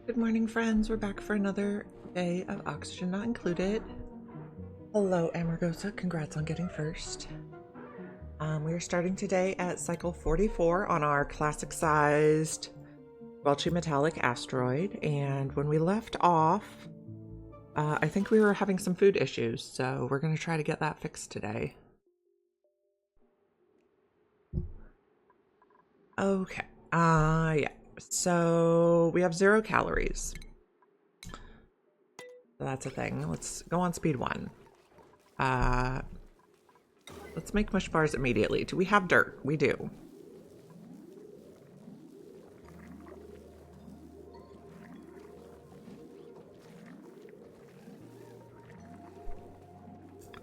Good morning, friends. We're back for another day of Oxygen Not Included. Hello, Amargosa. Congrats on getting first. We are starting today at cycle 44 on our classic-sized Squelchy metallic asteroid. And when we left off, I think we were having some food issues, so we're going to try to get that fixed today. Okay. Yeah. So we have 0 calories. So that's a thing. Let's go on speed 1. Let's make mush bars immediately. Do we have dirt? We do.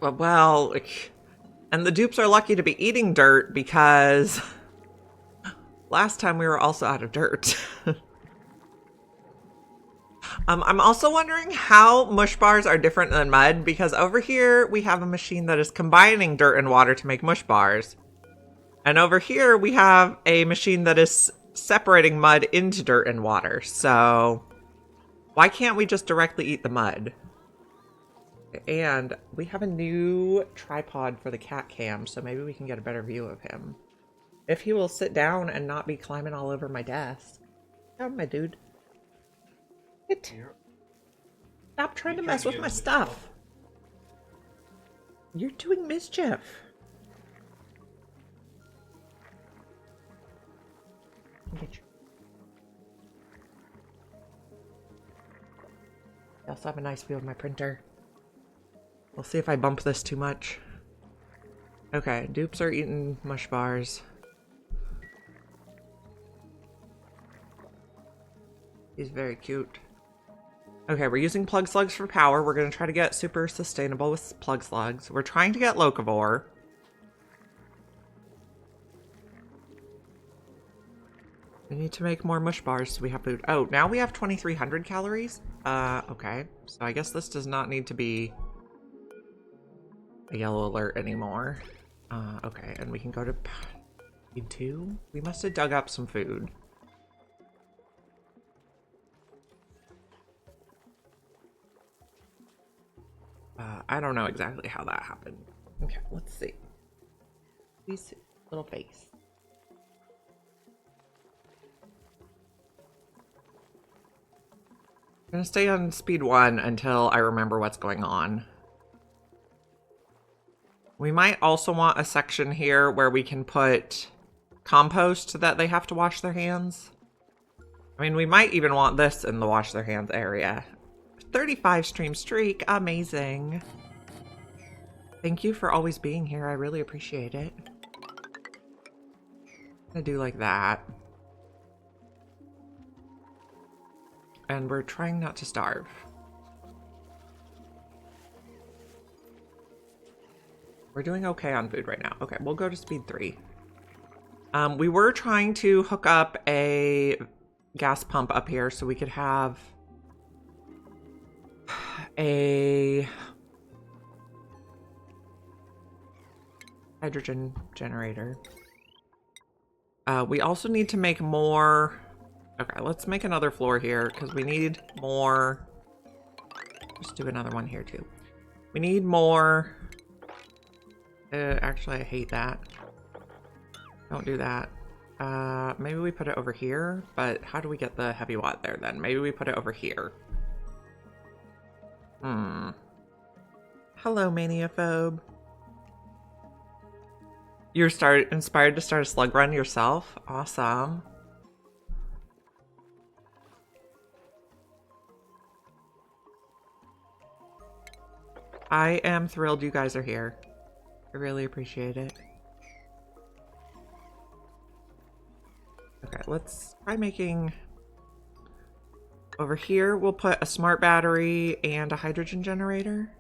Well, and the dupes are lucky to be eating dirt because last time we were also out of dirt. I'm also wondering how mush bars are different than mud, because over here we have a machine that is combining dirt and water to make mush bars. And over here we have a machine that is separating mud into dirt and water. So why can't we just directly eat the mud? And we have a new tripod for the cat cam, so maybe we can get a better view of him. If he will sit down and not be climbing all over my desk. Down, my dude. Stop trying to mess with my stuff. You're doing mischief. Get you. I also have a nice view of my printer. We'll see if I bump this too much. Okay, dupes are eating mush bars. He's very cute. Okay, we're using plug slugs for power. We're going to try to get super sustainable with plug slugs. We're trying to get locavore. We need to make more mush bars so we have food. Oh, now we have 2,300 calories? Okay. So I guess this does not need to be a yellow alert anymore. Okay, and we can go to speed 2. We must have dug up some food. I don't know exactly how that happened. Okay, let's see. Please, little face. I'm gonna stay on speed 1 until I remember what's going on. We might also want a section here where we can put compost so that they have to wash their hands. I mean, we might even want this in the wash their hands area. 35 stream streak, amazing. Thank you for always being here. I really appreciate it. I'm gonna do like that. And we're trying not to starve. We're doing okay on food right now. Okay, we'll go to speed 3. We were trying to hook up a gas pump up here so we could have a hydrogen generator. We also need to make more. Okay, let's make another floor here because we need more. Just do another one here too. We need more. Actually, I hate that. Don't do that. Maybe we put it over here, but how do we get the heavy watt there then? Maybe we put it over here. Hello, Maniaphobe. You're inspired to start a slug run yourself? Awesome. I am thrilled you guys are here. I really appreciate it. Okay, let's try making... Over here, we'll put a smart battery and a hydrogen generator.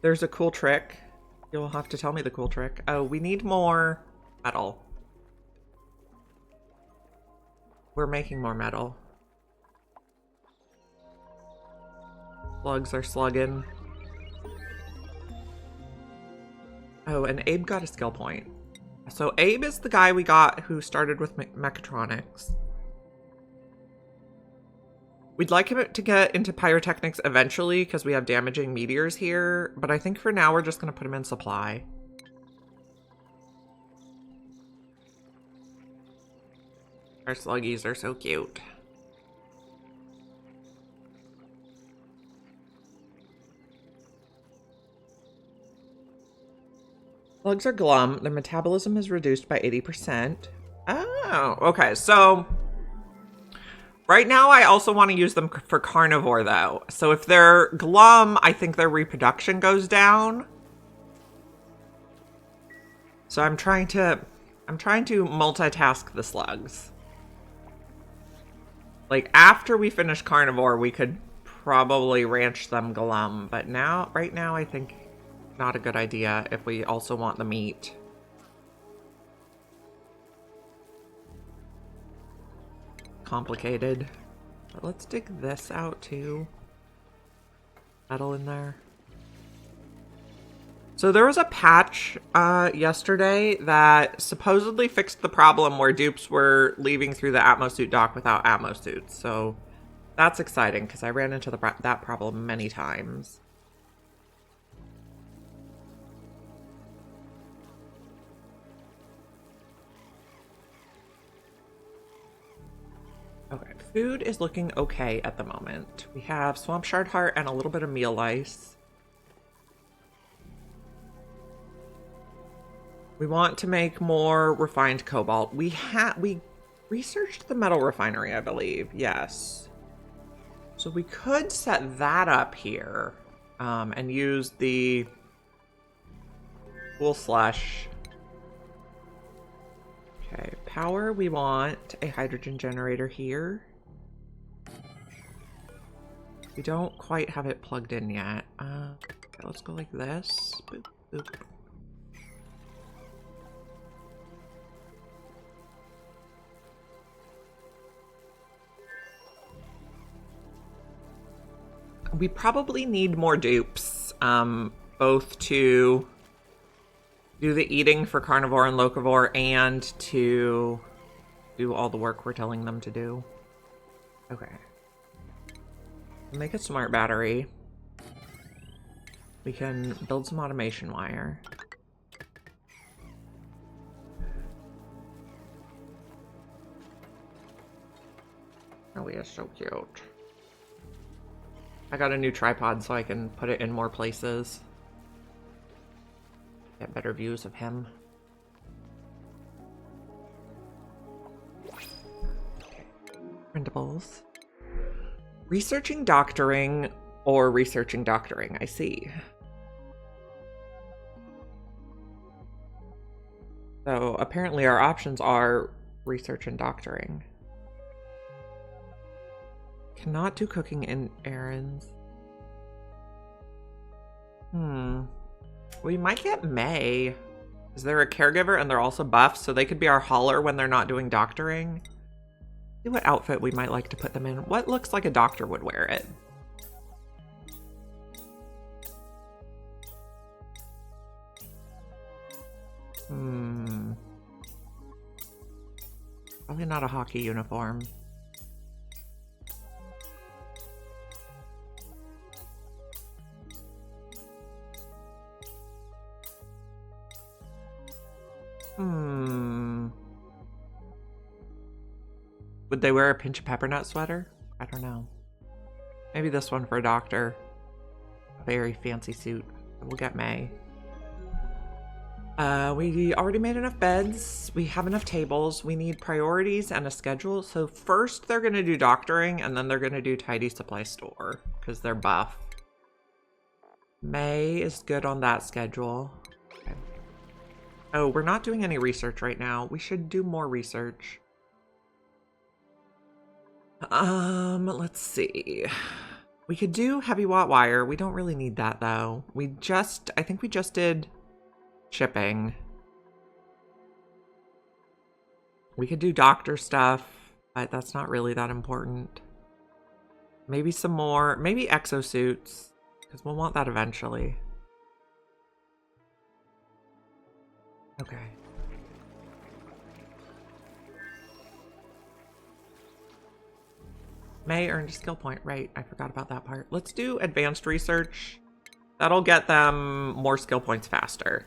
There's a cool trick. You'll have to tell me the cool trick. Oh, we need more metal. We're making more metal. Slugs are slugging. Oh, and Abe got a skill point. So Abe is the guy we got who started with mechatronics. We'd like him to get into pyrotechnics eventually because we have damaging meteors here, but I think for now we're just going to put him in supply. Our sluggies are so cute. Slugs are glum. Their metabolism is reduced by 80%. Oh, okay. So right now I also want to use them for carnivore though. So if they're glum, I think their reproduction goes down. So I'm trying to multitask the slugs. Like after we finish carnivore, we could probably ranch them glum, but right now I think not a good idea if we also want the meat. Complicated. But let's dig this out too. Metal in there. So there was a patch yesterday that supposedly fixed the problem where dupes were leaving through the atmosuit dock without atmosuits. So that's exciting because I ran into that problem many times. Okay, food is looking okay at the moment. We have swamp shard heart and a little bit of meal ice. We want to make more refined cobalt. We researched the metal refinery, I believe. Yes. So we could set that up here and use the wool slush. Okay, power. We want a hydrogen generator here. We don't quite have it plugged in yet. Okay, let's go like this. Boop, boop. We probably need more dupes, both to do the eating for carnivore and locavore and to do all the work we're telling them to do. Okay. Make a smart battery. We can build some automation wire. Oh, he is so cute. I got a new tripod so I can put it in more places. Get better views of him. Okay. Printables. Researching doctoring or researching doctoring, I see. So apparently our options are research and doctoring. Cannot do cooking in errands. We might get May. Is there a caregiver and they're also buffs, so they could be our hauler when they're not doing doctoring? See what outfit we might like to put them in. What looks like a doctor would wear it? Probably not a hockey uniform. Would they wear a pinch of peppermint sweater? I don't know. Maybe this one for a doctor. A very fancy suit. We'll get May. We already made enough beds. We have enough tables. We need priorities and a schedule. So first they're going to do doctoring and then they're going to do tidy supply store because they're buff. May is good on that schedule. Okay. Oh, we're not doing any research right now. We should do more research. Let's see. We could do heavy watt wire. We don't really need that though. I think we just did shipping. We could do doctor stuff, but that's not really that important. Maybe some more, maybe exosuits, because we'll want that eventually. Okay. May earned a skill point. Right, I forgot about that part. Let's do advanced research. That'll get them more skill points faster.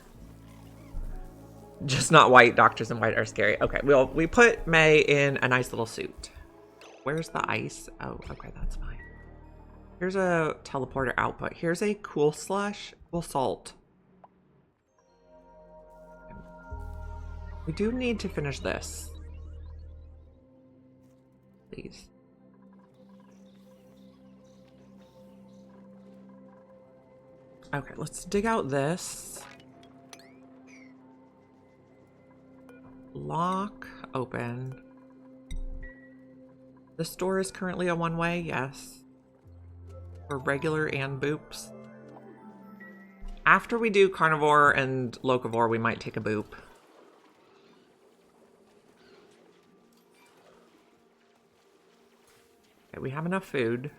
Just not white. Doctors in white are scary. Okay, we put May in a nice little suit. Where's the ice? Oh, okay, that's fine. Here's a teleporter output. Here's a cool slush. Cool salt. We do need to finish this. Please. Okay, let's dig out this. Lock, open. This door is currently a one-way, yes. For regular and boops. After we do carnivore and locavore, we might take a boop. Okay, we have enough food.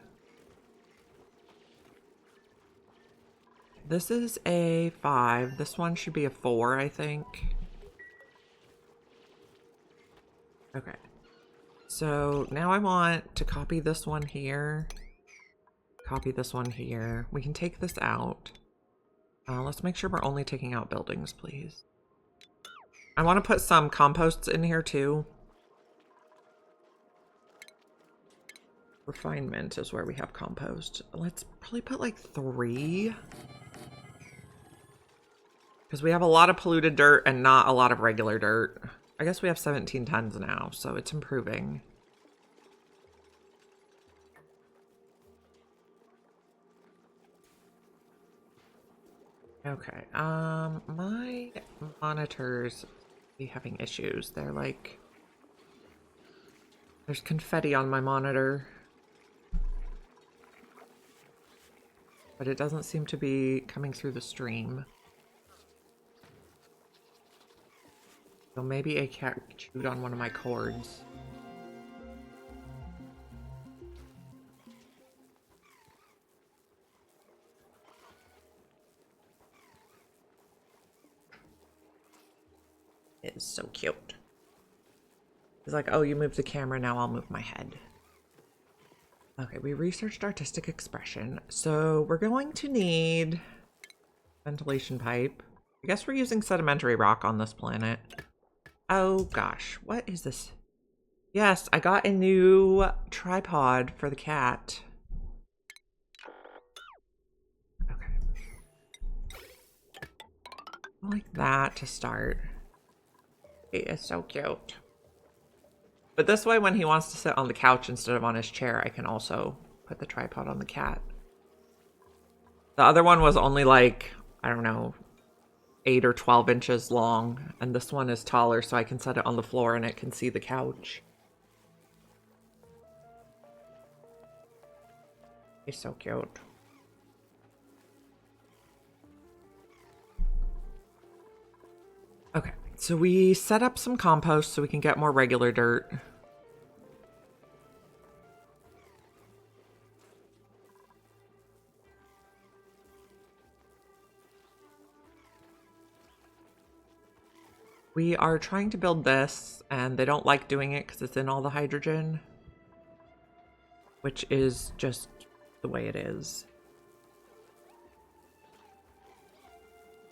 This is a 5. This one should be a 4, I think. Okay. So now I want to copy this one here. Copy this one here. We can take this out. Let's make sure we're only taking out buildings, please. I want to put some composts in here too. Refinement is where we have compost. Let's probably put like 3. Because we have a lot of polluted dirt and not a lot of regular dirt. I guess we have 17 tons now, so it's improving. Okay, my monitors be having issues. They're like, there's confetti on my monitor. But it doesn't seem to be coming through the stream. So maybe a cat chewed on one of my cords. It is so cute. He's like, oh, you moved the camera, now I'll move my head. Okay, we researched artistic expression. So we're going to need ventilation pipe. I guess we're using sedimentary rock on this planet. Oh gosh, what is this? Yes, I got a new tripod for the cat. Okay. I like that to start. He is so cute. But this way, when he wants to sit on the couch instead of on his chair, I can also put the tripod on the cat. The other one was only like, I don't know, 8 or 12 inches long, and this one is taller, so I can set it on the floor and it can see the couch. He's so cute. Okay, so we set up some compost so we can get more regular dirt. We are trying to build this, and they don't like doing it because it's in all the hydrogen, which is just the way it is.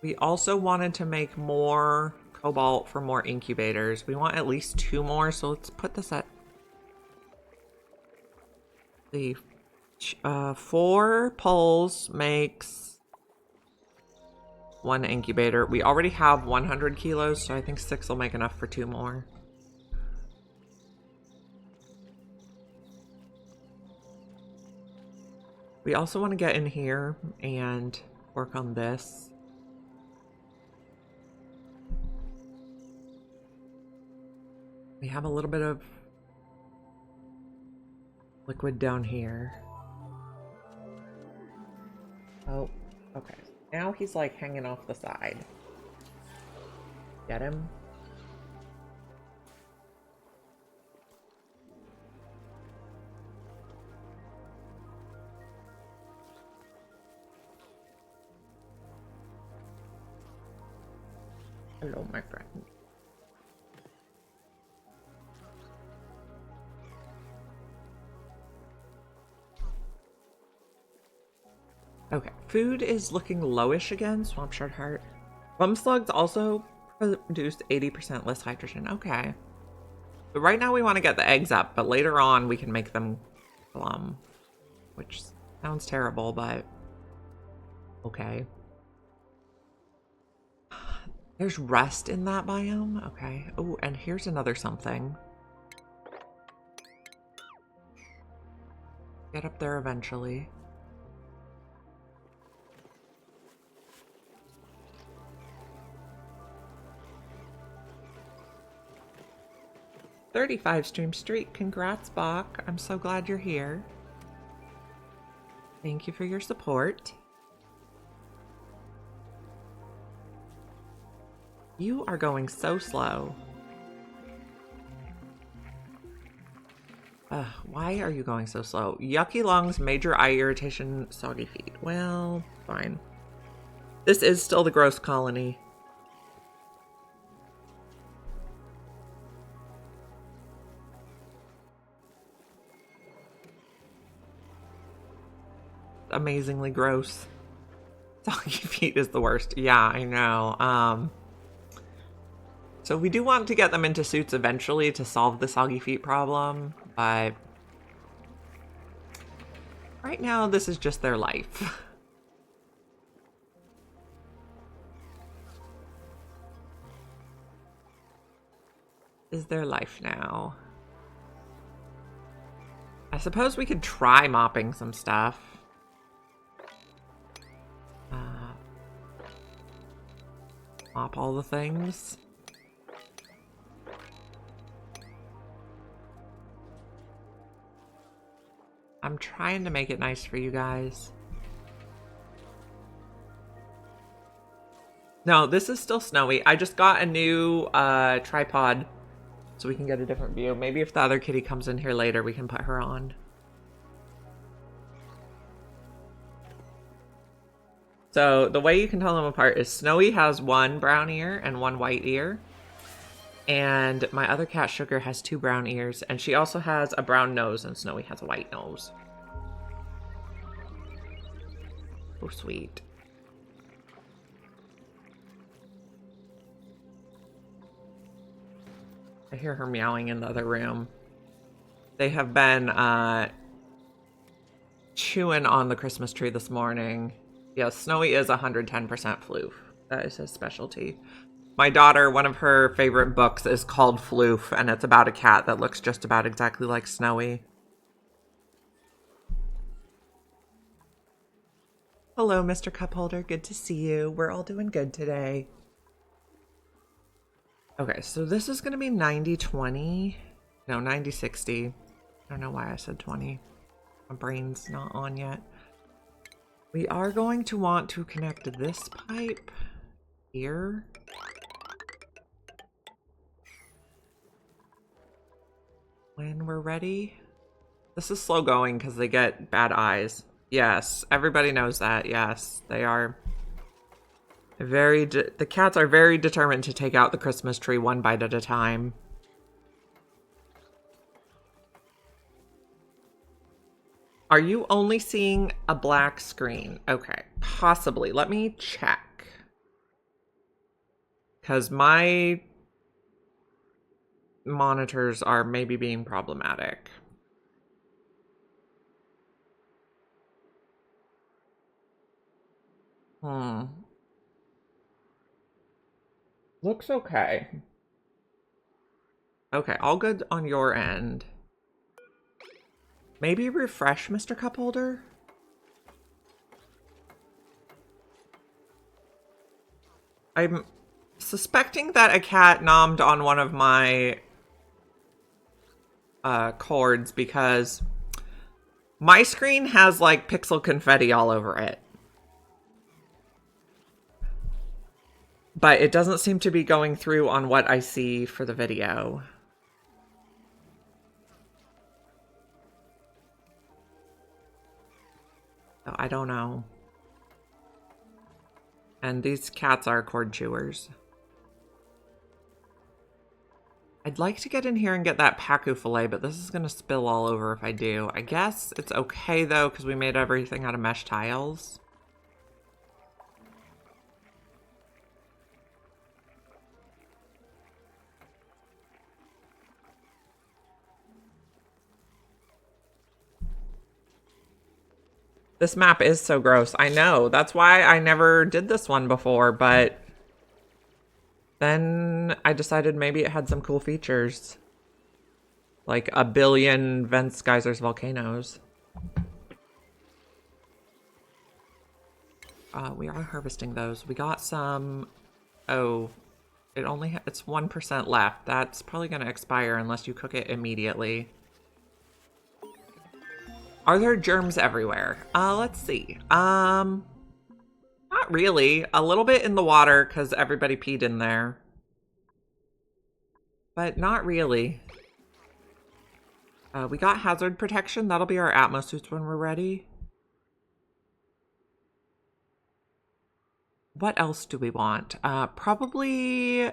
We also wanted to make more cobalt for more incubators. We want at least 2 more, so let's put this at the 4 poles makes 1 incubator. We already have 100 kilos, so I think 6 will make enough for 2 more. We also want to get in here and work on this. We have a little bit of liquid down here. Oh, okay. Now he's like hanging off the side. Get him? Hello, my friend. Okay, food is looking lowish again. Swamp shard heart. Bum slugs also produce 80% less hydrogen. Okay. But right now we want to get the eggs up, but later on we can make them glum. Which sounds terrible, but okay. There's rust in that biome? Okay. Oh, and here's another something. Get up there eventually. $35 stream streak. Congrats, Bach. I'm so glad you're here. Thank you for your support. You are going so slow. Why are you going so slow? Yucky lungs, major eye irritation, soggy feet. Well, fine. This is still the gross colony. Amazingly gross. Soggy feet is the worst. Yeah, I know. So we do want to get them into suits eventually to solve the soggy feet problem, but right now this is just their life. Is their life now. I suppose we could try mopping some stuff. Mop all the things. I'm trying to make it nice for you guys. No, this is still snowy. I just got a new tripod so we can get a different view. Maybe if the other kitty comes in here later, we can put her on. So the way you can tell them apart is Snowy has one brown ear and one white ear. And my other cat, Sugar, has 2 brown ears. And she also has a brown nose, and Snowy has a white nose. Oh, sweet. I hear her meowing in the other room. They have been chewing on the Christmas tree this morning. Yeah, Snowy is 110% floof. That is his specialty. My daughter, one of her favorite books is called Floof, and it's about a cat that looks just about exactly like Snowy. Hello, Mr. Cupholder. Good to see you. We're all doing good today. Okay, so this is going to be 90-20. No, 90-60. I don't know why I said 20. My brain's not on yet. We are going to want to connect this pipe here. When we're ready. This is slow going because they get bad eyes. Yes, everybody knows that. Yes, they are the cats are very determined to take out the Christmas tree one bite at a time. Are you only seeing a black screen? Okay, possibly. Let me check. Because my monitors are maybe being problematic. Looks okay. Okay, all good on your end. Maybe refresh, Mr. Cupholder? I'm suspecting that a cat nommed on one of my cords because my screen has like pixel confetti all over it. But it doesn't seem to be going through on what I see for the video. So I don't know. And these cats are cord chewers. I'd like to get in here and get that Pacu fillet, but this is going to spill all over if I do. I guess it's okay, though, because we made everything out of mesh tiles. This map is so gross. I know. That's why I never did this one before, but then I decided maybe it had some cool features. Like a billion vents, geysers, volcanoes. We are harvesting those. We got some... Oh, it's 1% left. That's probably going to expire unless you cook it immediately. Are there germs everywhere? Let's see. Not really. A little bit in the water because everybody peed in there. But not really. We got hazard protection. That'll be our Atmos suits when we're ready. What else do we want? Probably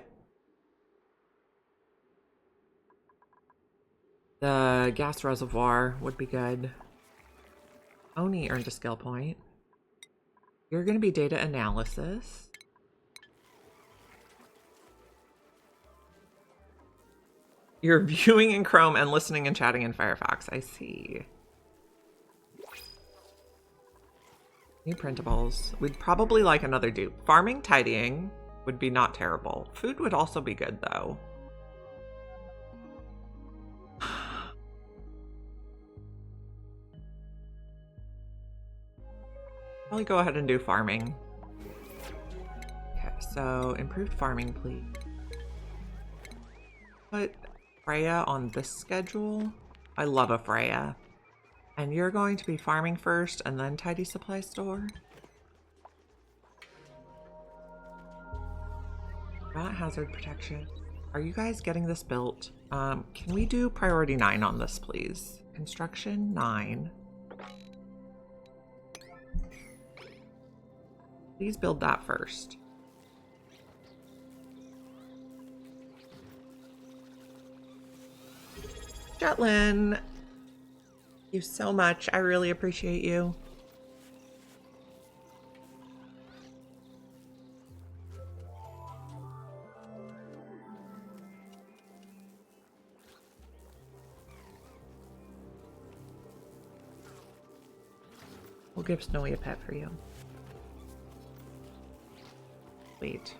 the gas reservoir would be good. Oni earned a skill point. You're going to be data analysis. You're viewing in Chrome and listening and chatting in Firefox. I see. New printables. We'd probably like another dupe. Farming, tidying would be not terrible. Food would also be good, though. Probably go ahead and do farming. Okay, so improved farming, please. Put Freya on this schedule. I love a Freya. And you're going to be farming first and then tidy supply store? Got hazard protection. Are you guys getting this built? Can we do priority 9 on this, please? Construction 9. Please build that first. Jetlin, thank you so much. I really appreciate you. We'll give Snowy a pet for you. Wait.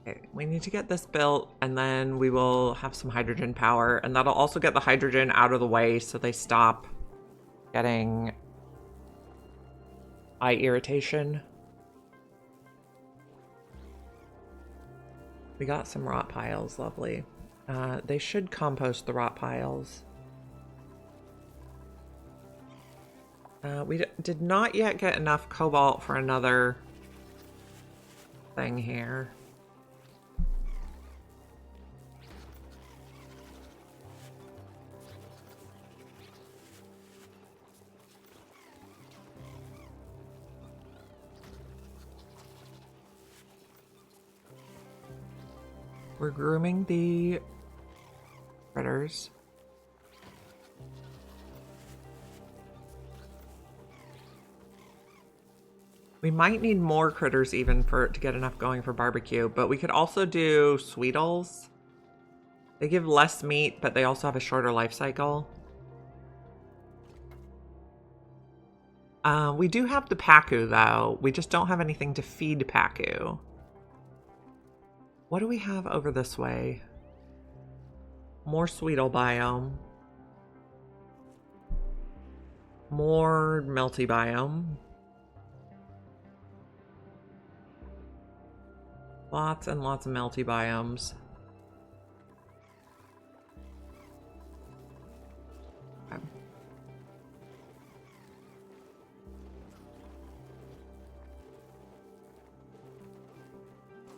Okay, we need to get this built and then we will have some hydrogen power, and that'll also get the hydrogen out of the way so they stop getting eye irritation. We got some rot piles, lovely. They should compost the rot piles. We did not yet get enough cobalt for another thing here. We're grooming the critters. We might need more critters even to get enough going for barbecue, but we could also do Sweetles. They give less meat, but they also have a shorter life cycle. We do have the Pacu, though. We just don't have anything to feed Pacu. What do we have over this way? More Sweetle biome. More Melty biome. Lots and lots of Melty biomes. Okay.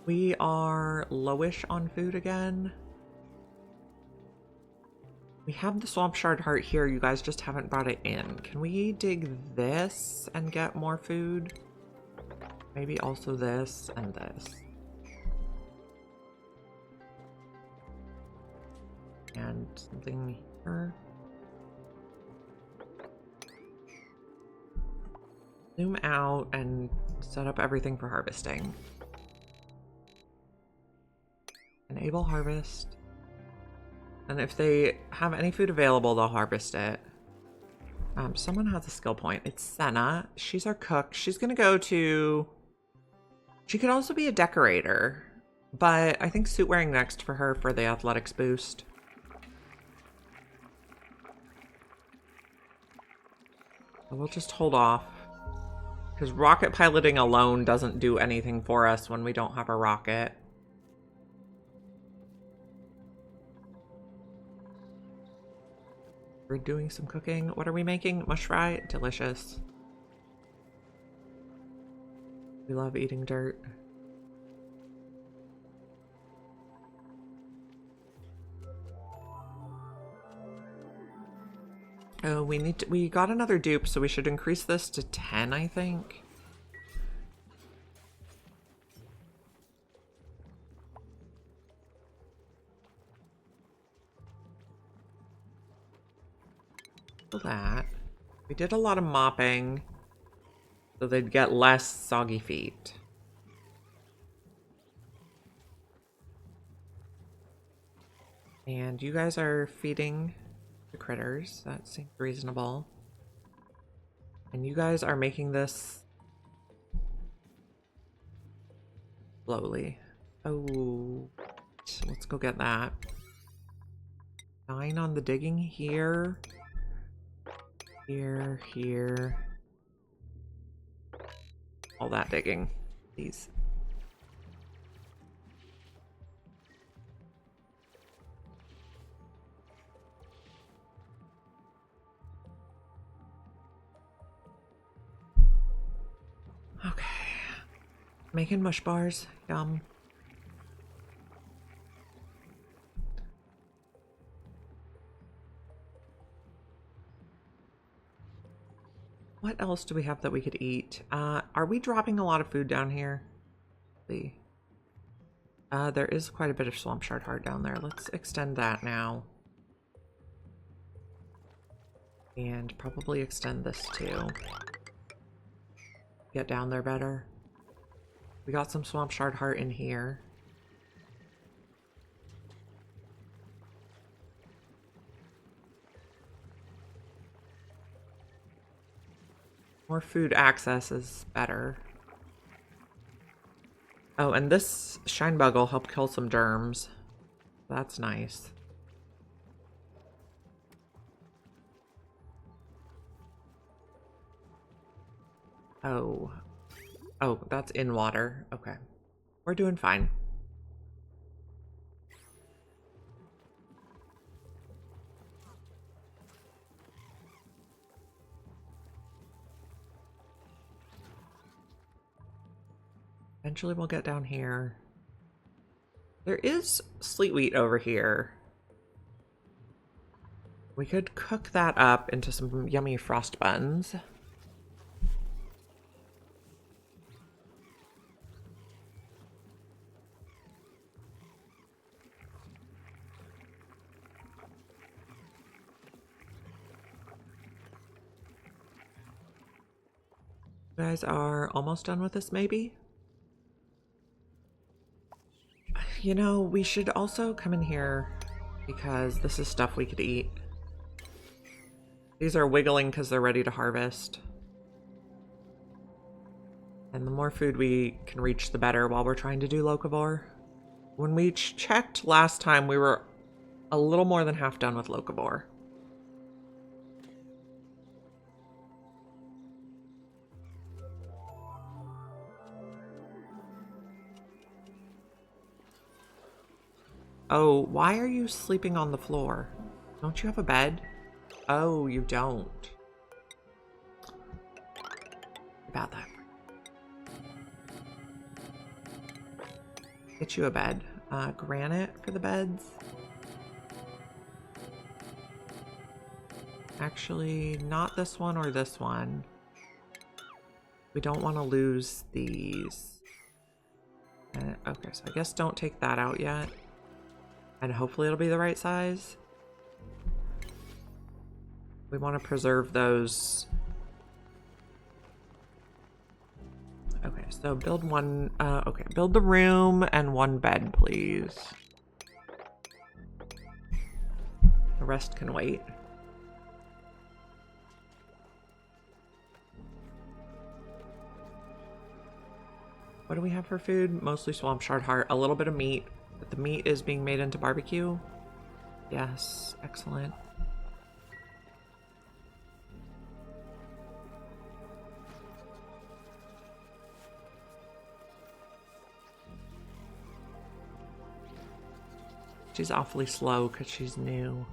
We are lowish on food again. We have the swamp shard heart here. You guys just haven't brought it in. Can we dig this and get more food? Maybe also this and this. And something here. zoom out and set up everything for harvesting. Enable harvest. And if they have any food available, they'll harvest it. Someone has a skill point. It's Senna. She's our cook. She's gonna go to... She could also be a decorator, but I think suit wearing next for her for the athletics boost. So we'll just hold off, because rocket piloting alone doesn't do anything for us when we don't have a rocket. We're doing some cooking. What are we making? Mush fry? Delicious. We love eating dirt. Oh, we got another dupe, so we should increase this to 10, I think. That. We did a lot of mopping, so they'd get less soggy feet. And you guys are feeding the critters. That seems reasonable. And you guys are making this slowly. Oh, let's go get that. 9 on the digging here. Here. All that digging, please. Okay. Making mush bars. Yum. What else do we have that we could eat? Are we dropping a lot of food down here? Let's see. There is quite a bit of swamp shard heart down there. Let's extend that now. And probably extend this too. Get down there better. We got some swamp shard heart in here. More food access is better. Oh, and this shine bug will help kill some germs. That's nice. Oh. Oh, that's in water. Okay. We're doing fine. Eventually we'll get down here. There is sleet wheat over here. We could cook that up into some yummy frost buns. You guys are almost done with this, maybe? You know, we should also come in here because this is stuff we could eat. These are wiggling because they're ready to harvest. And the more food we can reach, the better while we're trying to do locavore. When we checked last time, we were a little more than half done with locavore. Oh, why are you sleeping on the floor? Don't you have a bed? Oh, you don't. About that. Get you a bed. Granite for the beds. Actually, not this one or this one. We don't want to lose these. Okay, so I guess don't take that out yet. And hopefully it'll be the right size. We want to preserve those so build one, okay, build the room and one bed, please. The rest can wait. What do we have for food? Mostly swamp shard heart, a little bit of meat. But the meat is being made into barbecue. Yes, excellent. She's awfully slow because she's new.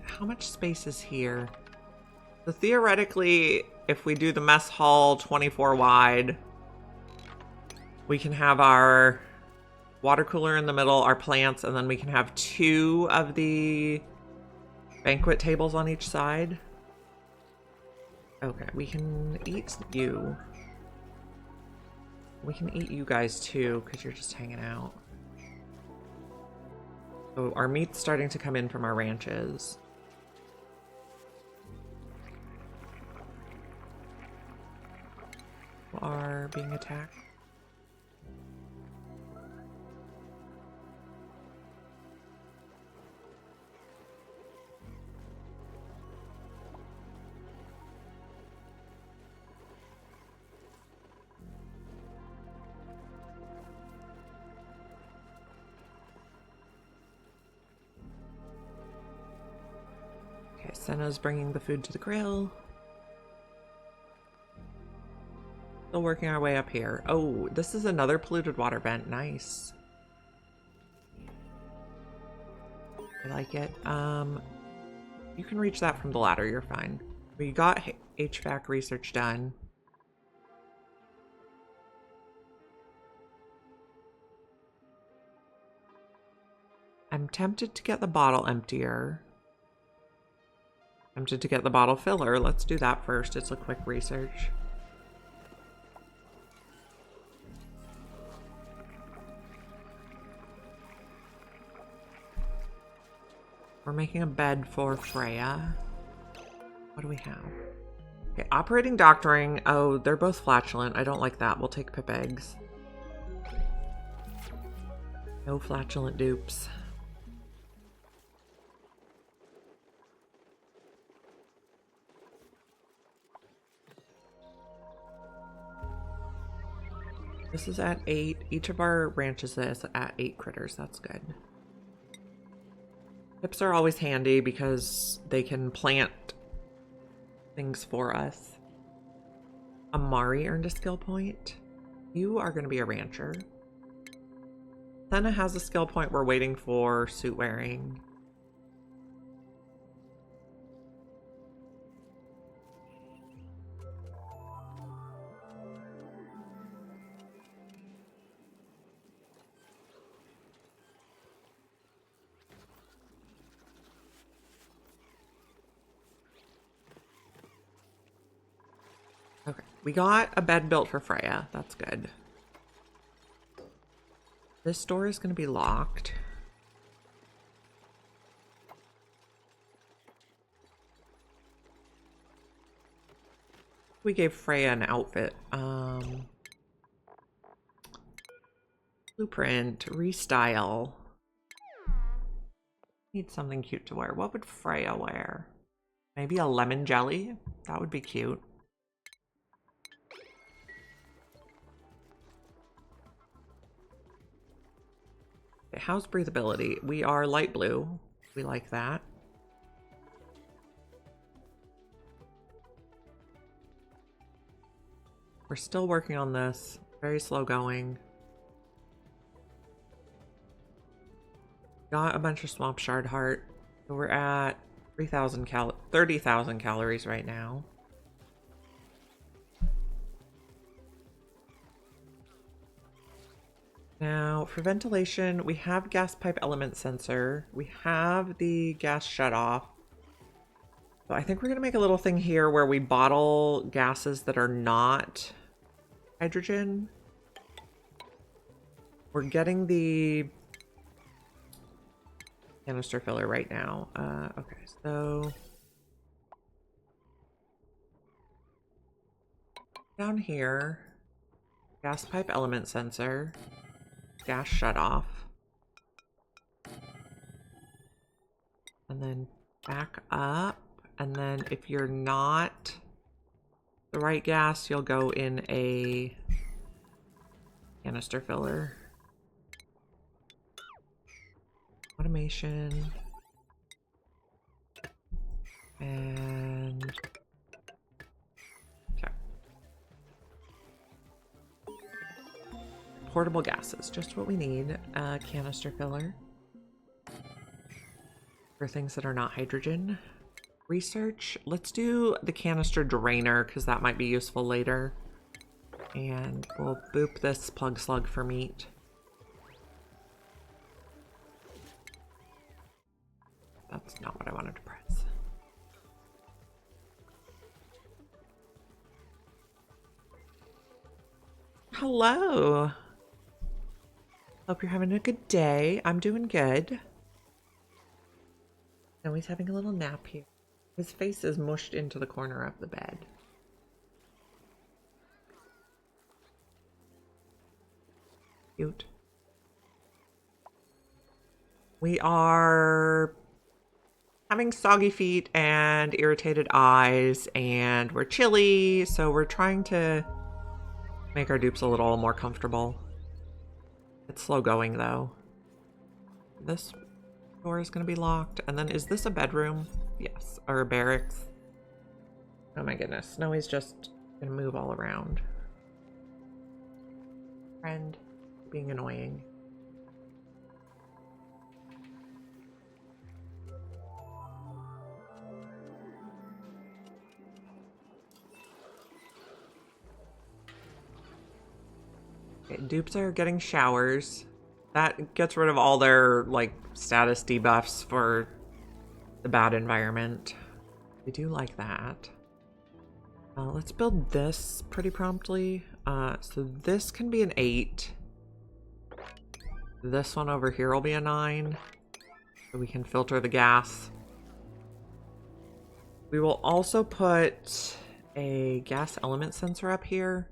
How much space is here? So theoretically, if we do the mess hall 24 wide, we can have our water cooler in the middle, our plants, and then we can have 2 of the banquet tables on each side. Okay, we can eat you. We can eat you guys too, because you're just hanging out. So our meat's starting to come in from our ranches. Are being attacked. Okay, Senna's bringing the food to the grill. Still working our way up here. Oh, this is another polluted water vent. Nice. I like it. You can reach that from the ladder. You're fine. We got HVAC research done. I'm tempted to get the bottle emptier. Tempted to get the bottle filler. Let's do that first. It's a quick research. We're making a bed for Freya. What do we have? Okay, operating doctoring. Oh, they're both flatulent. I don't like that. We'll take pip eggs. No flatulent dupes. This is at 8. Each of our ranches is at 8 critters. That's good. Pips are always handy because they can plant things for us. Amari earned a skill point. You are going to be a rancher. Senna has a skill point. We're waiting for suit wearing. Okay, we got a bed built for Freya. That's good. This door is going to be locked. We gave Freya an outfit. Blueprint, restyle. Need something cute to wear. What would Freya wear? Maybe a lemon jelly? That would be cute. Okay, how's breathability? We are light blue. We like that. We're still working on this. Very slow going. Got a bunch of swamp shard heart. So we're at 30,000 calories right now. Now, for ventilation, we have gas pipe element sensor. We have the gas shut off. So I think we're going to make a little thing here where we bottle gases that are not hydrogen. We're getting the canister filler right now. Okay, so down here, gas pipe element sensor, gas shut off, and then back up. And then if you're not the right gas, you'll go in a canister filler. Automation. And okay. Portable gases, just what we need. Canister filler for things that are not hydrogen. Research, let's do the canister drainer because that might be useful later. And we'll boop this plug slug for meat. That's not what I wanted to press. Hello. Hope you're having a good day. I'm doing good. Now he's having a little nap here. His face is mushed into the corner of the bed. Cute. We are having soggy feet and irritated eyes, and we're chilly, so we're trying to make our dupes a little more comfortable. It's slow going though. This door is going to be locked, and then is this a bedroom? Yes, or a barracks. Oh my goodness, Snowy's just gonna move all around. Friend being annoying. Okay, dupes are getting showers. That gets rid of all their like status debuffs for the bad environment. We do like that. Let's build this pretty promptly. So this can be an 8. This one over here will be a 9. So we can filter the gas. We will also put a gas element sensor up here.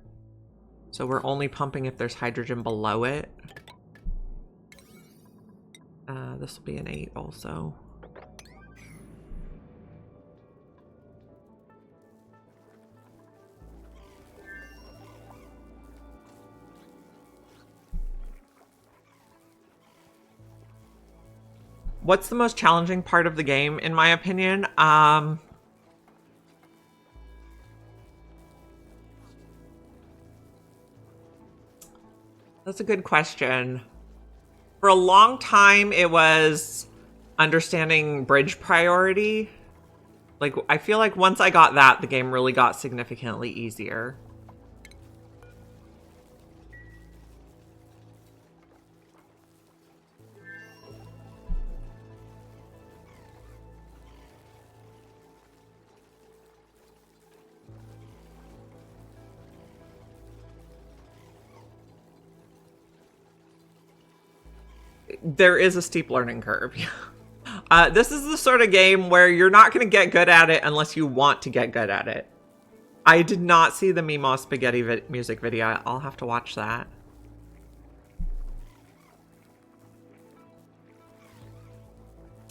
So we're only pumping if there's hydrogen below it. This will be an 8 also. What's the most challenging part of the game, in my opinion? That's a good question. For a long time, it was understanding bridge priority. Like, I feel like once I got that, the game really got significantly easier. There is a steep learning curve. This is the sort of game where you're not going to get good at it unless you want to get good at it. I did not see the Meemaw Spaghetti music video. I'll have to watch that.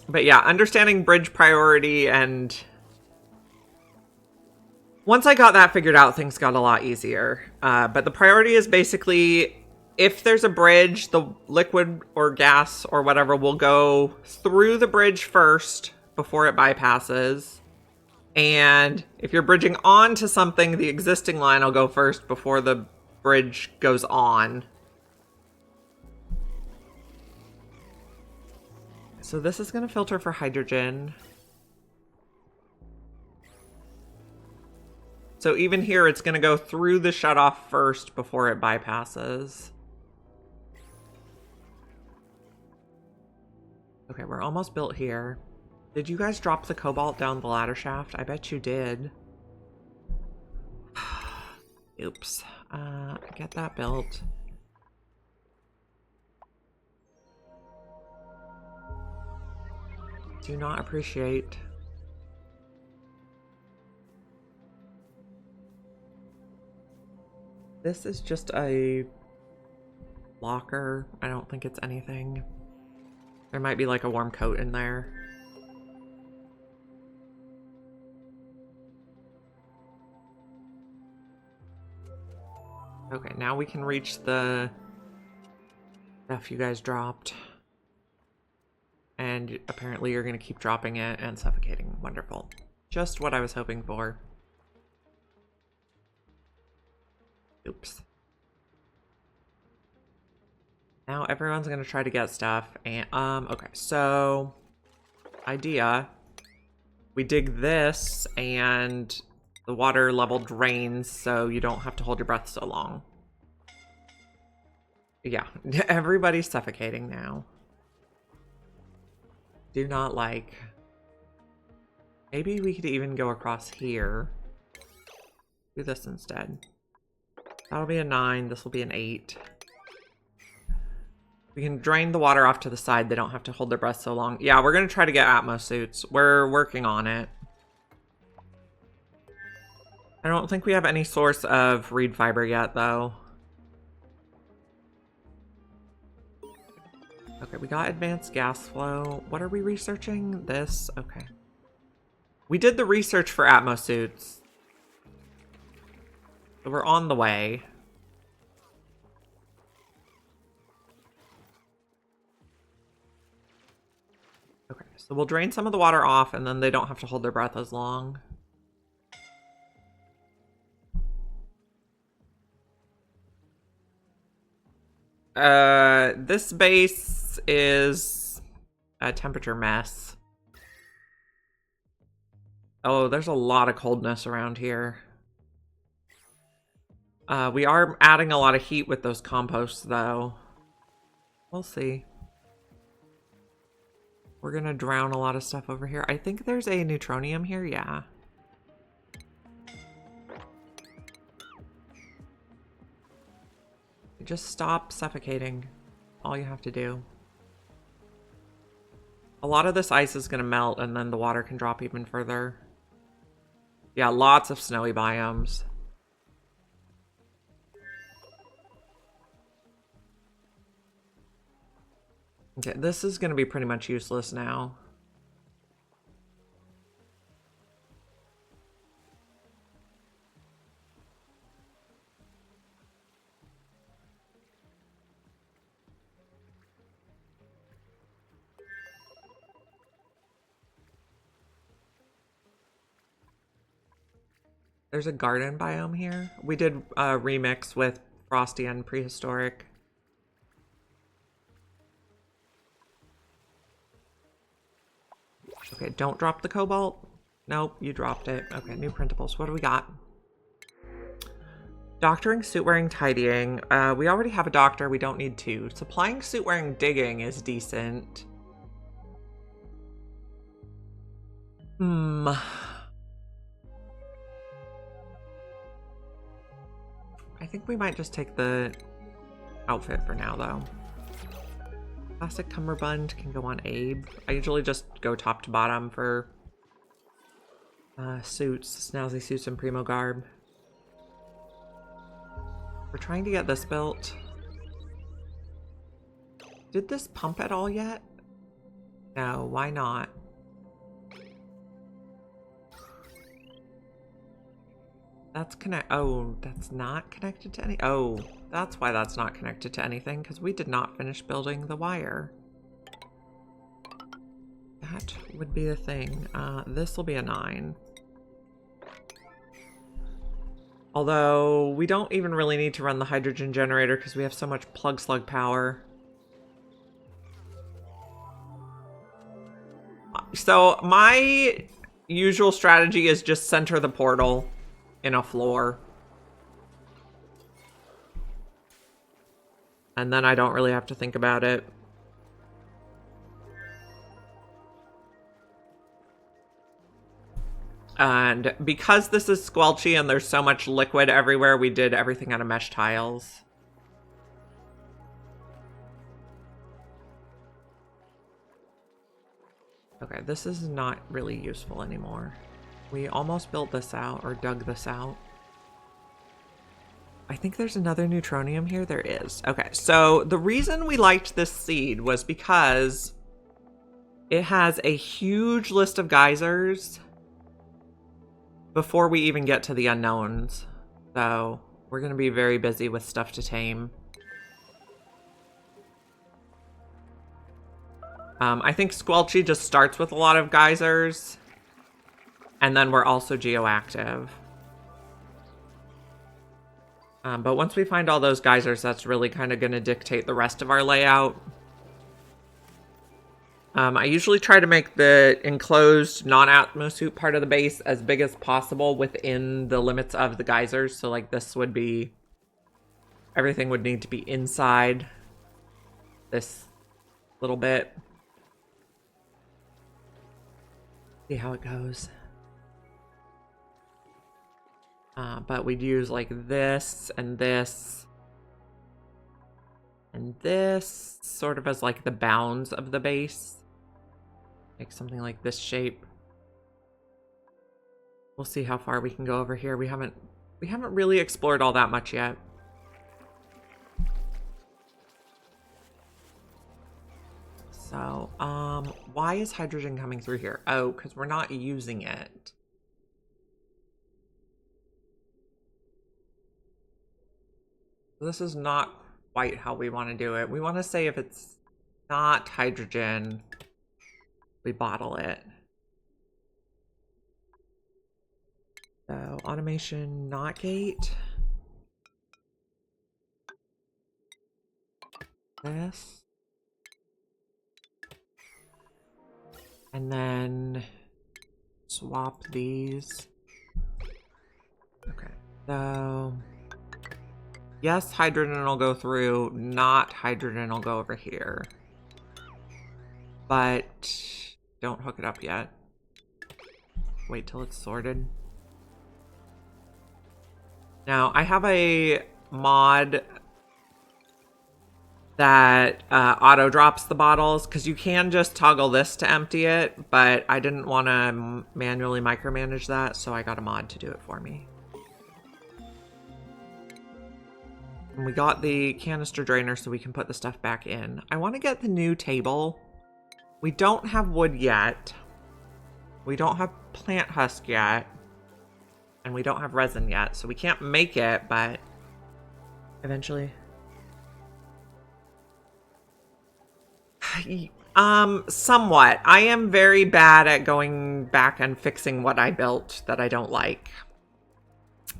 But yeah, understanding bridge priority, and once I got that figured out, things got a lot easier. But the priority is basically, if there's a bridge, the liquid or gas or whatever will go through the bridge first before it bypasses. And if you're bridging onto something, the existing line will go first before the bridge goes on. So this is going to filter for hydrogen. So even here, it's going to go through the shutoff first before it bypasses. Okay, we're almost built here. Did you guys drop the cobalt down the ladder shaft? I bet you did. Oops. Get that built. do not appreciate. This is just a locker. I don't think it's anything. There might be like a warm coat in there. Okay, now we can reach the stuff you guys dropped. And apparently you're going to keep dropping it and suffocating. Wonderful. Just what I was hoping for. Oops. Now everyone's going to try to get stuff. And, okay, so idea. We dig this and the water level drains so you don't have to hold your breath so long. Yeah, everybody's suffocating now. Do not like. Maybe we could even go across here. Do this instead. That'll be a 9. This will be an 8. We can drain the water off to the side. They don't have to hold their breath so long. Yeah, we're going to try to get Atmos suits. We're working on it. I don't think we have any source of reed fiber yet, though. Okay, we got advanced gas flow. What are we researching? This? Okay. We did the research for Atmos suits. So we're on the way. Okay, so we'll drain some of the water off and then they don't have to hold their breath as long. This base is a temperature mess. Oh, there's a lot of coldness around here. We are adding a lot of heat with those composts, though. We'll see. We're gonna drown a lot of stuff over here. I think there's a neutronium here, yeah. Just stop suffocating. All you have to do. A lot of this ice is going to melt and then the water can drop even further. Yeah, lots of snowy biomes. Okay, this is going to be pretty much useless now. There's a garden biome here. We did a remix with Frosty and Prehistoric. Okay, don't drop the cobalt. Nope, you dropped it. Okay, new printables. What do we got? Doctoring, suit wearing, tidying. We already have a doctor. We don't need 2. Supplying, suit wearing, digging is decent. I think we might just take the outfit for now, though. Classic cummerbund can go on Abe. I usually just go top to bottom for suits, snazzy suits, and primo garb. We're trying to get this built. Did this pump at all yet? No, why not? That's oh, that's not connected to any. Oh, that's why that's not connected to anything, because we did not finish building the wire. That would be a thing. This will be a 9. Although we don't even really need to run the hydrogen generator because we have so much plug slug power. So my usual strategy is just center the portal in a floor. And then I don't really have to think about it. And because this is Squelchy and there's so much liquid everywhere, we did everything out of mesh tiles. Okay, this is not really useful anymore. We almost built this out, or dug this out. I think there's another neutronium here. There is. Okay, so the reason we liked this seed was because it has a huge list of geysers before we even get to the unknowns. So we're going to be very busy with stuff to tame. I think Squelchy just starts with a lot of geysers. And then we're also geoactive. But once we find all those geysers, that's really kind of going to dictate the rest of our layout. I usually try to make the enclosed non-atmosuit part of the base as big as possible within the limits of the geysers. So like this would be, everything would need to be inside this little bit. See how it goes. But we'd use like this and this and this sort of as like the bounds of the base. Like something like this shape. We'll see how far we can go over here. We haven't really explored all that much yet. So, why is hydrogen coming through here? Oh, because we're not using it. This is not quite how we want to do it. We want to say if it's not hydrogen, we bottle it. So automation not gate. This. And then swap these. Okay. So yes, hydrogen will go through, not hydrogen will go over here. But don't hook it up yet. Wait till it's sorted. Now, I have a mod that auto drops the bottles, because you can just toggle this to empty it, but I didn't want to manually micromanage that, so I got a mod to do it for me. And we got the canister drainer so we can put the stuff back in. I want to get the new table. We don't have wood yet. We don't have plant husk yet. And we don't have resin yet, so we can't make it, but eventually. Somewhat. I am very bad at going back and fixing what I built that I don't like.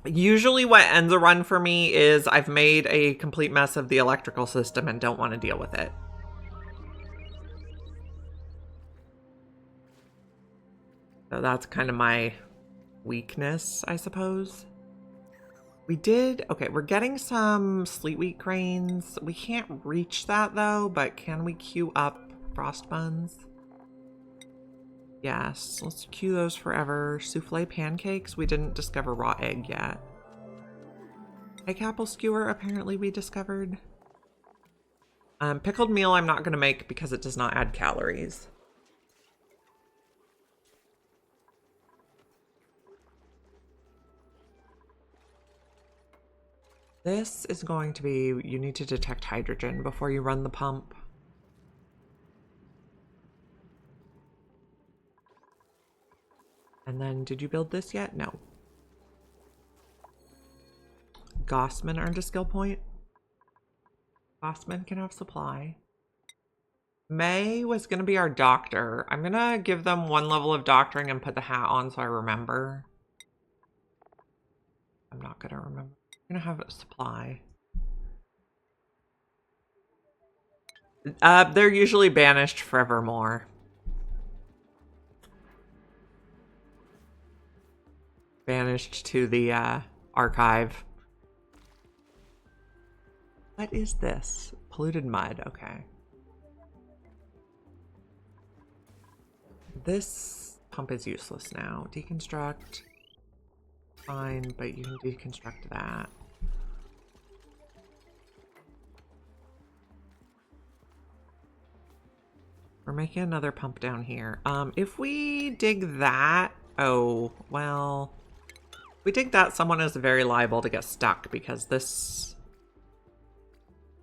Usually what ends a run for me is I've made a complete mess of the electrical system and don't want to deal with it. So that's kind of my weakness, I suppose. Okay, we're getting some sleet wheat grains. We can't reach that though, but can we queue up frost buns? Yes, let's queue those forever. Souffle pancakes, we didn't discover raw egg yet. Egg apple skewer, apparently we discovered. Pickled meal I'm not gonna make because it does not add calories. This is going to be, you need to detect hydrogen before you run the pump. And then, did you build this yet? No. Gossman earned a skill point. Gossman can have supply. May was going to be our doctor. I'm going to give them 1 level of doctoring and put the hat on so I remember. I'm not going to remember. I'm going to have a supply. They're usually banished forevermore. Banished to the archive. What is this? Polluted mud. Okay. This pump is useless now. Deconstruct. Fine, but you can deconstruct that. We're making another pump down here. If we dig that, oh, well, if we dig that, someone is very liable to get stuck because this,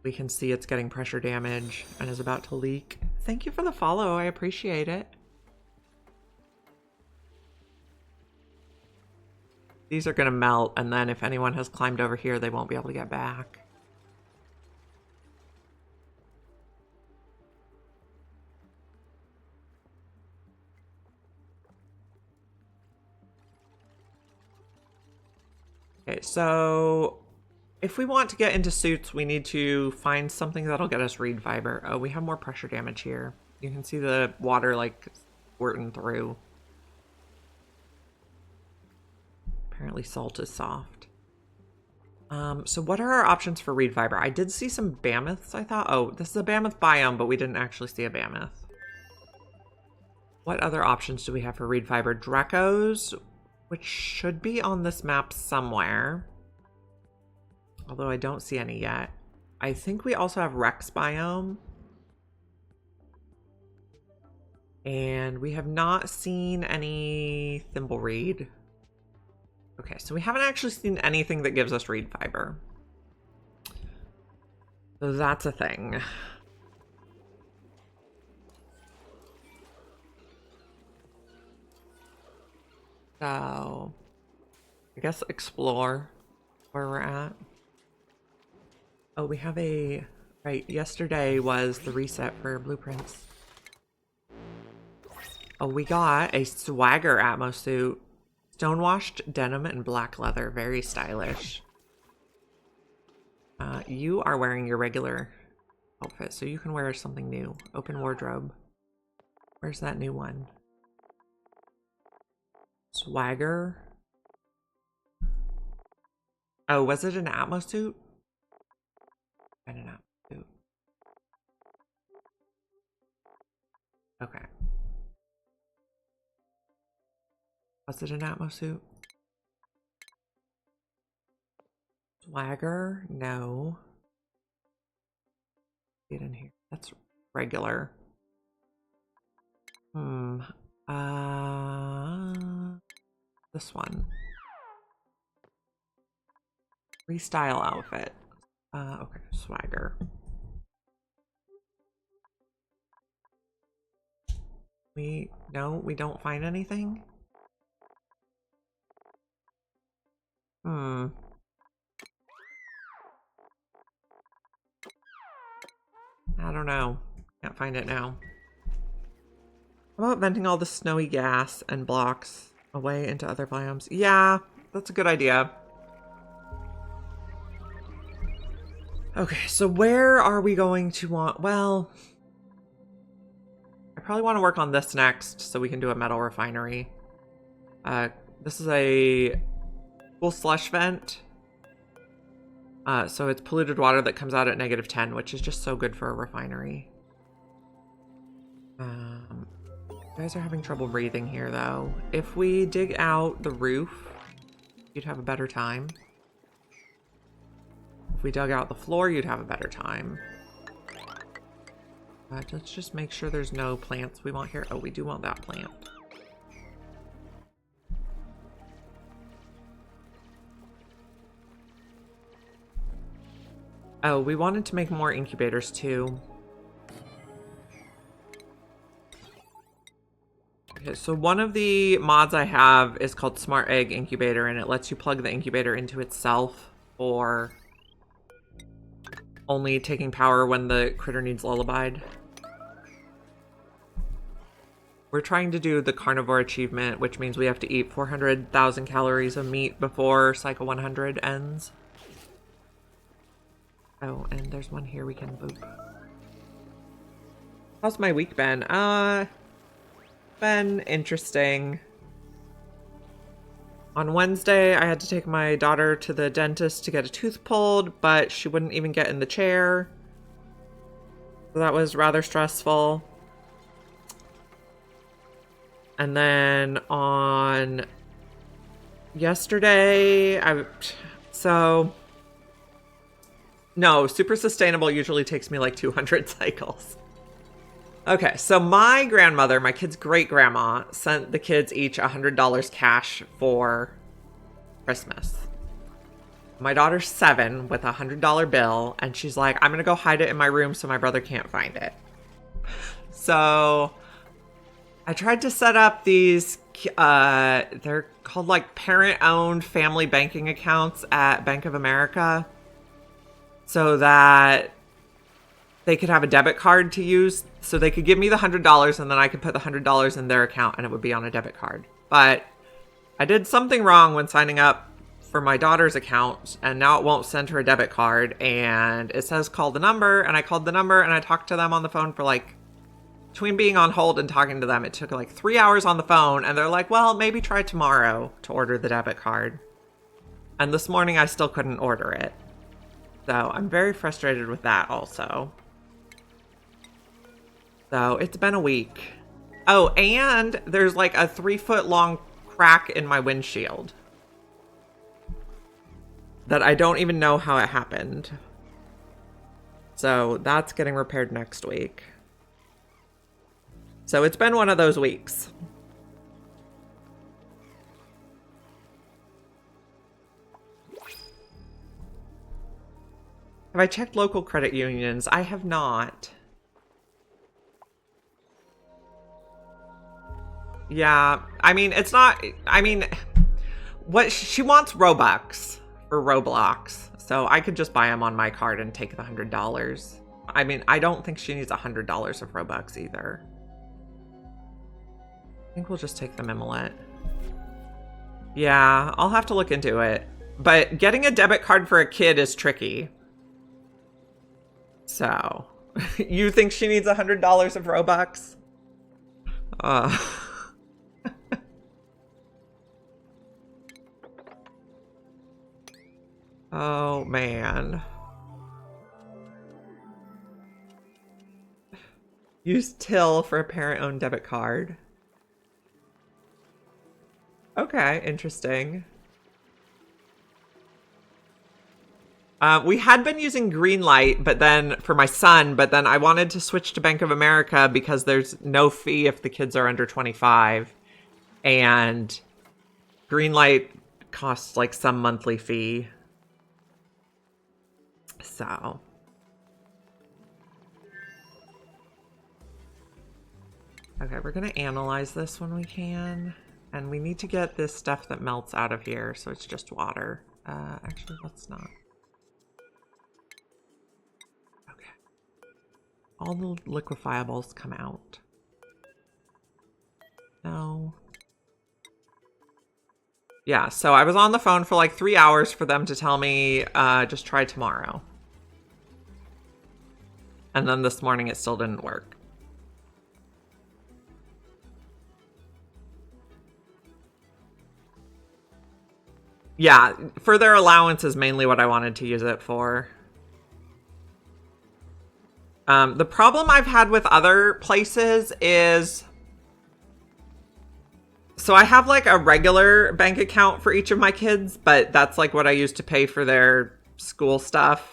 we can see it's getting pressure damage and is about to leak. Thank you for the follow. I appreciate it. These are going to melt, and then if anyone has climbed over here, they won't be able to get back. Okay, so if we want to get into suits, we need to find something that'll get us reed fiber. Oh, we have more pressure damage here. You can see the water like squirting through. Apparently salt is soft. So what are our options for reed fiber? I did see some mammoths, I thought. Oh, this is a mammoth biome, but we didn't actually see a mammoth. What other options do we have for reed fiber? Dracos, which should be on this map somewhere. Although I don't see any yet. I think we also have Rex biome. And we have not seen any thimblereed. Okay, so we haven't actually seen anything that gives us reed fiber. So that's a thing. So I guess explore where we're at. Oh, we have a, right, yesterday was the reset for blueprints. Oh, we got a swagger Atmo suit. Stonewashed denim and black leather. Very stylish. You are wearing your regular outfit, so you can wear something new. Open wardrobe. Where's that new one? Swagger. Oh, was it an Atmo suit? And an Atmo suit. Okay. Was it an Atmo suit? Swagger? No. Get in here. That's regular. This one. Restyle outfit. Okay, swagger. No, we don't find anything? I don't know. Can't find it now. How about venting all the snowy gas and blocks away into other biomes? Yeah, that's a good idea. Okay, so where are we going to want... Well, I probably want to work on this next so we can do a metal refinery. This is a full slush vent. So it's polluted water that comes out at -10, which is just so good for a refinery. You guys are having trouble breathing here, though. If we dig out the roof, you'd have a better time. If we dug out the floor, you'd have a better time. Let's just make sure there's no plants we want here. Oh, we do want that plant. Oh, we wanted to make more incubators too. Okay, so one of the mods I have is called Smart Egg Incubator, and it lets you plug the incubator into itself for only taking power when the critter needs lullabied. We're trying to do the carnivore achievement, which means we have to eat 400,000 calories of meat before cycle 100 ends. Oh, and there's one here we can boop. How's my week been? Been interesting. On Wednesday, I had to take my daughter to the dentist to get a tooth pulled, but she wouldn't even get in the chair. So that was rather stressful. And then on yesterday, no, super sustainable usually takes me like 200 cycles. Okay, so my grandmother, my kid's great grandma, sent the kids each $100 cash for Christmas. My daughter's 7 with a $100 bill, and she's like, I'm gonna go hide it in my room so my brother can't find it. So I tried to set up these, they're called like parent-owned family banking accounts at Bank of America so that they could have a debit card to use. So they could give me the $100 and then I could put the $100 in their account and it would be on a debit card. But I did something wrong when signing up for my daughter's account, and now it won't send her a debit card, and it says call the number, and I called the number and I talked to them on the phone for like, between being on hold and talking to them, it took like 3 hours on the phone, and they're like, well, maybe try tomorrow to order the debit card. And this morning I still couldn't order it. So I'm very frustrated with that also. So it's been a week. Oh, and there's like a 3-foot long crack in my windshield that I don't even know how it happened. So that's getting repaired next week. So it's been one of those weeks. Have I checked local credit unions? I have not. Yeah, I mean, it's not, I mean, what she wants Robux or Roblox. So I could just buy them on my card and take the $100. I mean, I don't think she needs $100 of Robux either. I think we'll just take the Mimolette. Yeah, I'll have to look into it. But getting a debit card for a kid is tricky. So, you think she needs $100 of Robux? Oh, man. Use Till for a parent-owned debit card. Okay, interesting. We had been using Greenlight, but then for my son, but then I wanted to switch to Bank of America because there's no fee if the kids are under 25. And Greenlight costs like some monthly fee. So. Okay, we're going to analyze this when we can. And we need to get this stuff that melts out of here, so it's just water. Actually, let's not. Okay. All the liquefiables come out. No. Yeah, so I was on the phone for like 3 hours for them to tell me, just try tomorrow. And then this morning it still didn't work. Yeah, for their allowance is mainly what I wanted to use it for. The problem I've had with other places is... So I have like a regular bank account for each of my kids, but that's like what I use to pay for their school stuff.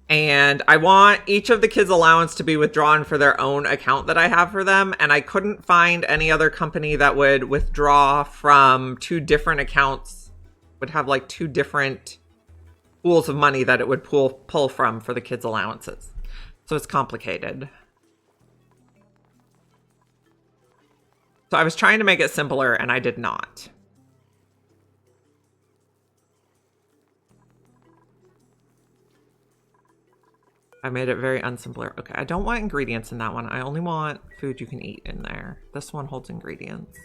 And I want each of the kids' allowance to be withdrawn for their own account that I have for them. And I couldn't find any other company that would withdraw from 2 different accounts, would have like 2 different pools of money that it would pull from for the kids' allowances. So it's complicated. So I was trying to make it simpler and I did not. I made it very unsimpler. Okay, I don't want ingredients in that one. I only want food you can eat in there. This one holds ingredients.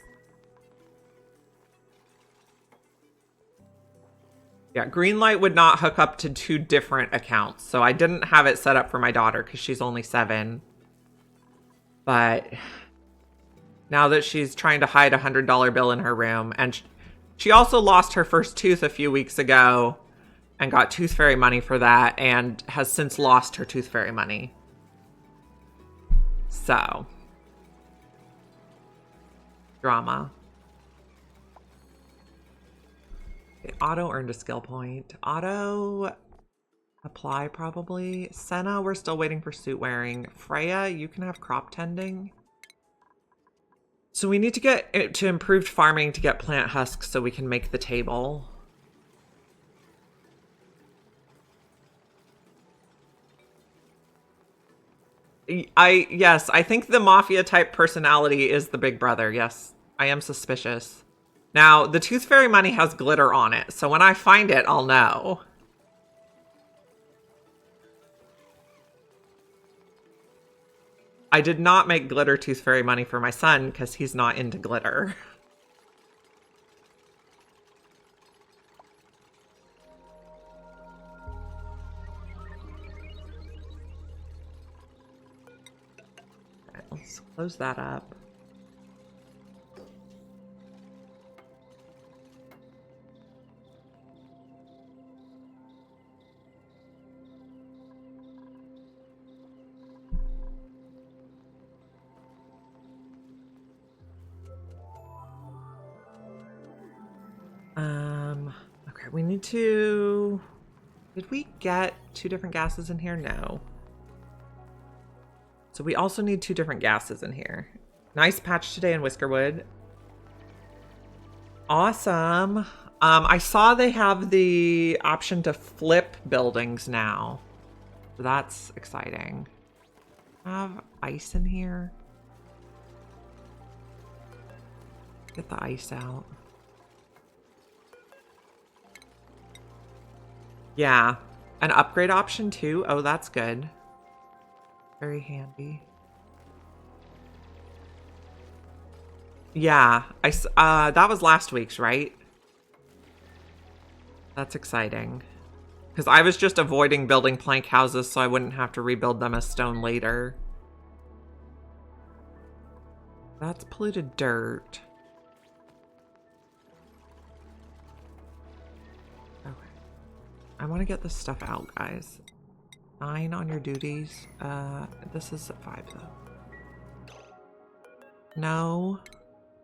Yeah, Greenlight would not hook up to 2 different accounts. So I didn't have it set up for my daughter because she's only 7. But now that she's trying to hide a $100 bill in her room, and she also lost her first tooth a few weeks ago and got Tooth Fairy money for that, and has since lost her Tooth Fairy money. So. Drama. Okay, Otto earned a skill point. Otto Apply, probably. Senna, we're still waiting for suit wearing. Freya, you can have crop tending. So we need to get to improved farming to get plant husks so we can make the table. Yes, I think the mafia type personality is the big brother. Yes, I am suspicious. Now, the Tooth Fairy money has glitter on it, so when I find it, I'll know. I did not make glitter Tooth Fairy money for my son because he's not into glitter. Okay, let's close that up. Okay, we need to... Did we get 2 different gases in here? No. So we also need 2 different gases in here. Nice patch today in Whiskerwood. Awesome. I saw they have the option to flip buildings now. So that's exciting. Have ice in here. Get the ice out. Yeah, an upgrade option too. Oh, that's good. Very handy. Yeah, that was last week's, right? That's exciting. Because I was just avoiding building plank houses so I wouldn't have to rebuild them as stone later. That's polluted dirt. Okay. I want to get this stuff out, guys. 9 on your duties. This is at 5 though. No.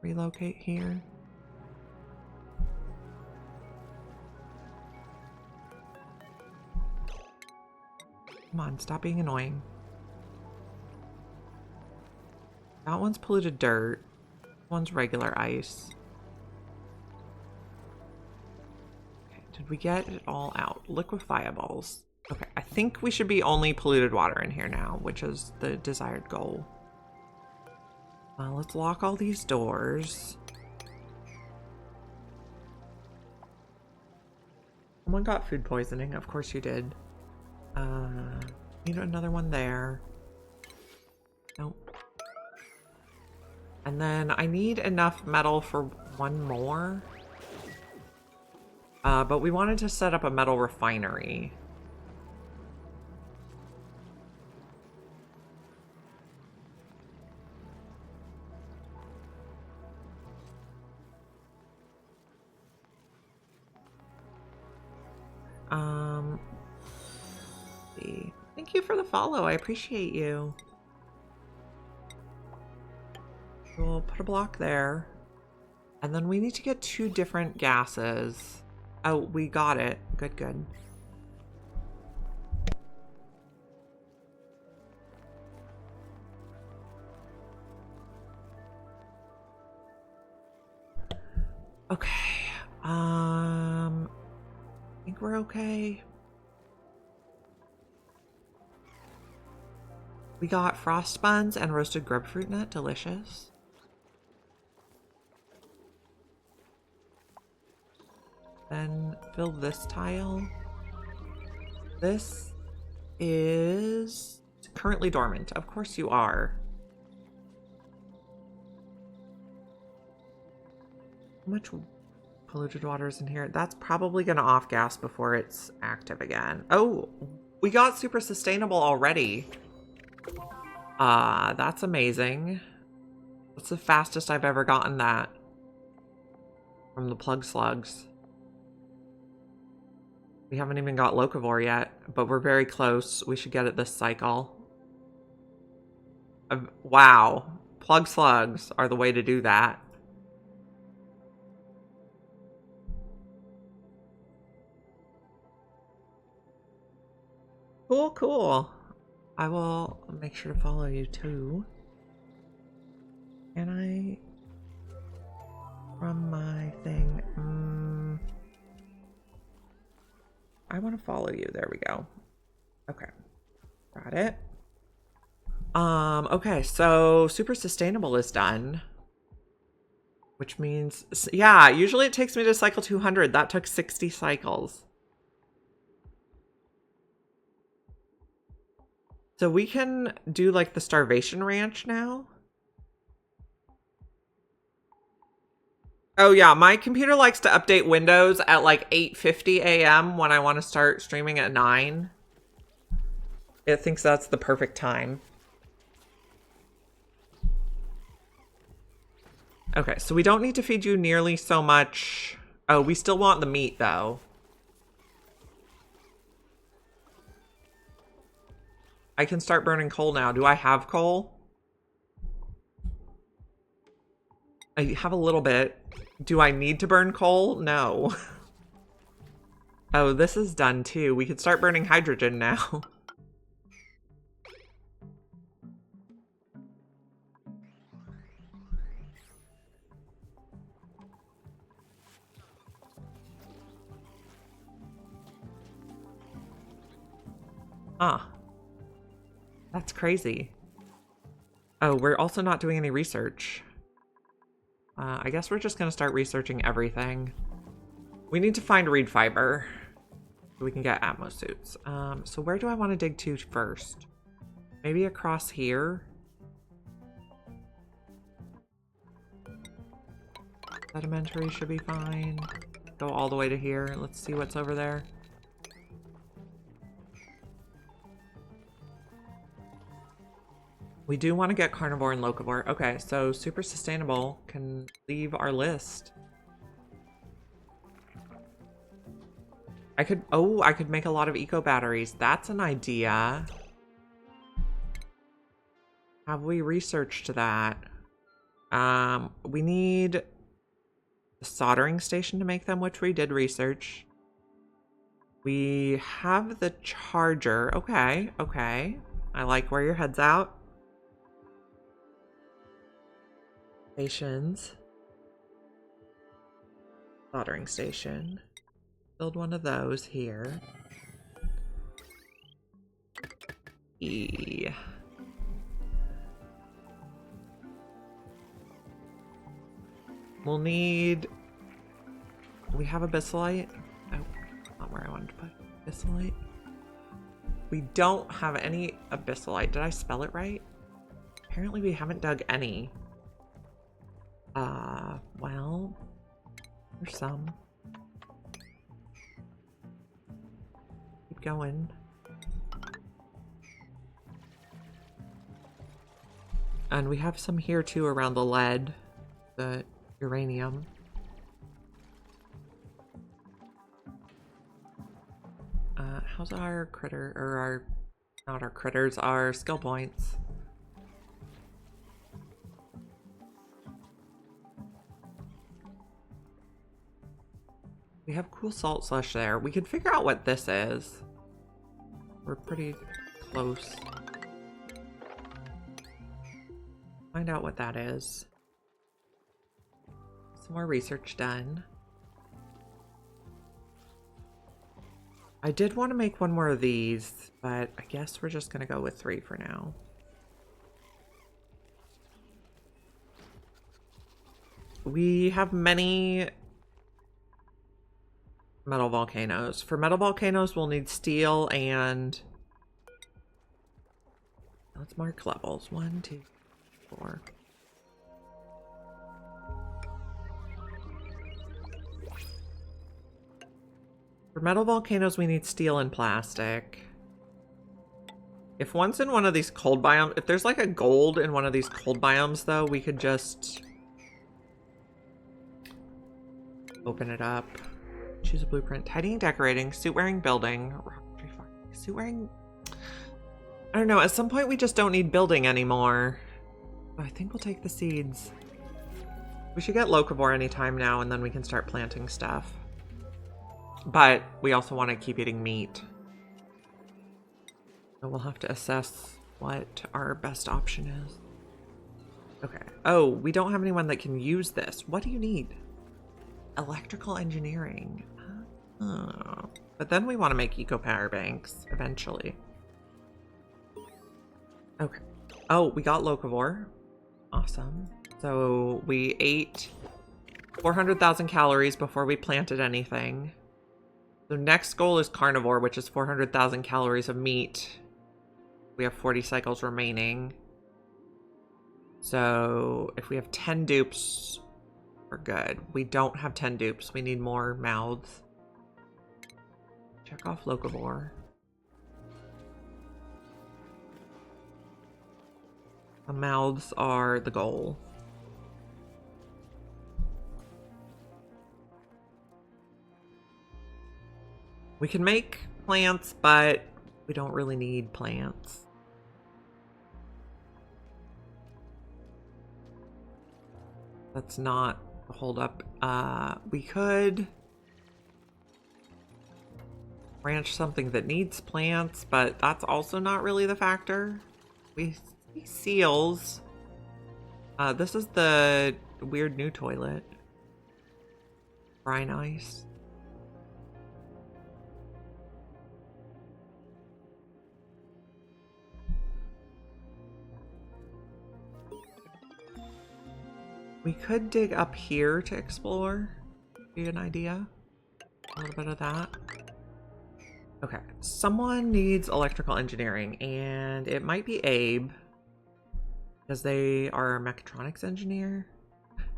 Relocate here. Come on, stop being annoying. That one's polluted dirt. That one's regular ice. Okay, did we get it all out? Liquefiables. Okay, I think we should be only polluted water in here now, which is the desired goal. Let's lock all these doors. Someone got food poisoning. Of course you did. Need another one there. Nope. And then I need enough metal for one more. But we wanted to set up a metal refinery. Thank you for the follow. I appreciate you. We'll put a block there. And then we need to get 2 different gases. Oh, we got it. Good, good. Okay. I think we're okay. We got frost buns and roasted grapefruit nut. Delicious. Then fill this tile. This is currently dormant. Of course you are. How much polluted water is in here? That's probably going to off gas before it's active again. Oh, we got super sustainable already. That's amazing. That's the fastest I've ever gotten that from the plug slugs. We haven't even got locavore yet, but we're very close. We should get it this cycle. Wow. Plug slugs are the way to do that. Cool, cool. I will make sure to follow you too. Can I? From my thing. I want to follow you. There we go. Okay. Got it. Okay, so super sustainable is done. Which means, yeah, usually it takes me to cycle 200. That took 60 cycles. So we can do like the starvation ranch now. Oh yeah, my computer likes to update Windows at like 8:50 a.m. when I want to start streaming at 9. It thinks that's the perfect time. Okay, so we don't need to feed you nearly so much. Oh, we still want the meat though. I can start burning coal now. Do I have coal? I have a little bit. Do I need to burn coal? No. Oh, this is done too. We could start burning hydrogen now. Ah. That's crazy. Oh, we're also not doing any research. I guess we're just going to start researching everything. We need to find reed fiber so we can get Atmos suits. So where do I want to dig to first? Maybe across here? Sedimentary should be fine. Go all the way to here. Let's see what's over there. We do want to get carnivore and locavore. Okay, so super sustainable can leave our list. I could make a lot of eco batteries. That's an idea. Have we researched that? We need a soldering station to make them, which we did research. We have the charger. Okay, okay. I like where your head's out. Stations. Soldering station. Build one of those here. E. We'll need... We have a abyssallite. Oh, not where I wanted to put abyssallite. We don't have any abyssallite. Did I spell it right? Apparently we haven't dug any. Well, there's some. Keep going. And we have some here too around the lead, the uranium. How's our critter, or our, not our critters, our skill points? We have cool salt slush there. We could figure out what this is. We're pretty close. Find out what that is. Some more research done. I did want to make one more of these, but I guess we're just going to go with 3 for now. We have many metal volcanoes. For metal volcanoes, we'll need steel and... Let's mark levels. 1, 2, 4. For metal volcanoes, we need steel and plastic. If one's in one of these cold biomes, if there's like a gold in one of these cold biomes, though, we could just open it up. Choose a blueprint. Tidying, decorating, suit wearing, building, rocketry farming. Suit wearing. I don't know. At some point, we just don't need building anymore. But I think we'll take the seeds. We should get locavore anytime now, and then we can start planting stuff. But we also want to keep eating meat. So we'll have to assess what our best option is. Okay. Oh, we don't have anyone that can use this. What do you need? Electrical engineering. Oh. But then we want to make eco power banks eventually. Okay. Oh, we got locavore. Awesome. So we ate 400,000 calories before we planted anything. The next goal is carnivore, which is 400,000 calories of meat. We have 40 cycles remaining. So if we have 10 dupes, we're good. We don't have 10 dupes. We need more mouths. Check off locavore. The mouths are the goal. We can make plants, but we don't really need plants. That's not a hold up. We could ranch something that needs plants, but that's also not really the factor. We see seals. This is the weird new toilet. Brine ice. We could dig up here to explore. Be an idea. A little bit of that. Okay, someone needs electrical engineering, and it might be Abe, because they are a mechatronics engineer.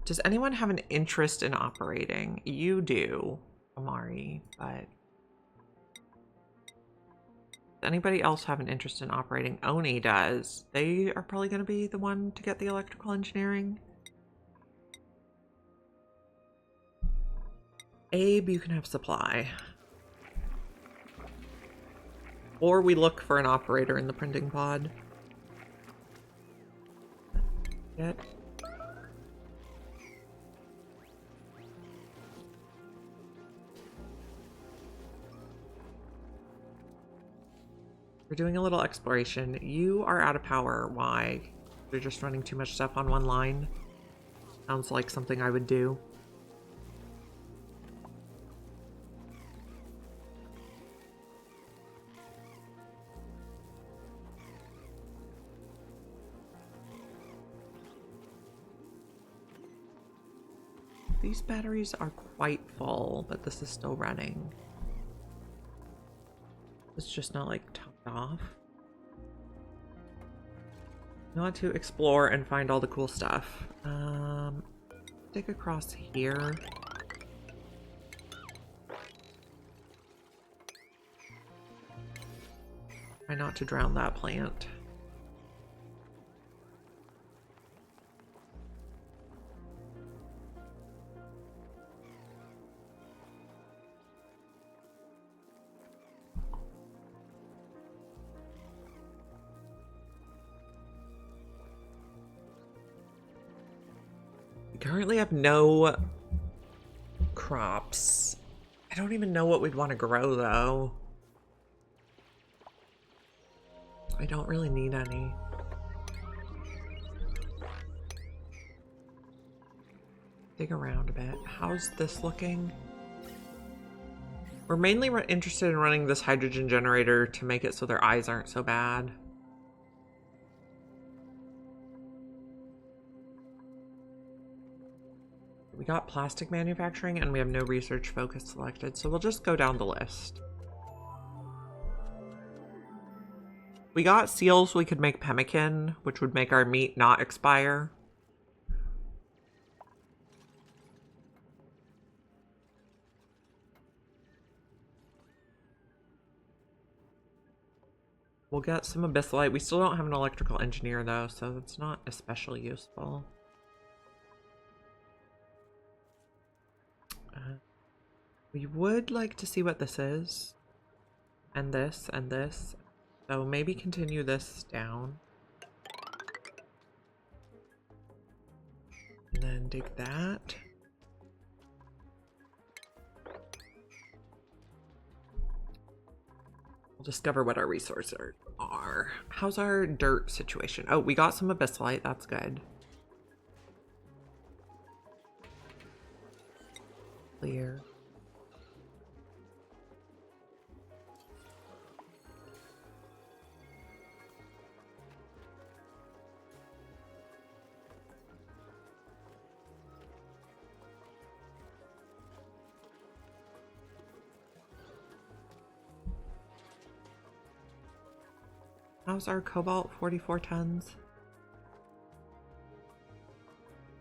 Does anyone have an interest in operating? You do, Amari, but does anybody else have an interest in operating? Oni does. They are probably going to be the one to get the electrical engineering. Abe, you can have supply. Or we look for an operator in the printing pod. Get. We're doing a little exploration. You are out of power. Why? You're just running too much stuff on one line. Sounds like something I would do. These batteries are quite full, but this is still running. It's just not like topped off. I want to explore and find all the cool stuff. Dig across here. Try not to drown that plant. Currently have no crops. I don't even know what we'd want to grow though. I don't really need any. Dig around a bit. How's this looking? We're mainly interested in running this hydrogen generator to make it so their eyes aren't so bad. We got plastic manufacturing and we have no research focus selected, so we'll just go down the list. We got seals, we could make pemmican, which would make our meat not expire. We'll get some abyssalite. We still don't have an electrical engineer though, so that's not especially useful. We would like to see what this is. And this, and this. So maybe continue this down. And then dig that. We'll discover what our resources are. How's our dirt situation? Oh, we got some abyssite. That's good. Clear. How's our cobalt? 44 tons.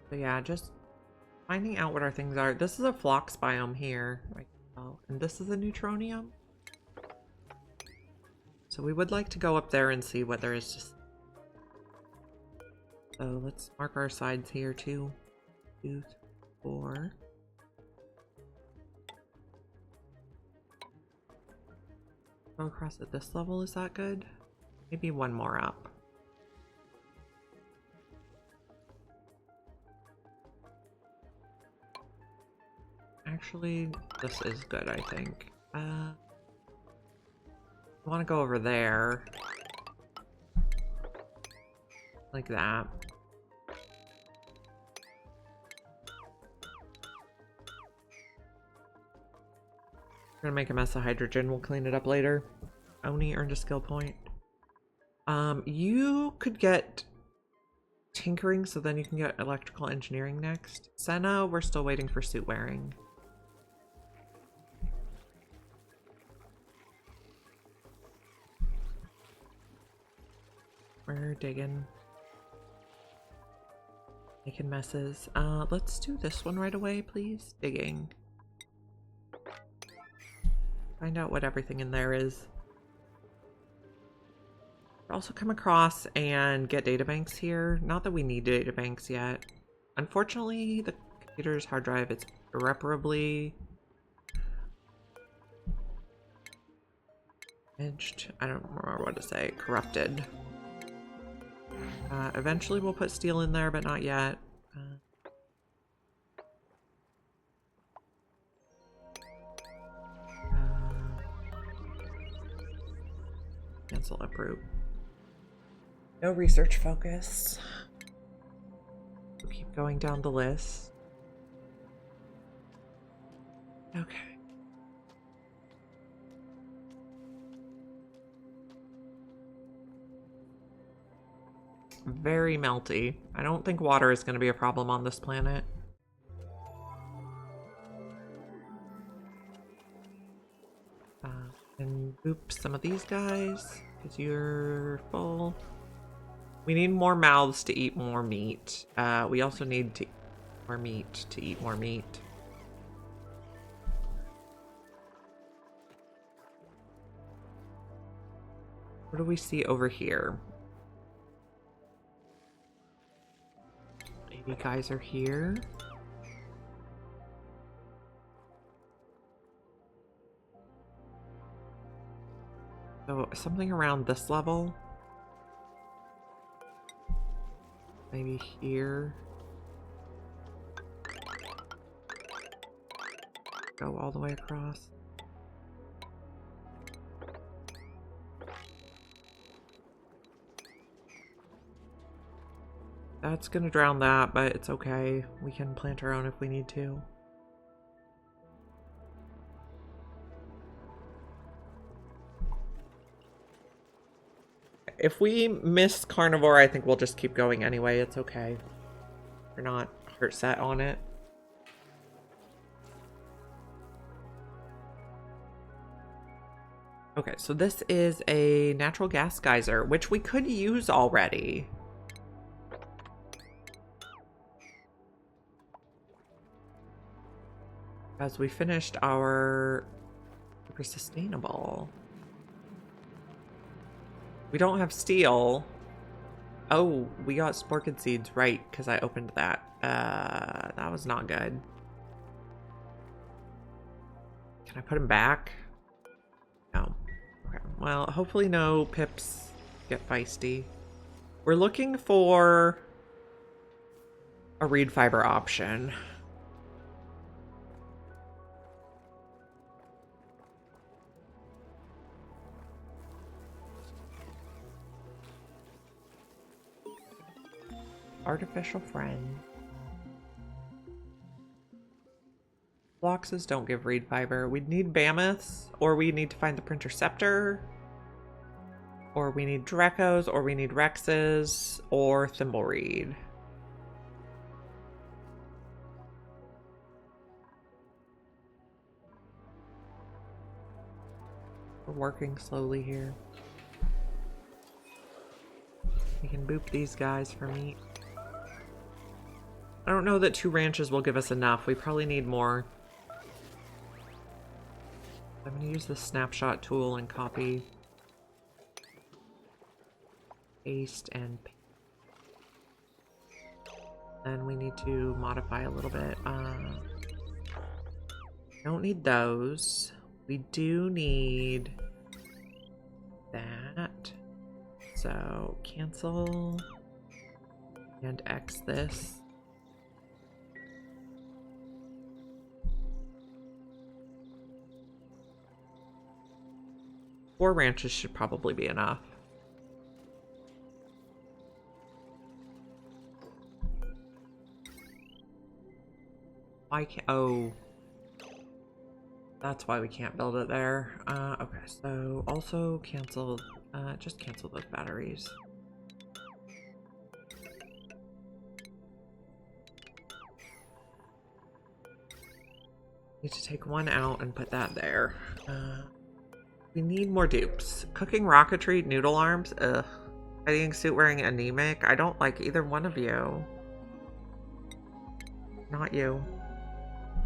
So yeah, just finding out what our things are. This is a flux biome here. And this is a neutronium. So we would like to go up there and see what there is. Just so let's mark our sides here too. 2, 4. Go across at this level, is that good? Maybe one more up. Actually, this is good, I think. I want to go over there. Like that. We're gonna make a mess of hydrogen. We'll clean it up later. Oni earned a skill point. You could get tinkering, so then you can get electrical engineering next. Senna, we're still waiting for suit wearing. We're digging. Making messes. Let's do this one right away, please. Digging. Find out what everything in there is. Also come across and get databanks here. Not that we need databanks yet. Unfortunately, the computer's hard drive is irreparably damaged. I don't remember what to say. Corrupted. Eventually we'll put steel in there, but not yet. Cancel uproot. No research focus. We'll keep going down the list. Okay. Very melty. I don't think water is going to be a problem on this planet. And boop some of these guys, because you're full. We need more mouths to eat more meat. We also need to more meat to eat more meat. What do we see over here? You guys are here. So something around this level. Maybe here. Go all the way across. That's gonna drown that, but it's okay. We can plant our own if we need to. If we miss carnivore, I think we'll just keep going anyway. It's okay. We're not heart set on it. Okay, so this is a natural gas geyser, which we could use already. As we finished our super sustainable. We don't have steel. Oh, we got sporkid seeds, right, because I opened that. That was not good. Can I put them back? No. Okay. Well, hopefully no pips get feisty. We're looking for a reed fiber option. artificial friend. Bloxes don't give reed fiber. We'd need mammoths, or we need to find the printer scepter, or we need Drecos, or we need Rexes, or Thimblereed. We're working slowly here. We can boop these guys for meat. I don't know that 2 ranches will give us enough. We probably need more. I'm going to use the snapshot tool and copy, paste, and paste. Then we need to modify a little bit. Don't need those. We do need that. So cancel and X this. Four ranches should probably be enough. Why can't... Oh. That's why we can't build it there. Okay, so also cancel... just cancel those batteries. Need to take one out and put that there. We need more dupes. Cooking rocketry, noodle arms. Ugh. Fighting suit wearing anemic. I don't like either one of you. Not you.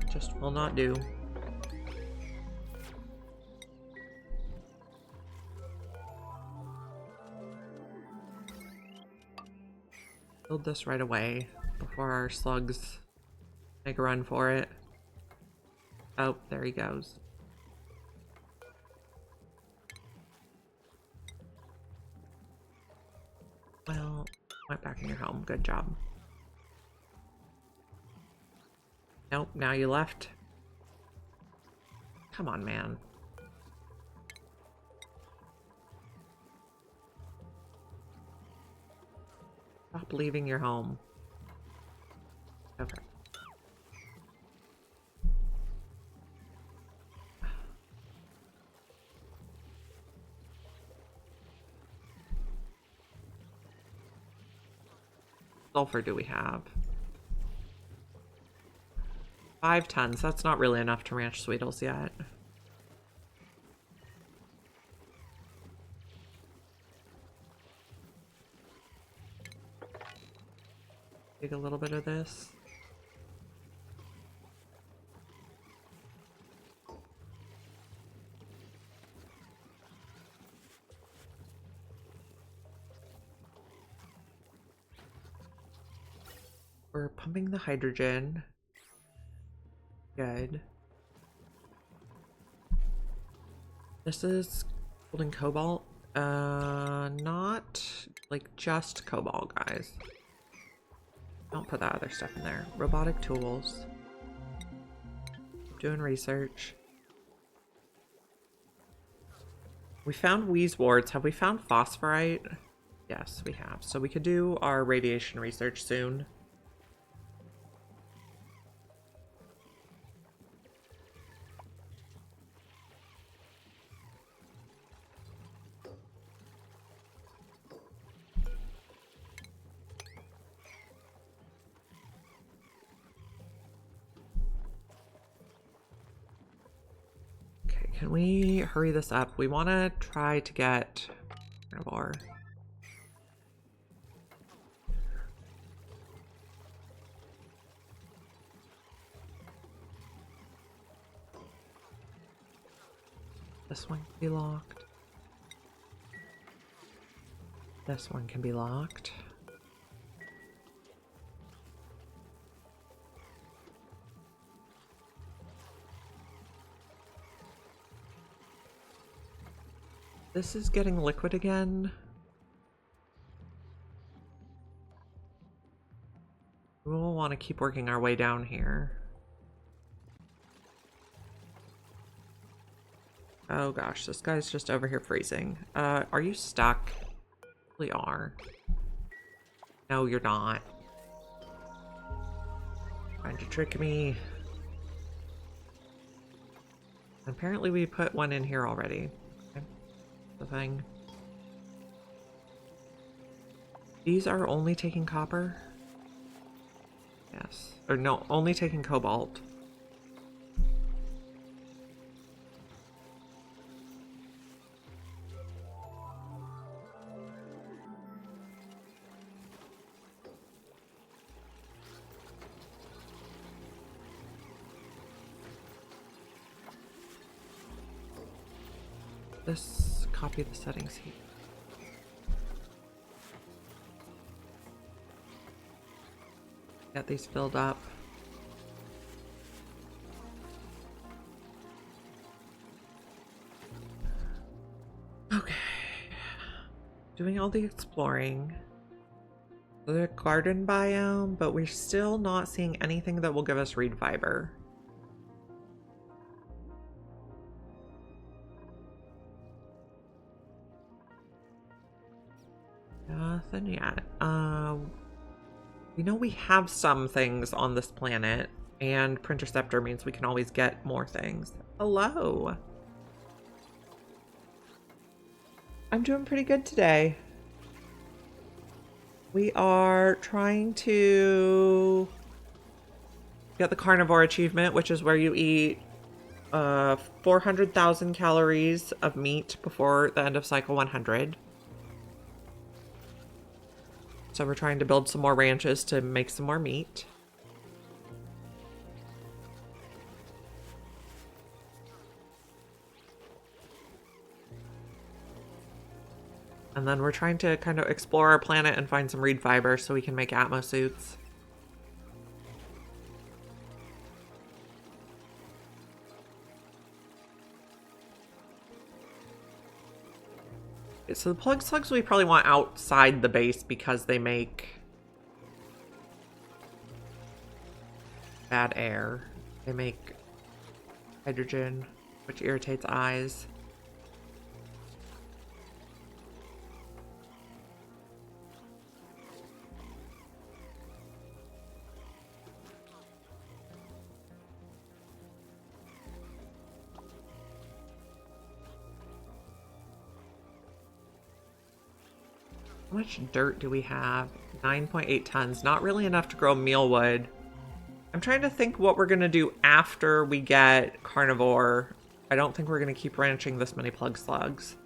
Just will not do. Build this right away before our slugs make a run for it. Oh, there he goes. Well, went back in your home. Good job. Nope, now you left. Come on, man. Stop leaving your home. Okay. Sulfur do we have? 5 tons. That's not really enough to ranch Sweetles yet. Take a little bit of this. We're pumping the hydrogen. Good. This is gold and cobalt. Not like just cobalt, guys. Don't put that other stuff in there. Robotic tools. Doing research. We found wheeze warts. Have we found phosphorite? Yes, we have. So we could do our radiation research soon. Can we hurry this up? We want to try to get carnivore. This one can be locked. This one can be locked. This is getting liquid again. We'll want to keep working our way down here. Oh gosh, this guy's just over here freezing. Are you stuck? We are. No, you're not. Trying to trick me. Apparently we put one in here already. Okay. The thing. These are only taking copper? Yes. Or no, only taking cobalt. Let's copy the settings here. Get these filled up. Okay. Doing all the exploring. The garden biome, but we're still not seeing anything that will give us reed fiber. Nothing yet. We know we have some things on this planet, and Printerceptor means we can always get more things. Hello. I'm doing pretty good today. We are trying to get the carnivore achievement, which is where you eat 400,000 calories of meat before the end of cycle 100. So we're trying to build some more ranches to make some more meat. And then we're trying to kind of explore our planet and find some reed fiber so we can make Atmo suits. So the plug slugs we probably want outside the base because they make bad air. They make hydrogen, which irritates eyes. How much dirt do we have? 9.8 tons. Not really enough to grow mealwood. I'm trying to think what we're going to do after we get carnivore. I don't think we're going to keep ranching this many plug slugs.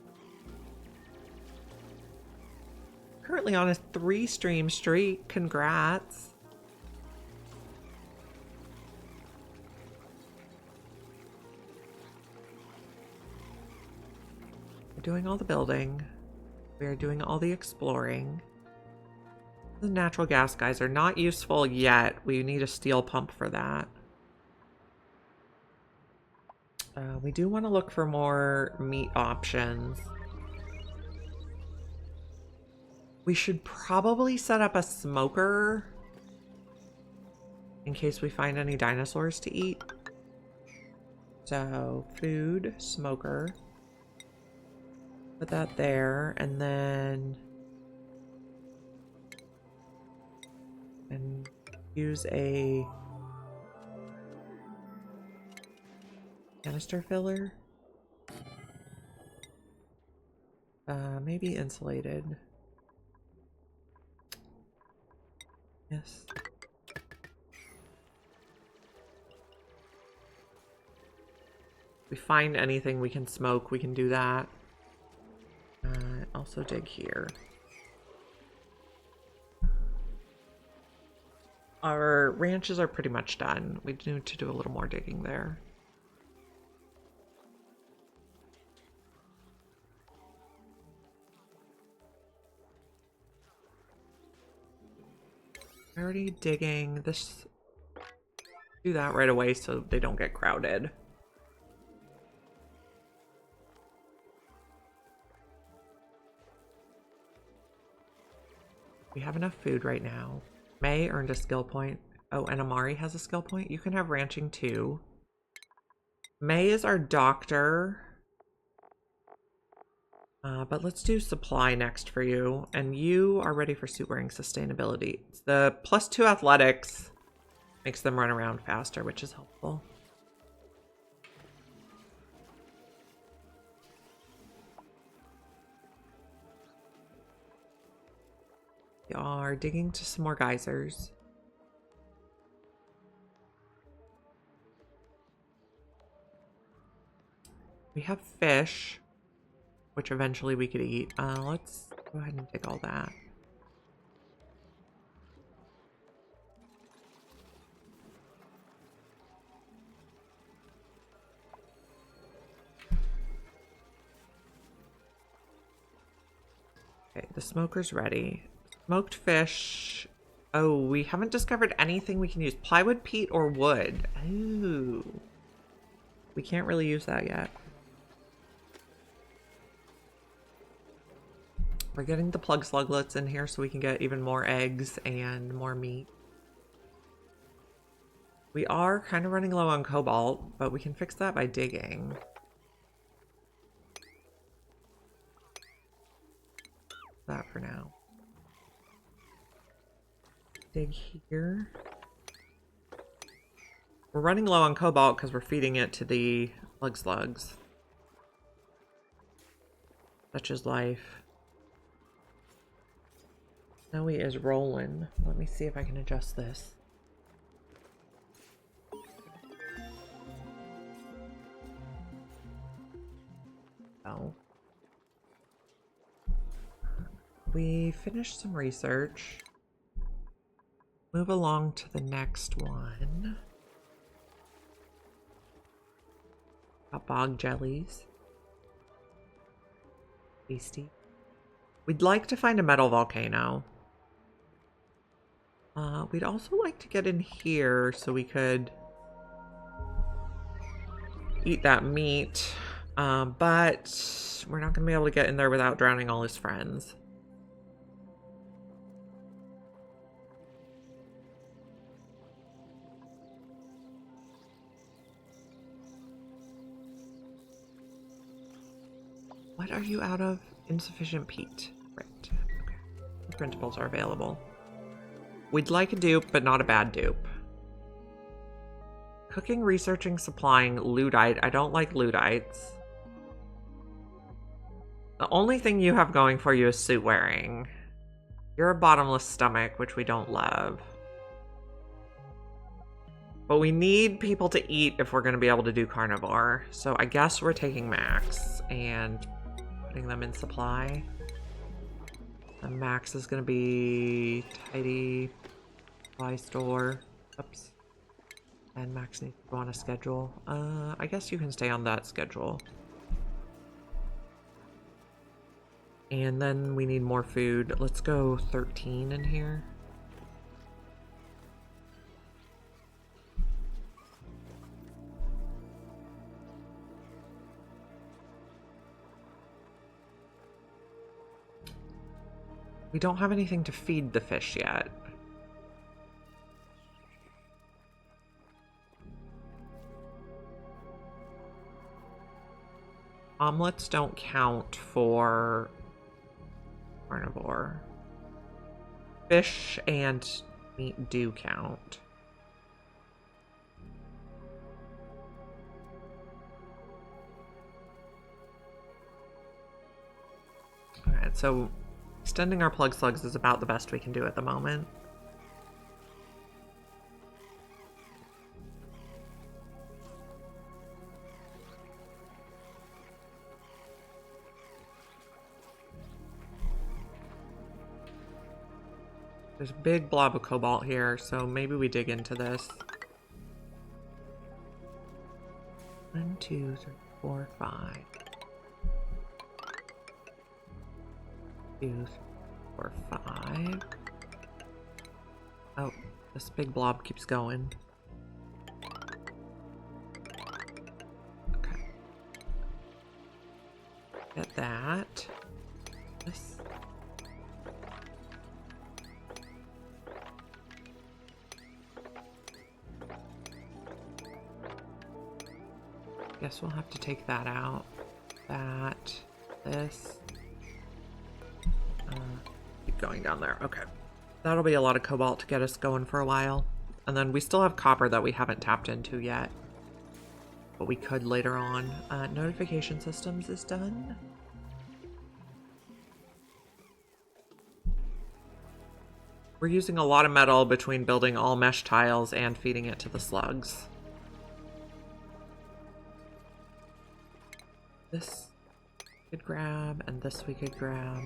Currently on a 3-stream streak. Congrats. We're doing all the building. We are doing all the exploring. The natural gas guys are not useful yet. We need a steel pump for that. We do want to look for more meat options. We should probably set up a smoker in case we find any dinosaurs to eat. So, food, smoker. Put that there, and then use a canister filler. Maybe insulated. Yes. If we find anything we can smoke, we can do that. Also dig here. Our ranches are pretty much done. We need to do a little more digging there. Already digging this. Do that right away so they don't get crowded. We have enough food right now. May earned a skill point. Oh, and Amari has a skill point. You can have ranching too. May is our doctor. But let's do supply next for you. And you are ready for suit wearing sustainability. It's the +2 athletics Makes them run around faster, which is helpful. We are digging to some more geysers. We have fish, which eventually we could eat. Let's go ahead and dig all that. Okay, the smoker's ready. Smoked fish. Oh, we haven't discovered anything we can use. Plywood, peat, or wood. Ooh. We can't really use that yet. We're getting the plug sluglets in here so we can get even more eggs and more meat. We are kind of running low on cobalt, but we can fix that by digging. That for now. Dig here. We're running low on cobalt because we're feeding it to the plug slugs. Such is life. Snowy is rolling. Let me see if I can adjust this. Oh. We finished some research. Move along to the next one. Got bog jellies. Tasty. We'd like to find a metal volcano. We'd also like to get in here so we could eat that meat. But we're not going to be able to get in there without drowning all his friends. What are you out of? Insufficient peat. Right. Okay. Printables are available. We'd like a dupe, but not a bad dupe. Cooking, researching, supplying, Ludite. I don't like Ludites. The only thing you have going for you is suit wearing. You're a bottomless stomach, which we don't love. But we need people to eat if we're going to be able to do carnivore. So I guess we're taking Max and putting them in supply. And Max is going to be tidy, supply store. Oops. And Max needs to go on a schedule. I guess you can stay on that schedule. And then we need more food. Let's go 13 in here. We don't have anything to feed the fish yet. Omelets don't count for carnivore. Fish and meat do count. Alright, so extending our plug slugs is about the best we can do at the moment. There's a big blob of cobalt here, so maybe we dig into this. 1, 2, 3, 4, 5. 2, 3, 4, 5. Oh, this big blob keeps going. Okay. Get that. This. Guess we'll have to take that out. That. This. Keep going down there. Okay. That'll be a lot of cobalt to get us going for a while. And then we still have copper that we haven't tapped into yet. But we could later on. Notification systems is done. We're using a lot of metal between building all mesh tiles and feeding it to the slugs. This we could grab, and this we could grab.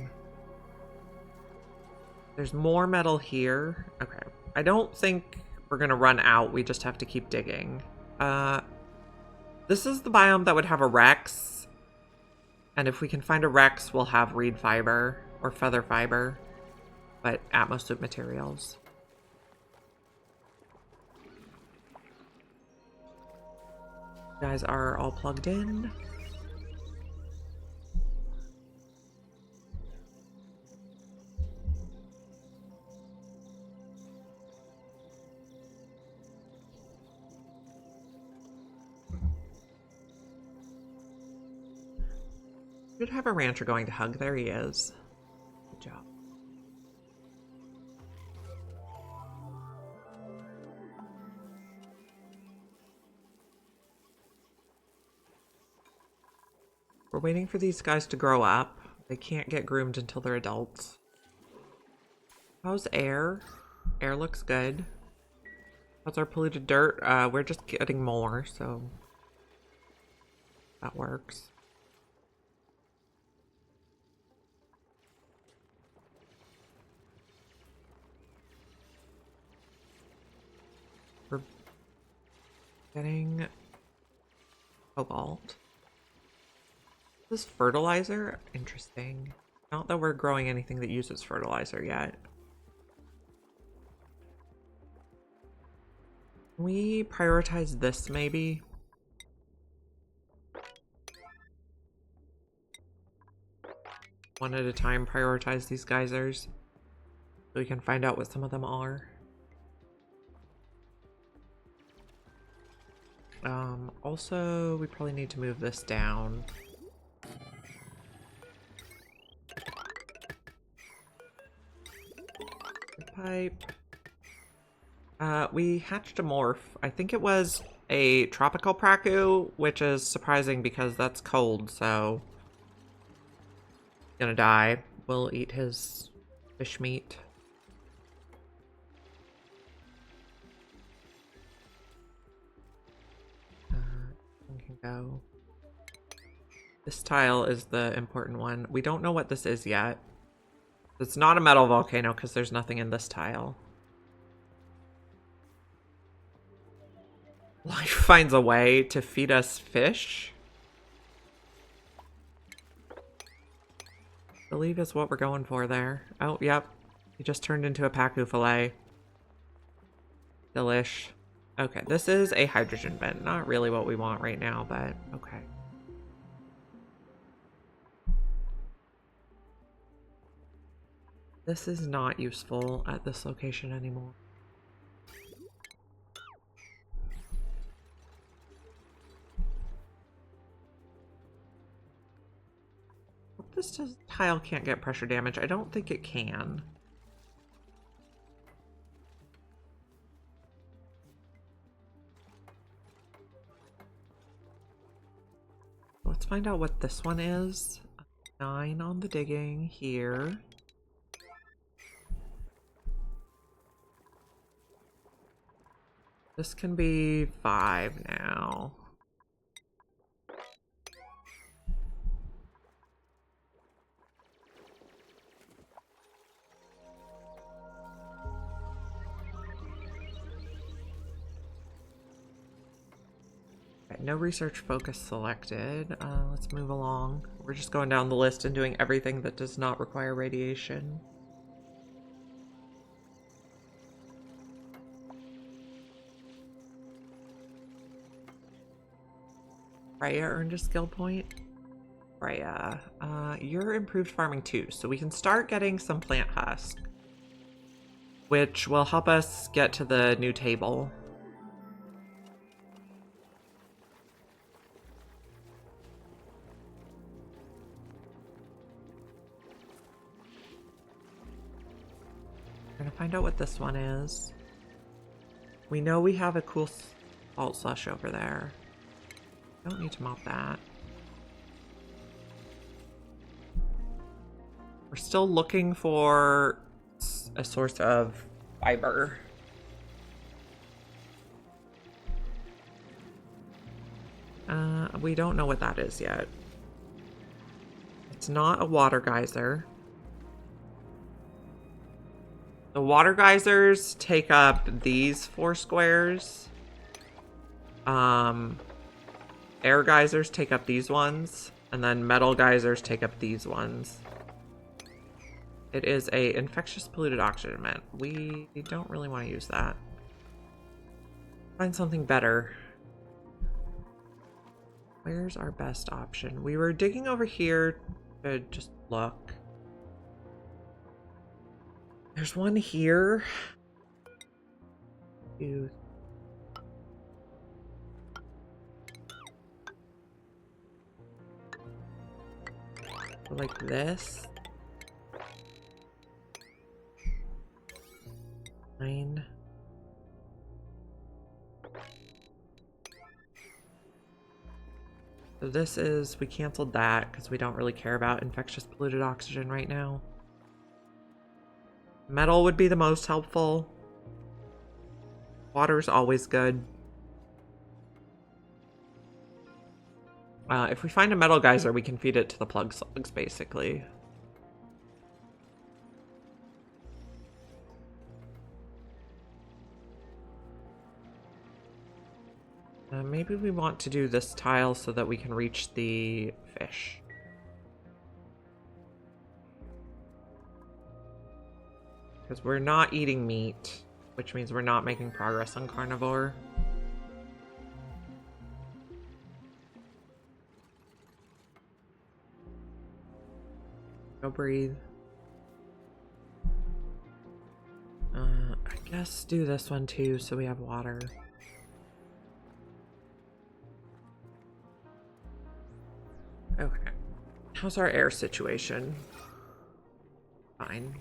There's more metal here. Okay. I don't think we're gonna run out. We just have to keep digging. This is the biome that would have a Rex. And if we can find a Rex, we'll have reed fiber or feather fiber. But atmosuit materials. You guys are all plugged in. Should have a rancher going to hug. There he is. Good job. We're waiting for these guys to grow up. They can't get groomed until they're adults. How's air? Air looks good. How's our polluted dirt? We're just getting more, so that works. We're getting cobalt. This fertilizer? Interesting. Not that we're growing anything that uses fertilizer yet. Can we prioritize this maybe? One at a time, prioritize these geysers. So we can find out what some of them are. Also, we probably need to move this down. Pipe. We hatched a morph. I think it was a tropical praku, which is surprising because that's cold, so gonna die. We'll eat his fish meat. We can go. This tile is the important one. We don't know what this is yet. It's not a metal volcano because there's nothing in this tile. Life finds a way to feed us fish. I believe is what we're going for there. Oh, yep. He just turned into a pacu fillet. Delish. Okay, this is a hydrogen vent. Not really what we want right now, but okay. This is not useful at this location anymore. This tile can't get pressure damage. I don't think it can. Let's find out what this one is. 9 on the digging here. This can be 5 now. Okay, no research focus selected. Let's move along. We're just going down the list and doing everything that does not require radiation. Freya earned a skill point. Freya, you're improved farming too, so we can start getting some plant husk, which will help us get to the new table. We're gonna find out what this one is. We know we have a cool salt slush over there. Don't need to mop that. We're still looking for a source of fiber. We don't know what that is yet. It's not a water geyser. The water geysers take up these 4 squares. Air geysers take up these ones. And then metal geysers take up these ones. It is a infectious polluted oxygen vent. We don't really want to use that. Find something better. Where's our best option? We were digging over here to just look. There's one here. Like this. 9. So this is, we canceled that because we don't really care about infectious polluted oxygen right now. Metal would be the most helpful. Water's always good. If we find a metal geyser, we can feed it to the plug slugs, basically. Maybe we want to do this tile so that we can reach the fish. Because we're not eating meat, which means we're not making progress on carnivore. Go breathe. I guess do this one too so we have water. Okay. How's our air situation? Fine.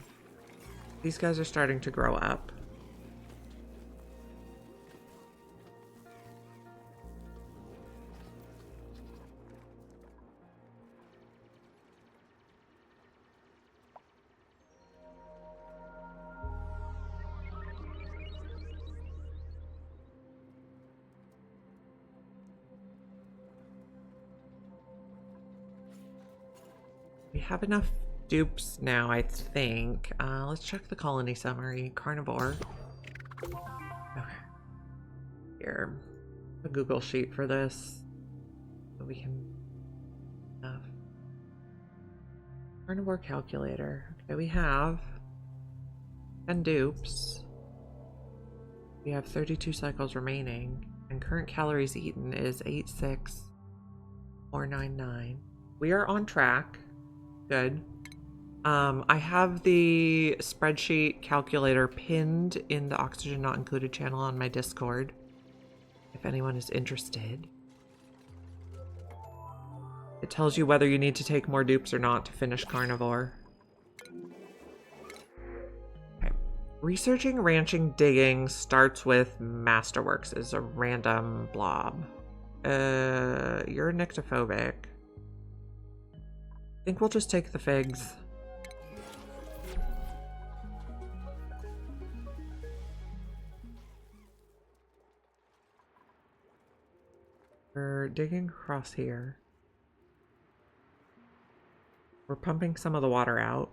These guys are starting to grow up. We have enough dupes now, I think. Let's check the colony summary. Carnivore. Okay. Here. A Google sheet for this. So we can... carnivore calculator. Okay, we have 10 dupes. We have 32 cycles remaining. And current calories eaten is 86499. We are on track. Good. I have the spreadsheet calculator pinned in the oxygen not included channel on my Discord, if anyone is interested. It tells you whether you need to take more dupes or not to finish carnivore. Okay. Researching, ranching, digging starts with Masterworks is a random blob. You're nyctophobic. I think we'll just take the figs. We're digging across here. We're pumping some of the water out.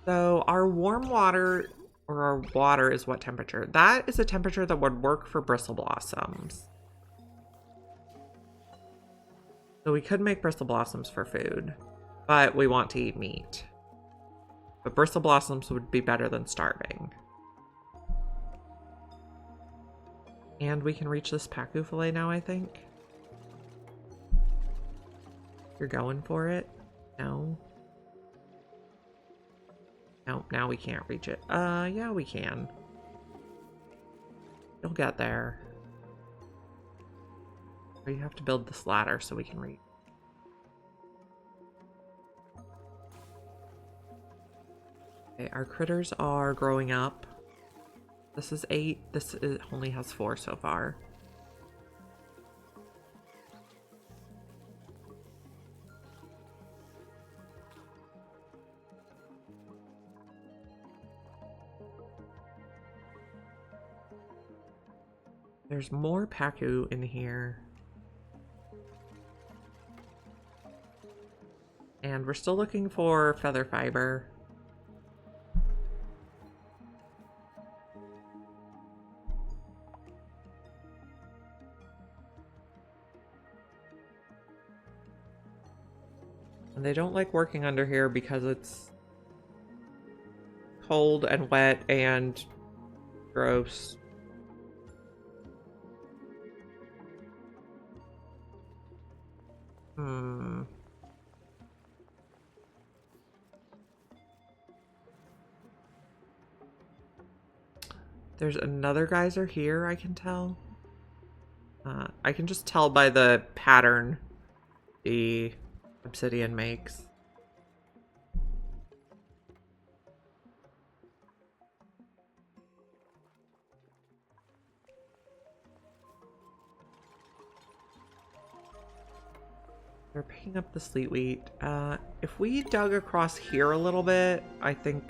So our warm water, or our water is what temperature? That is a temperature that would work for bristle blossoms. So we could make bristle blossoms for food, but we want to eat meat. But bristle blossoms would be better than starving. And we can reach this pacu fillet now, I think. You're going for it? No. No, now we can't reach it. Yeah, we can. You'll get there. Or you have to build this ladder so we can reach. Okay, our critters are growing up. This is 8. Only has 4 so far. There's more Pacu in here. And we're still looking for feather fiber. And they don't like working under here because it's cold and wet and gross. There's another geyser here, I can tell. I can just tell by the pattern the obsidian makes. They're picking up the sleet wheat. If we dug across here a little bit, I think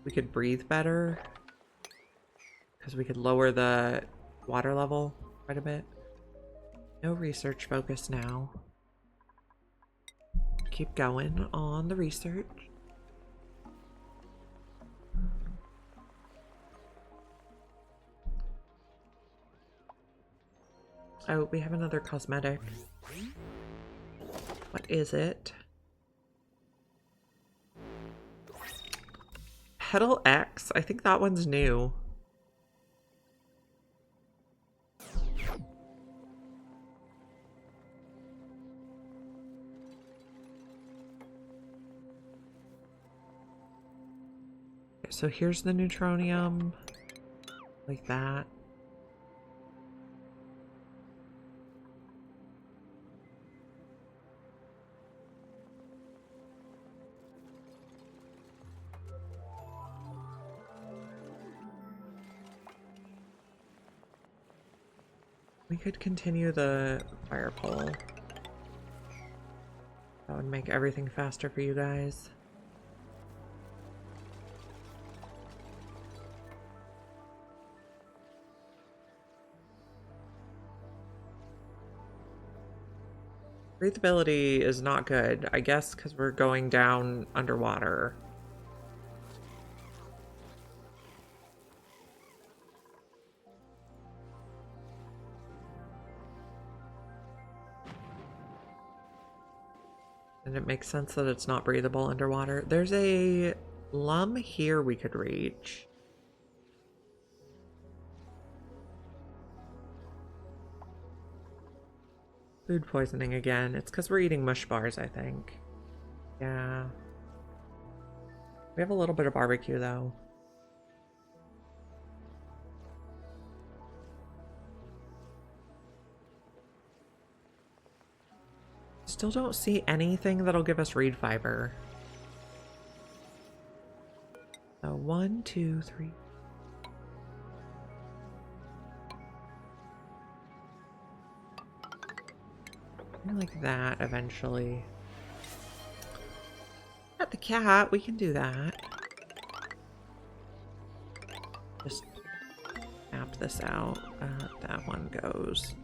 we could breathe better. Because we could lower the water level quite a bit. No research focus now. Keep going on the research. Oh, we have another cosmetic. What is it? Petal X? I think that one's new. So here's the neutronium, like that. We could continue the fire pole. That would make everything faster for you guys. Breathability is not good, I guess, because we're going down underwater. And it makes sense that it's not breathable underwater. There's a lum here we could reach. Food poisoning again. It's because we're eating mush bars, I think. Yeah. We have a little bit of barbecue, though. Still don't see anything that'll give us reed fiber. So 1, 2, 3. Like that eventually. At the cat, we can do that. Just map this out. That one goes.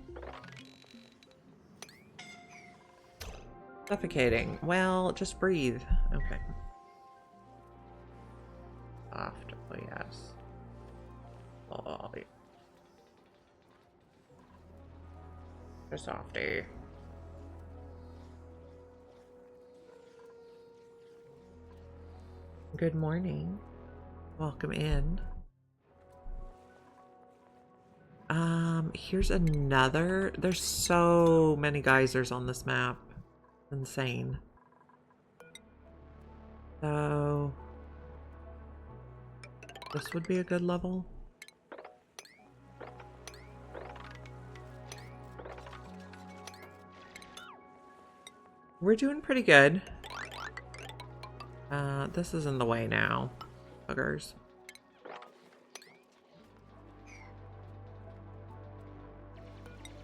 Suffocating. Well, just breathe. Okay. Soft. Oh, yes. Oh, yeah. Just softy. Good morning. Welcome in. Here's another. There's so many geysers on this map. Insane. So this would be a good level. We're doing pretty good. This is in the way now. Buggers.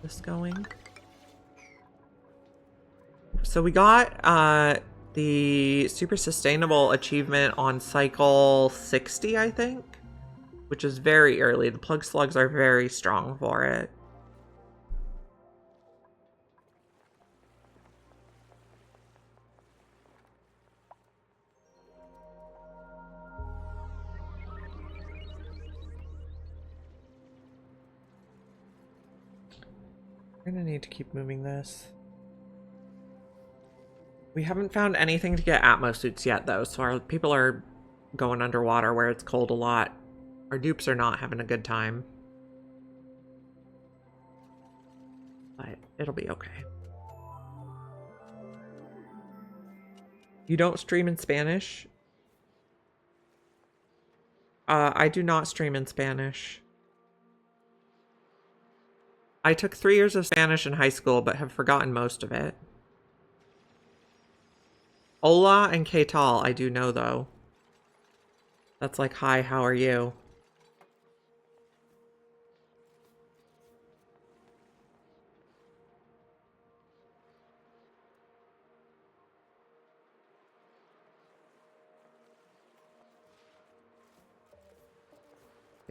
this going. So we got the super sustainable achievement on cycle 60, I think, which is very early. The plug slugs are very strong for it. We're gonna need to keep moving this. We haven't found anything to get Atmo suits yet, though, so our people are going underwater where it's cold a lot. Our dupes are not having a good time. But it'll be okay. You don't stream in Spanish? I do not stream in Spanish. I took 3 years of Spanish in high school, but have forgotten most of it. Hola and ¿qué tal? I do know, though. That's like, hi, how are you?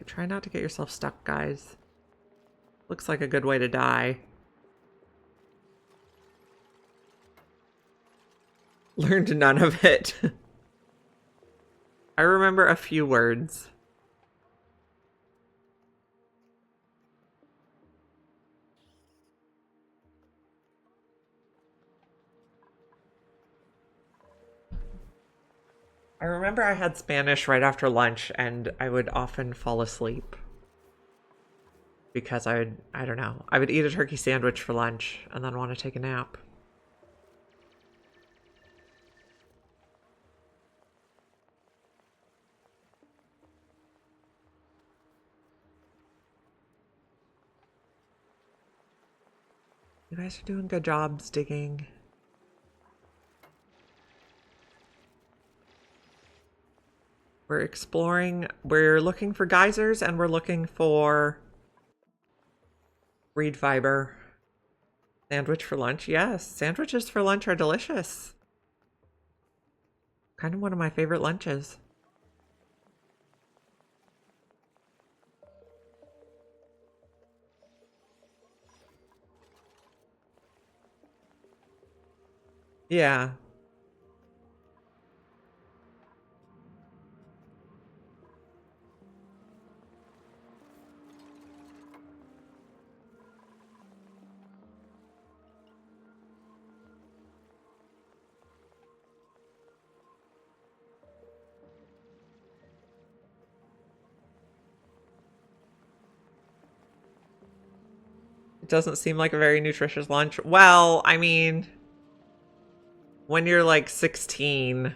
Try not to get yourself stuck, guys. Looks like a good way to die. Learned none of it. I remember a few words. I remember I had Spanish right after lunch and I would often fall asleep. Because I don't know, I would eat a turkey sandwich for lunch and then want to take a nap. You guys are doing good jobs digging. We're exploring, we're looking for geysers and we're looking for reed fiber. Sandwich for lunch? Yes, sandwiches for lunch are delicious. Kind of one of my favorite lunches. Yeah. It doesn't seem like a very nutritious lunch. Well, I mean, when you're like 16,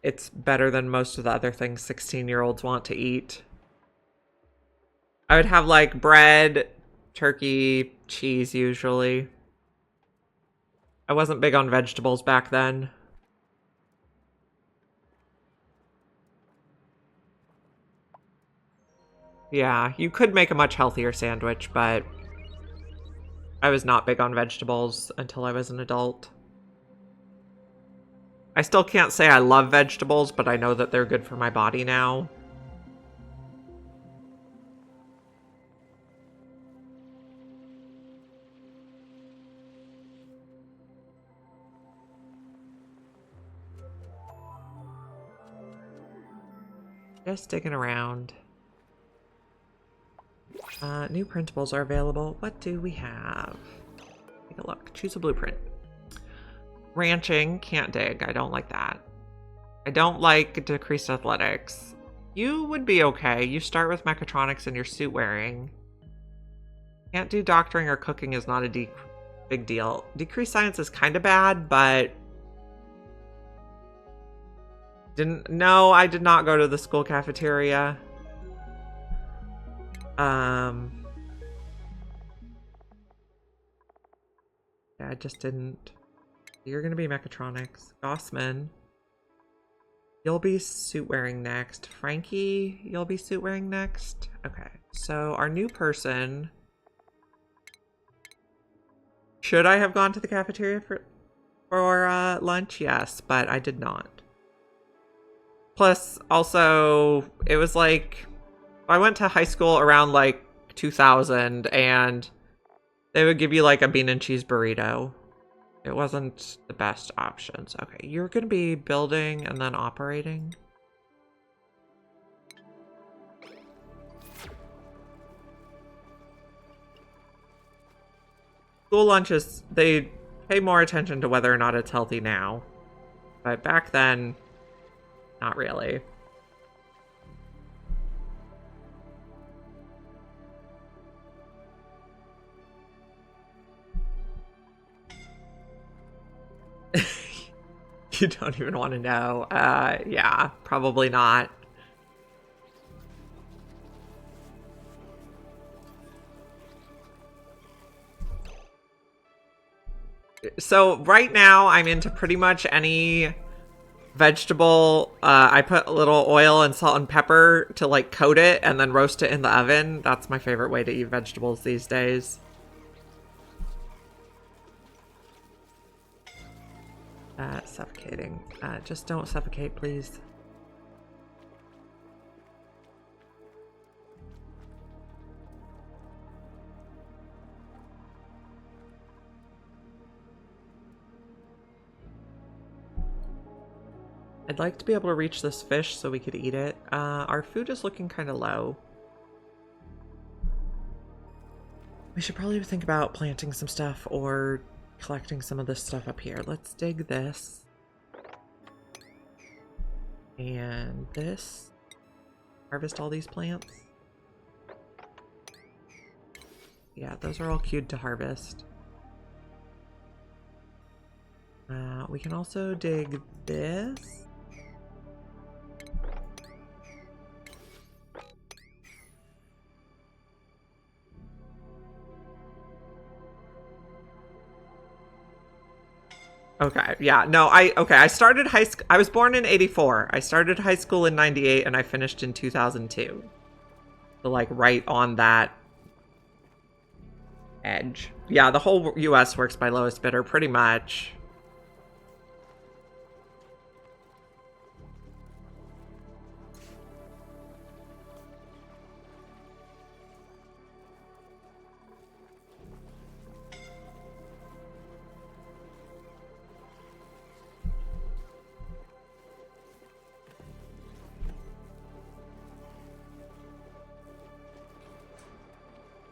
it's better than most of the other things 16-year-olds want to eat. I would have like bread, turkey, cheese usually. I wasn't big on vegetables back then. Yeah, you could make a much healthier sandwich, but I was not big on vegetables until I was an adult. I still can't say I love vegetables, but I know that they're good for my body now. Just digging around. New printables are available. What do we have? Take a look. Choose a blueprint. Ranching. Can't dig. I don't like that. I don't like decreased athletics. You would be okay. You start with mechatronics and your suit wearing. Can't do doctoring or cooking is not a big deal. Decreased science is kind of bad, but... No, I did not go to the school cafeteria. Yeah, I just didn't. You're gonna be mechatronics. Gossman. You'll be suit wearing next. Frankie, you'll be suit wearing next. Okay, so our new person. Should I have gone to the cafeteria for lunch? Yes, but I did not. Plus, also, it was like, I went to high school around like 2000 and they would give you like a bean and cheese burrito. It wasn't the best options. Okay, you're going to be building and then operating. School lunches, they pay more attention to whether or not it's healthy now. But back then, not really. You don't even want to know. Yeah, probably not. So right now I'm into pretty much any vegetable. I put a little oil and salt and pepper to like coat it and then roast it in the oven. That's my favorite way to eat vegetables these days. Suffocating. Just don't suffocate, please. I'd like to be able to reach this fish so we could eat it. Our food is looking kind of low. We should probably think about planting some stuff or collecting some of this stuff up here. Let's dig this. And this. Harvest all these plants. Yeah, those are all queued to harvest. We can also dig this. Okay, yeah, no, I started high school, I was born in 84. I started high school in 98 and I finished in 2002. So like right on that edge. Yeah, the whole US works by lowest bidder pretty much.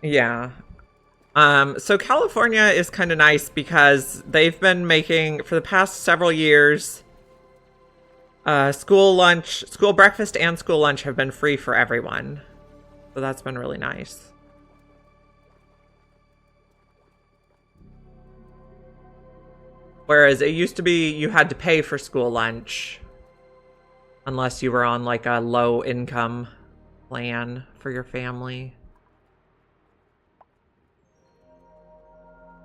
Yeah. So California is kind of nice because they've been making, for the past several years, school breakfast and school lunch have been free for everyone. So that's been really nice. Whereas it used to be you had to pay for school lunch unless you were on like a low income plan for your family.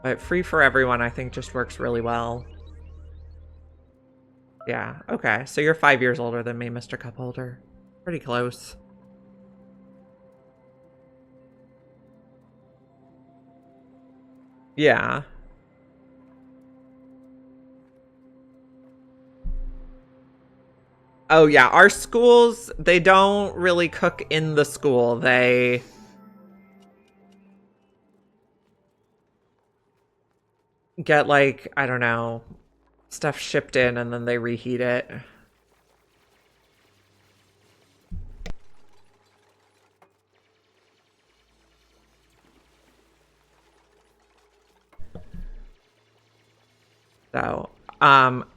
But free for everyone, I think, just works really well. Yeah, okay. So you're 5 years older than me, Mr. Cup Holder. Pretty close. Yeah. Oh, yeah. Our schools, they don't really cook in the school. They... get, like, I don't know, stuff shipped in and then they reheat it. So,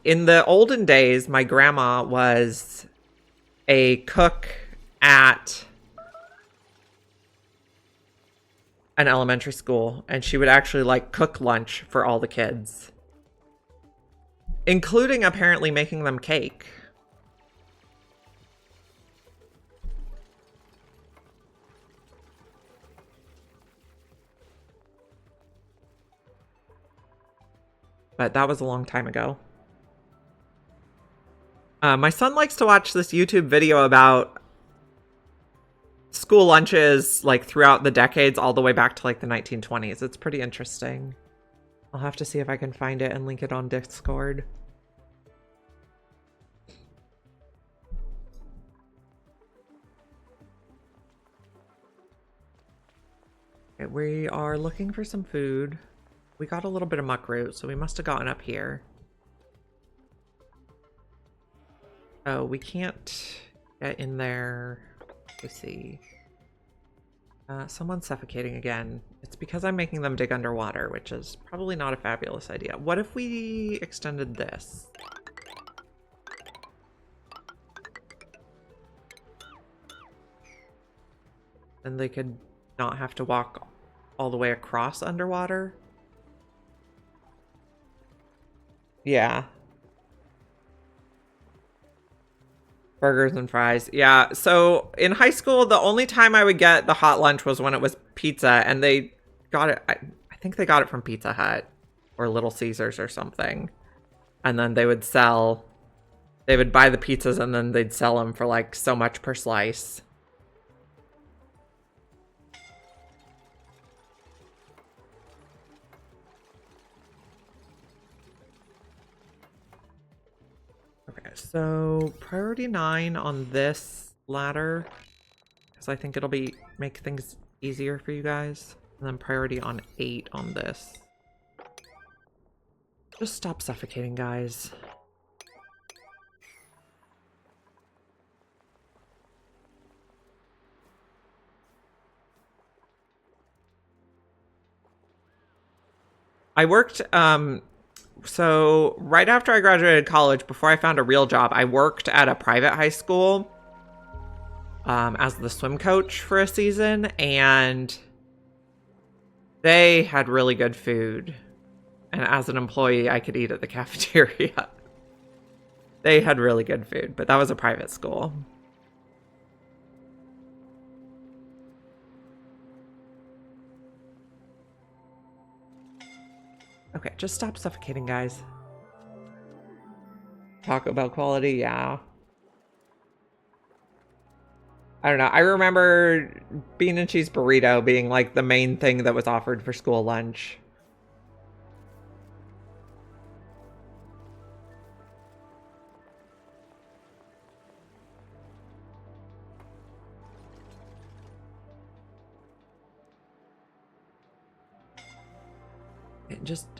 in the olden days, my grandma was a cook at an elementary school, and she would actually like cook lunch for all the kids, including apparently making them cake. But that was a long time ago. My son likes to watch this YouTube video about school lunches like throughout the decades all the way back to like the 1920s. It's pretty interesting. I'll have to see if I can find it and link it on Discord. Okay, we are looking for some food. We got a little bit of muckroot, so we must have gotten up here. Oh, we can't get in there. Let's see. Someone's suffocating again. It's because I'm making them dig underwater, which is probably not a fabulous idea. What if we extended this? Then they could not have to walk all the way across underwater. Yeah. Burgers and fries. Yeah. So in high school, the only time I would get the hot lunch was when it was pizza, and they got it. I think they got it from Pizza Hut or Little Caesars or something. And then they would buy the pizzas and then they'd sell them for like so much per slice. Okay, so priority 9 on this ladder, because I think it'll make things easier for you guys. And then priority on 8 on this. Just stop suffocating, guys. I worked, so right after I graduated college, before I found a real job, I worked at a private high school as the swim coach for a season, and they had really good food. And as an employee, I could eat at the cafeteria. They had really good food, but that was a private school. Okay, just stop suffocating, guys. Taco Bell quality, yeah. I don't know. I remember bean and cheese burrito being like the main thing that was offered for school lunch.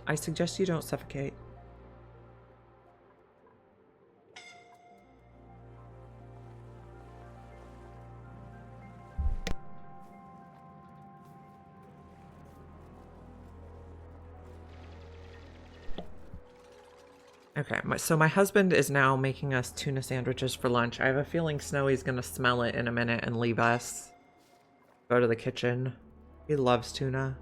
I suggest you don't suffocate. Okay, so my husband is now making us tuna sandwiches for lunch. I have a feeling Snowy's gonna smell it in a minute and leave us. Go to the kitchen. He loves tuna.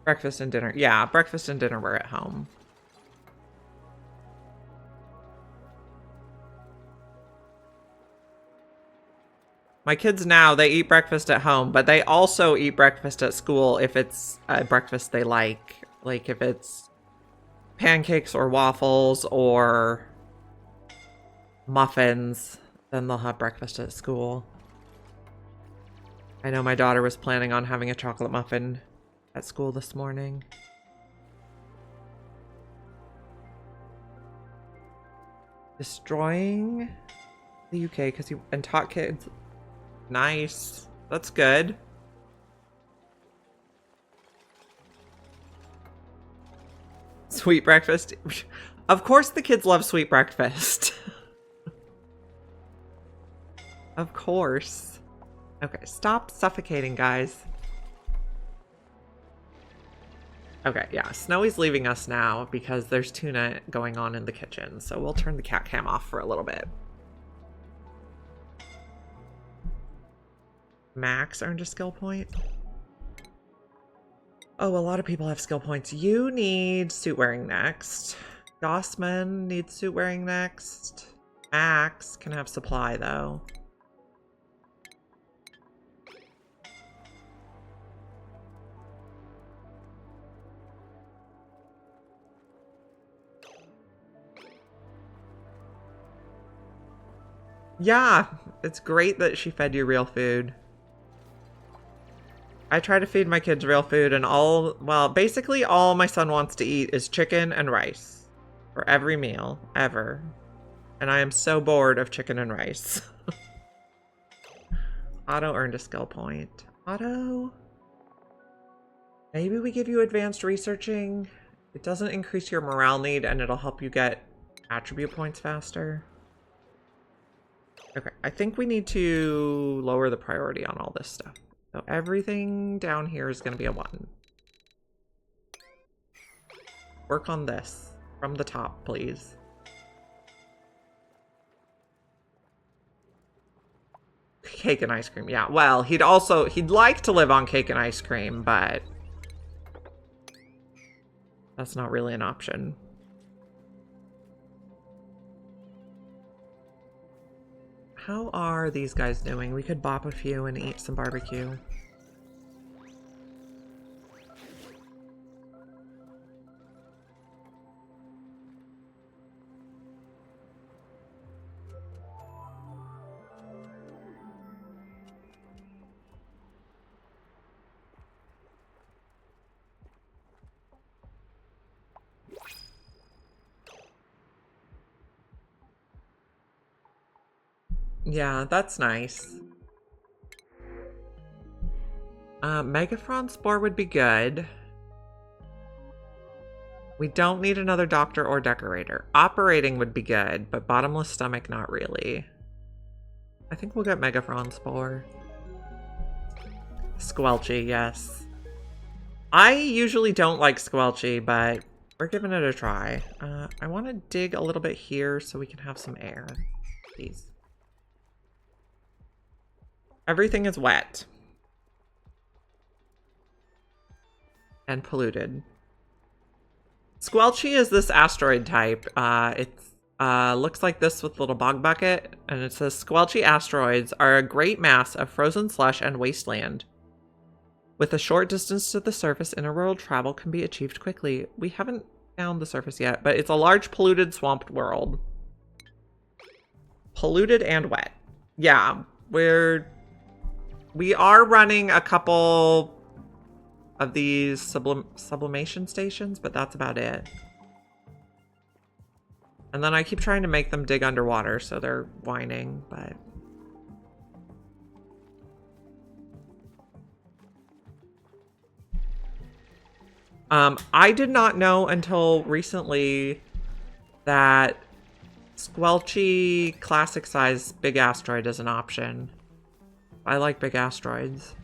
Breakfast and dinner. Yeah, breakfast and dinner were at home. My kids now, they eat breakfast at home, but they also eat breakfast at school if it's a breakfast they like. Like if it's pancakes or waffles or muffins, then they'll have breakfast at school. I know my daughter was planning on having a chocolate muffin at school this morning. Destroying the UK because you and taught kids. Nice. That's good. Sweet breakfast. Of course the kids love sweet breakfast. Of course. Okay, stop suffocating, guys. Okay, yeah, Snowy's leaving us now because there's tuna going on in the kitchen, so we'll turn the cat cam off for a little bit. Max earned a skill point. Oh, a lot of people have skill points. You need suit wearing next. Gossman needs suit wearing next. Max can have supply, though. Yeah, it's great that she fed you real food. I try to feed my kids real food, and basically all my son wants to eat is chicken and rice for every meal, ever. And I am so bored of chicken and rice. Otto earned a skill point. Otto? Maybe we give you advanced researching? It doesn't increase your morale need, and it'll help you get attribute points faster. Okay, I think we need to lower the priority on all this stuff. So everything down here is going to be a 1. Work on this from the top, please. Cake and ice cream. Yeah, well, he'd like to live on cake and ice cream, but that's not really an option. How are these guys doing? We could bop a few and eat some barbecue. Yeah, that's nice. Megaphron Spore would be good. We don't need another doctor or decorator. Operating would be good, but bottomless stomach, not really. I think we'll get Megaphron Spore. Squelchy, yes. I usually don't like Squelchy, but we're giving it a try. I want to dig a little bit here so we can have some air, please. Everything is wet. And polluted. Squelchy is this asteroid type. It looks like this with a little bog bucket, and it says Squelchy asteroids are a great mass of frozen slush and wasteland. With a short distance to the surface, interworld travel can be achieved quickly. We haven't found the surface yet, but it's a large polluted swamped world. Polluted and wet. Yeah, we are running a couple of these sublimation stations, but that's about it. And then I keep trying to make them dig underwater, so they're whining, but... I did not know until recently that Squelchy classic size big asteroid is an option. I like big asteroids.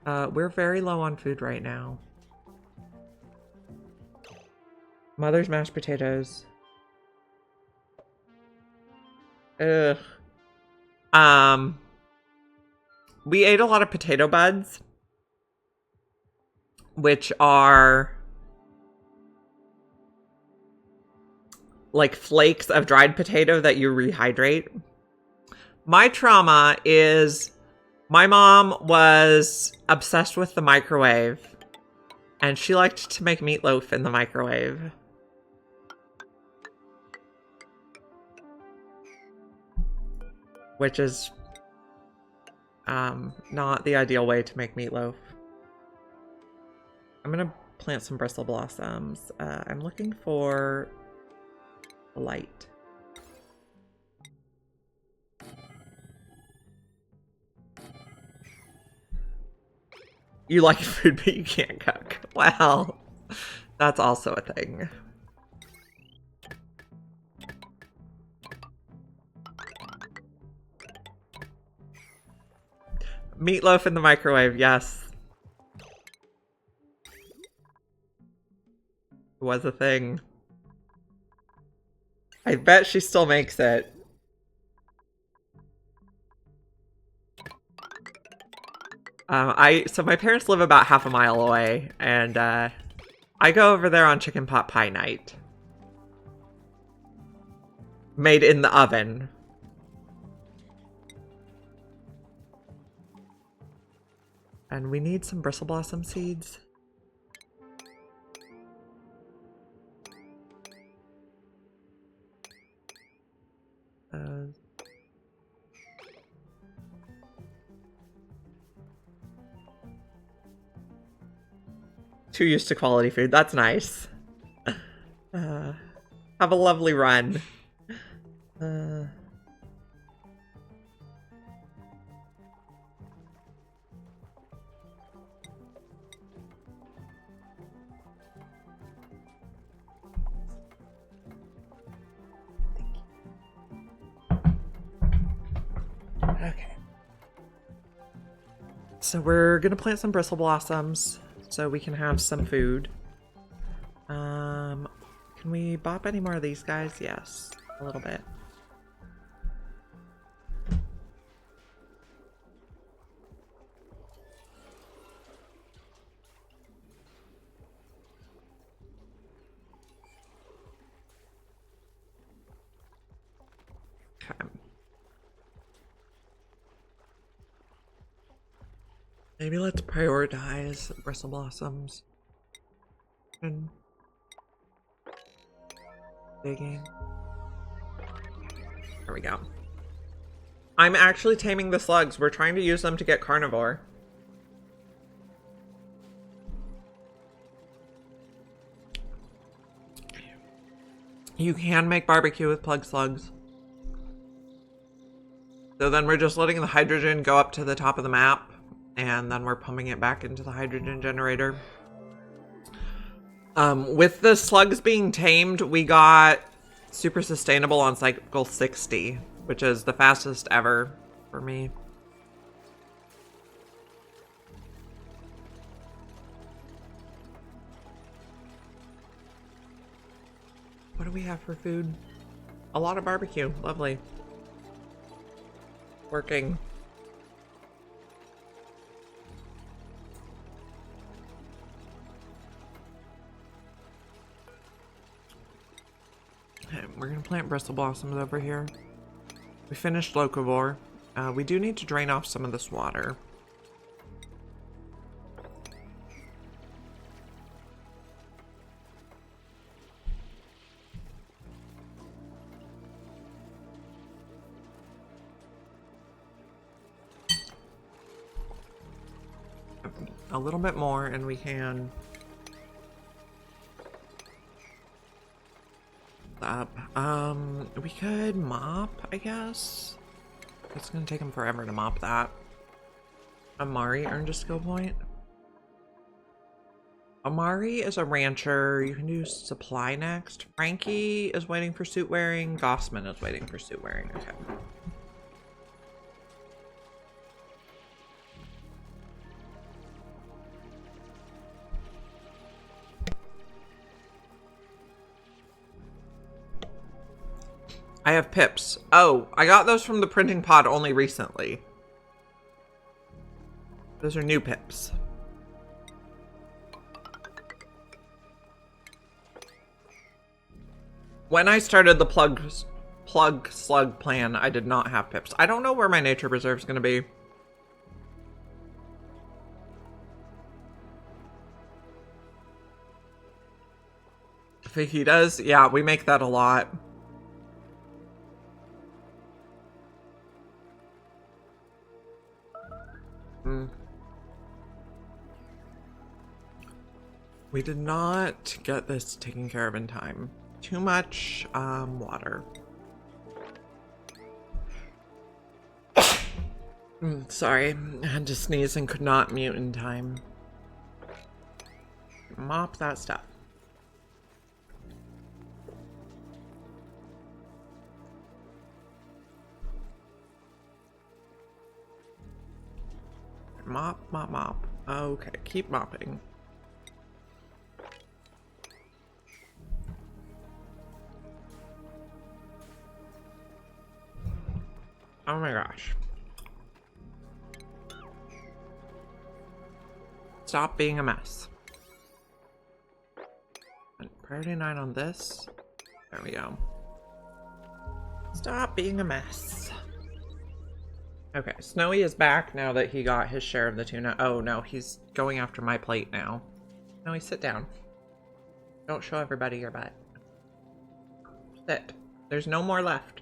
We're very low on food right now. Mother's mashed potatoes. Ugh. We ate a lot of potato buds, which are like flakes of dried potato that you rehydrate. My trauma is my mom was obsessed with the microwave, and she liked to make meatloaf in the microwave. Which is not the ideal way to make meatloaf. I'm gonna plant some bristle blossoms. I'm looking for light. You like food, but you can't cook. Well, that's also a thing. Meatloaf in the microwave, yes. It was a thing. I bet she still makes it. So my parents live about half a mile away, and I go over there on chicken pot pie night. Made in the oven. And we need some bristle blossom seeds. Too used to quality food. That's nice. Have a lovely run. Okay. So we're gonna plant some bristle blossoms so we can have some food. Can we bop any more of these guys? Yes, a little bit. Okay. Maybe let's prioritize bristle blossoms. And digging. There we go. I'm actually taming the slugs. We're trying to use them to get carnivore. You can make barbecue with plug slugs. So then we're just letting the hydrogen go up to the top of the map, and then we're pumping it back into the hydrogen generator. With the slugs being tamed, we got super sustainable on cycle 60, which is the fastest ever for me. What do we have for food? A lot of barbecue. Lovely. Working. Okay, we're gonna plant bristle blossoms over here. We finished locavore. We do need to drain off some of this water. A little bit more and we can up. We could mop, I guess. It's gonna take him forever to mop that. Amari earned a skill point. Amari is a rancher. You can do supply next. Frankie is waiting for suit wearing. Gossman is waiting for suit wearing. Okay. I have pips. Oh, I got those from the printing pod only recently. Those are new pips. When I started the plug slug plan, I did not have pips. I don't know where my nature reserve is going to be. Fajitas, yeah, we make that a lot. We did not get this taken care of in time. Too much water. Sorry, I had to sneeze and could not mute in time. Mop that stuff. Mop, mop, mop. Okay, keep mopping. Oh my gosh. Stop being a mess. Priority 9 on this. There we go. Stop being a mess. Okay, Snowy is back now that he got his share of the tuna. Oh no, he's going after my plate now. Snowy, sit down. Don't show everybody your butt. Sit. There's no more left.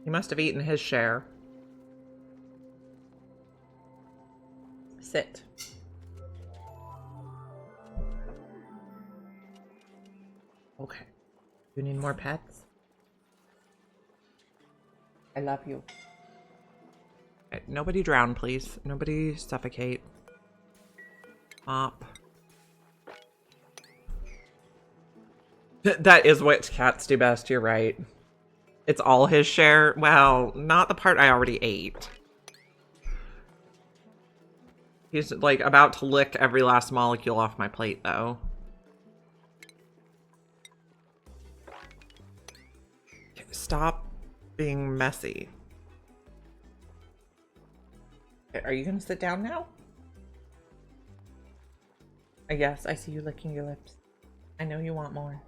He must have eaten his share. Sit. Okay. You need more pets? I love you. Okay, nobody drown, please. Nobody suffocate. Mop. That is what cats do best, you're right. It's all his share. Well, not the part I already ate. He's like about to lick every last molecule off my plate though. Okay, stop being messy. Okay, are you gonna sit down now? Yes, I see you licking your lips. I know you want more.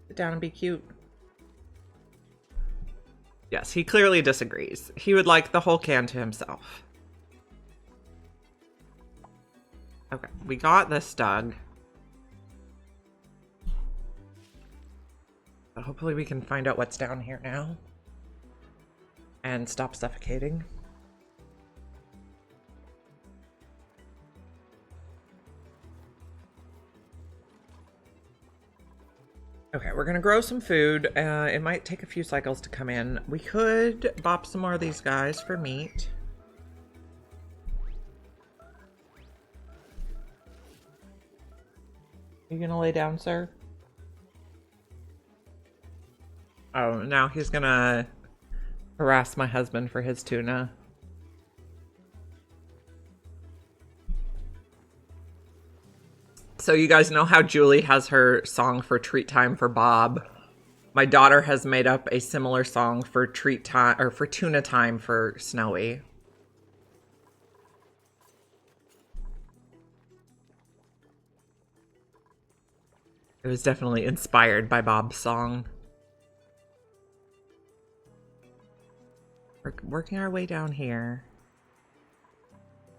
Sit down and be cute. Yes, he clearly disagrees. He would like the whole can to himself. Okay, we got this dug. But hopefully we can find out what's down here now. And stop suffocating. Okay, we're gonna grow some food. It might take a few cycles to come in. We could bop some more of these guys for meat. You gonna lay down, sir? Oh, now he's gonna harass my husband for his tuna. So you guys know how Julie has her song for treat time for Bob. My daughter has made up a similar song for treat time or for tuna time for Snowy. It was definitely inspired by Bob's song. We're working our way down here.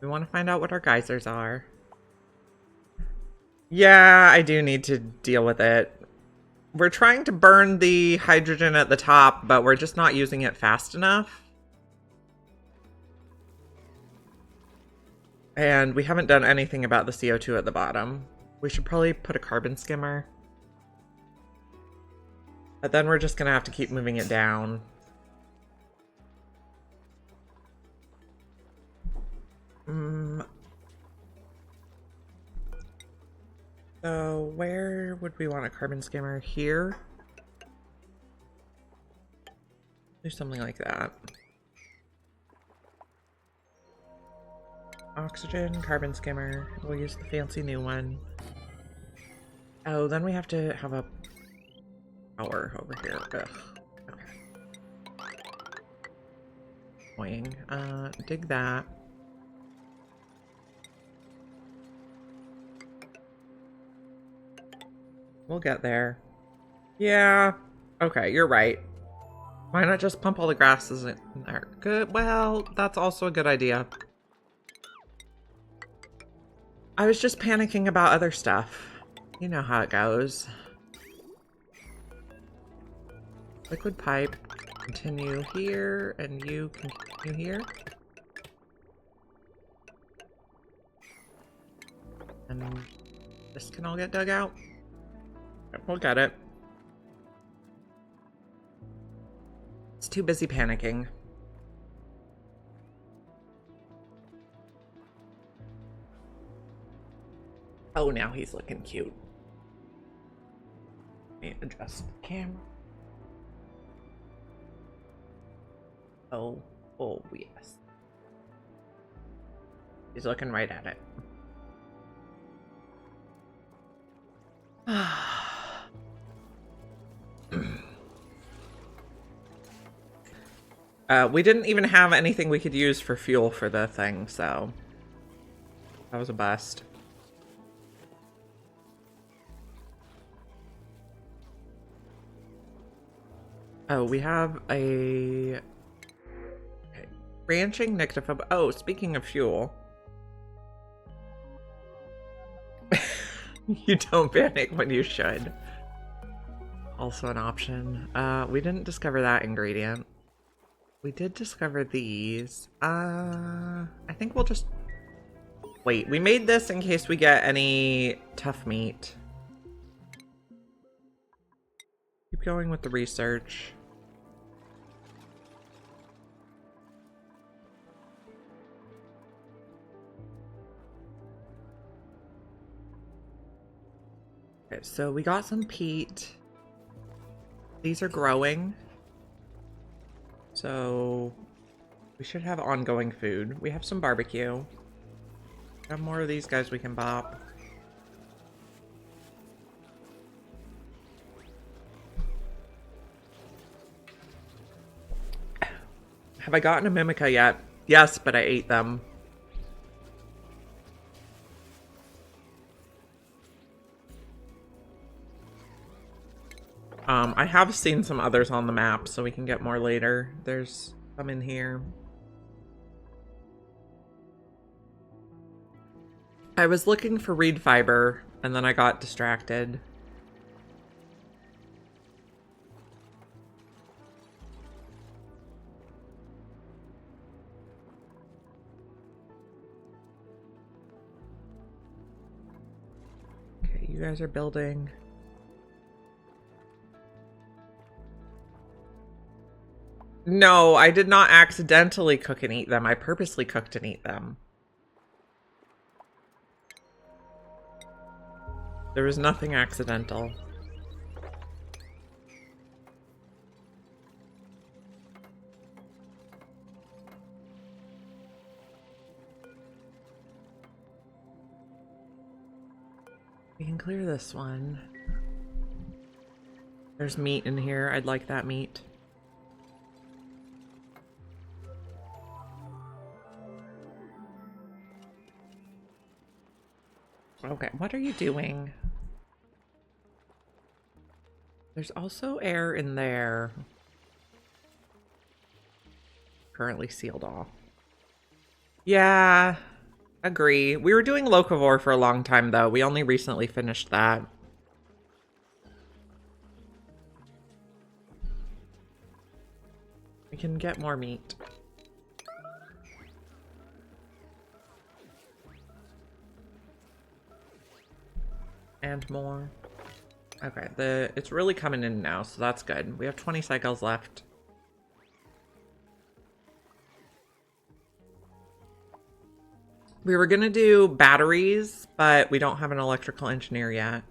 We want to find out what our geysers are. Yeah, I do need to deal with it. We're trying to burn the hydrogen at the top, but we're just not using it fast enough. And we haven't done anything about the CO2 at the bottom. We should probably put a carbon skimmer. But then we're just gonna have to keep moving it down. So where would we want a carbon skimmer? Here? Do something like that. Oxygen, carbon skimmer. We'll use the fancy new one. Oh, then we have to have a power over here. Ugh. Okay. Annoying. Dig that. We'll get there. Yeah. Okay, you're right. Why not just pump all the grasses in there? Good. Well, that's also a good idea. I was just panicking about other stuff. You know how it goes. Liquid pipe. Continue here, and you continue here. And this can all get dug out. We'll get it. It's too busy panicking. Oh, now he's looking cute. Let me adjust the camera. Oh, yes. He's looking right at it. We didn't even have anything we could use for fuel for the thing, so that was a bust. Oh, we have a Ranching nyctophobe. Oh, speaking of fuel. You don't panic when you should. Also an option. We didn't discover that ingredient. We did discover these. I think we'll just... Wait, we made this in case we get any tough meat. Keep going with the research. Okay, so we got some peat. These are growing. So we should have ongoing food. We have some barbecue. Got more of these guys we can bop. Have I gotten a Mimica yet? Yes, but I ate them. I have seen some others on the map, so we can get more later. There's some in here. I was looking for reed fiber, and then I got distracted. Okay, you guys are building. No, I did not accidentally cook and eat them. I purposely cooked and eat them. There was nothing accidental. We can clear this one. There's meat in here. I'd like that meat. Okay, what are you doing? There's also air in there. Currently sealed off. Yeah, agree. We were doing locavore for a long time, though. We only recently finished that. We can get more meat. And more. Okay, it's really coming in now, so that's good. We have 20 cycles left. We were gonna do batteries, but we don't have an electrical engineer yet.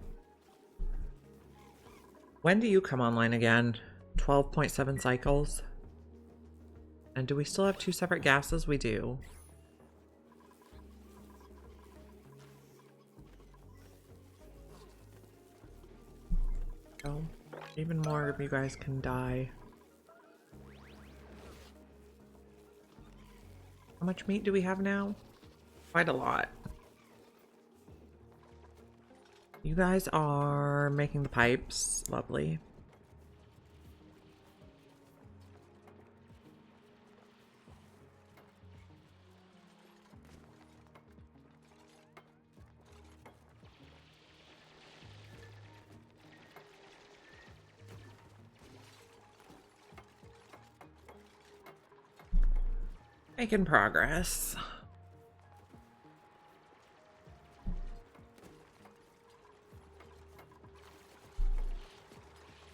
When do you come online again? 12.7 cycles. And do we still have 2 separate gases? We do. Oh, even more of you guys can die. How much meat do we have now? Quite a lot. You guys are making the pipes. Lovely. Making progress.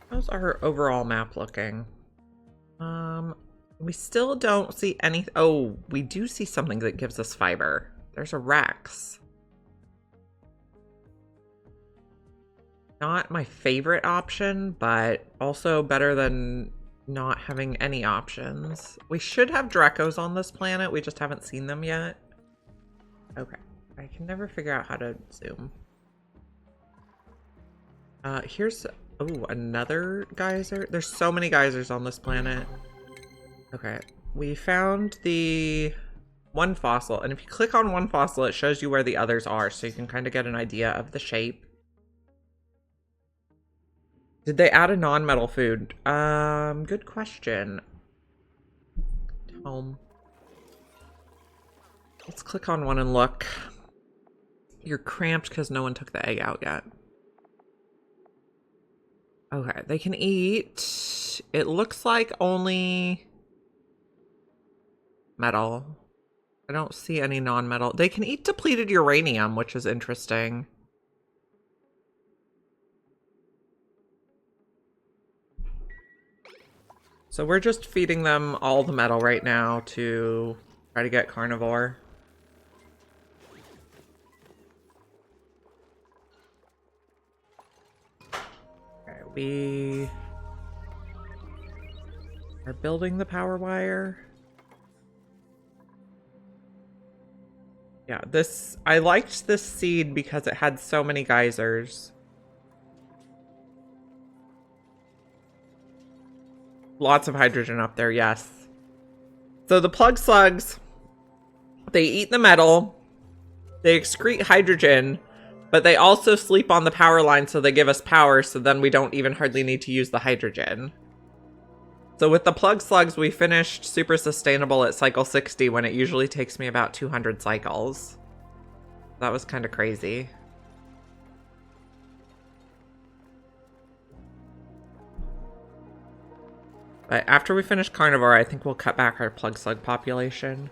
How's our overall map looking? We still don't see any. Oh, we do see something that gives us fiber. There's a Rex. Not my favorite option, but also better than not having any options. We should have Dracos on this planet. We just haven't seen them yet. Okay. I can never figure out how to zoom. Here's... Oh, another geyser? There's so many geysers on this planet. Okay. We found the one fossil. And if you click on one fossil, it shows you where the others are. So you can kind of get an idea of the shape. Did they add a non-metal food? Good question. Home. Let's click on one and look. You're cramped because no one took the egg out yet. Okay, they can eat. It looks like only metal. I don't see any non-metal. They can eat depleted uranium, which is interesting. So we're just feeding them all the metal right now to try to get carnivore. Okay, we are building the power wire. Yeah, I liked this seed because it had so many geysers. Lots of hydrogen up there, yes. So the plug slugs, they eat the metal, they excrete hydrogen, but they also sleep on the power line, so they give us power, so then we don't even hardly need to use the hydrogen. So with the plug slugs, we finished super sustainable at cycle 60 when it usually takes me about 200 cycles. That was kind of crazy. But after we finish carnivore, I think we'll cut back our plug slug population.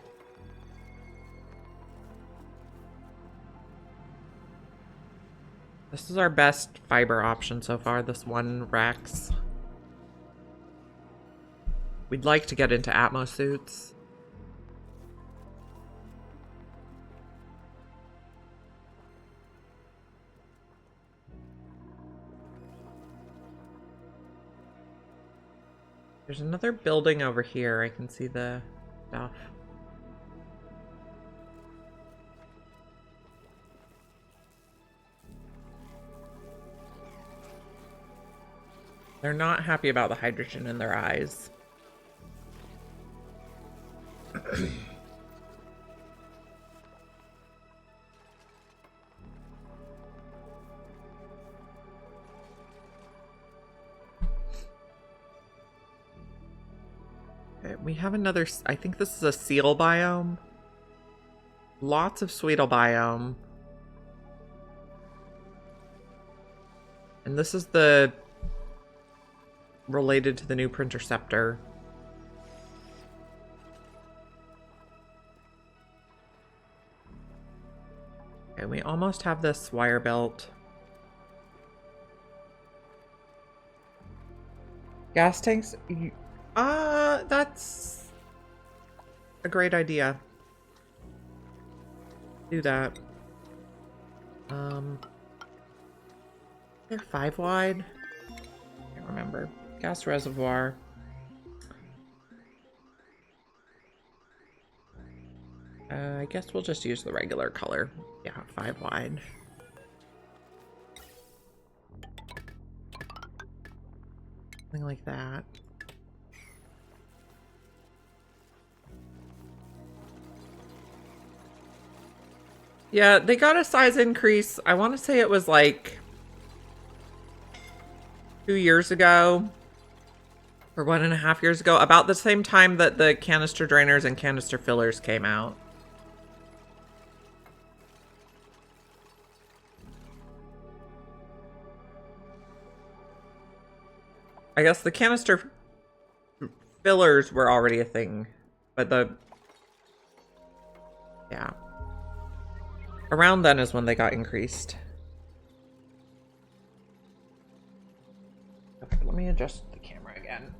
This is our best fiber option so far, this one Rex. We'd like to get into Atmo suits. There's another building over here. I can see the stuff. They're not happy about the hydrogen in their eyes. Okay, we have another, I think this is a seal biome. Lots of Sweetle biome. And this is the related to the new Printerceptor. Okay, we almost have this wire belt. Gas tanks? That's a great idea. Do that. They're 5 wide. Can't remember. Gas reservoir. I guess we'll just use the regular color. Yeah, 5 wide. Something like that. Yeah, they got a size increase. I want to say it was like 2 years ago or 1.5 years ago, about the same time that the canister drainers and canister fillers came out. I guess the canister fillers were already a thing, but yeah. Around then is when they got increased. Okay, let me adjust the camera again.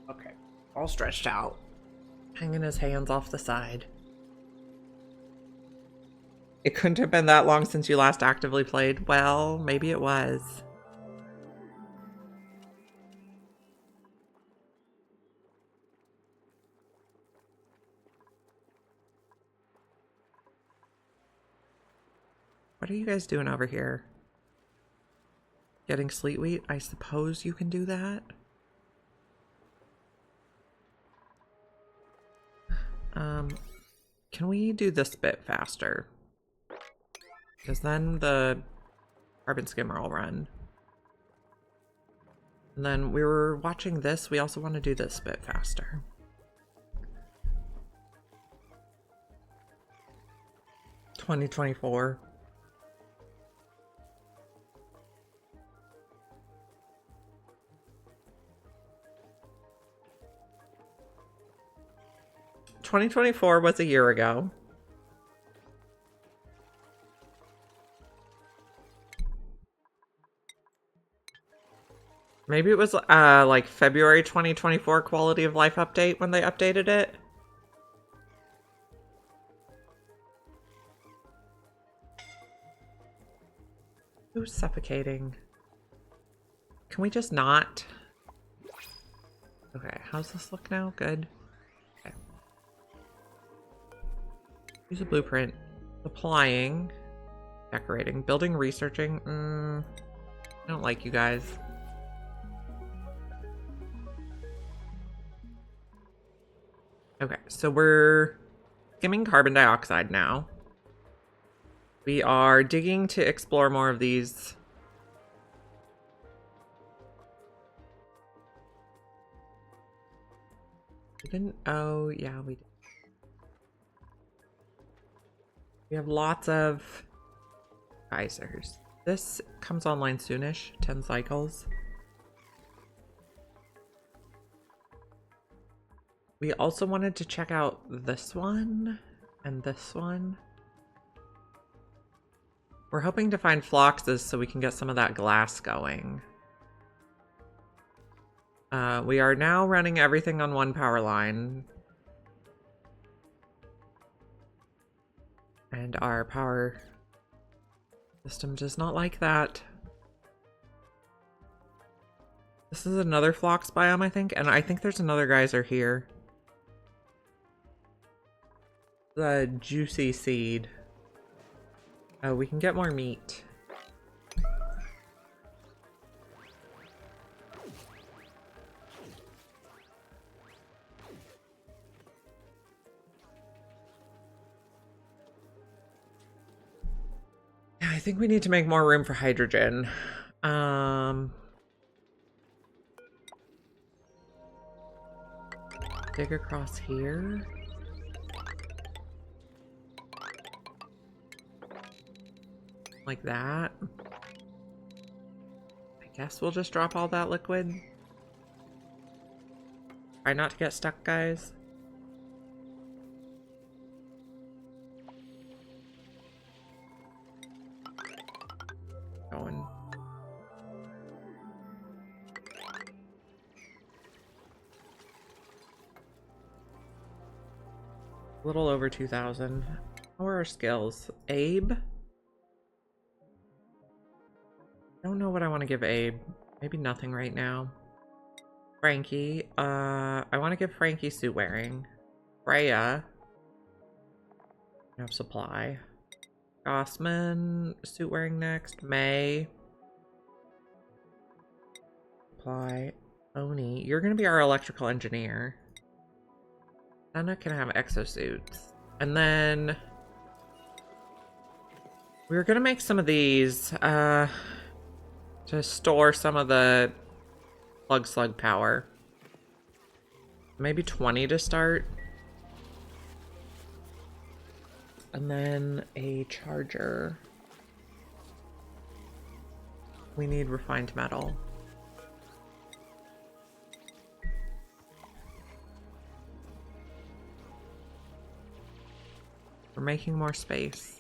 Okay, all stretched out. Hanging his hands off the side. It couldn't have been that long since you last actively played. Well, maybe it was. What are you guys doing over here? Getting sleet wheat? I suppose you can do that. Can we do this bit faster? Because then the carbon skimmer will run. And then we were watching this. We also want to do this a bit faster. $2024. $2024 was a year ago. Maybe it was like February 2024 quality of life update when they updated it. Who's suffocating? Can we just not? Okay, how's this look now? Good. Okay. Use a blueprint. Applying. Decorating. Building, researching. I don't like you guys. Okay, so we're skimming carbon dioxide now. We are digging to explore more of these. We didn't, oh yeah, we did. We have lots of geysers. This comes online soonish, 10 cycles. We also wanted to check out this one and this one. We're hoping to find floxes so we can get some of that glass going. We are now running everything on one power line. And our power system does not like that. This is another flox biome, I think, and I think there's another geyser here. The juicy seed. Oh, we can get more meat. Yeah, I think we need to make more room for hydrogen. Dig across here. Like that. I guess we'll just drop all that liquid. Try not to get stuck, guys. Going. A little over 2,000. How are our skills? Abe? I don't know what I want to give Abe. Maybe nothing right now. Frankie. I want to give Frankie suit wearing. Freya. No supply. Gossman. Suit wearing next. May. Supply. Oni. You're going to be our electrical engineer. Anna can have exosuits. And then we're going to make some of these. To store some of the slug power. Maybe 20 to start. And then a charger. We need refined metal. We're making more space.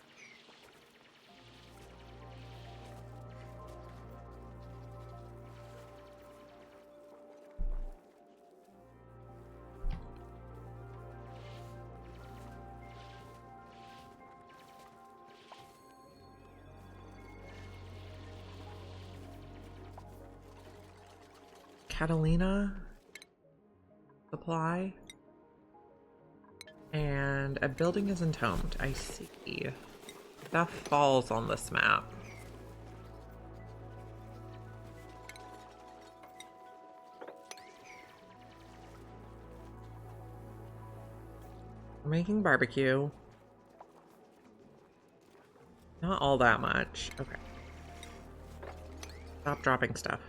Catalina supply, and a building is entombed. I see. Stuff falls on this map. We're making barbecue. Not all that much. Okay. Stop dropping stuff.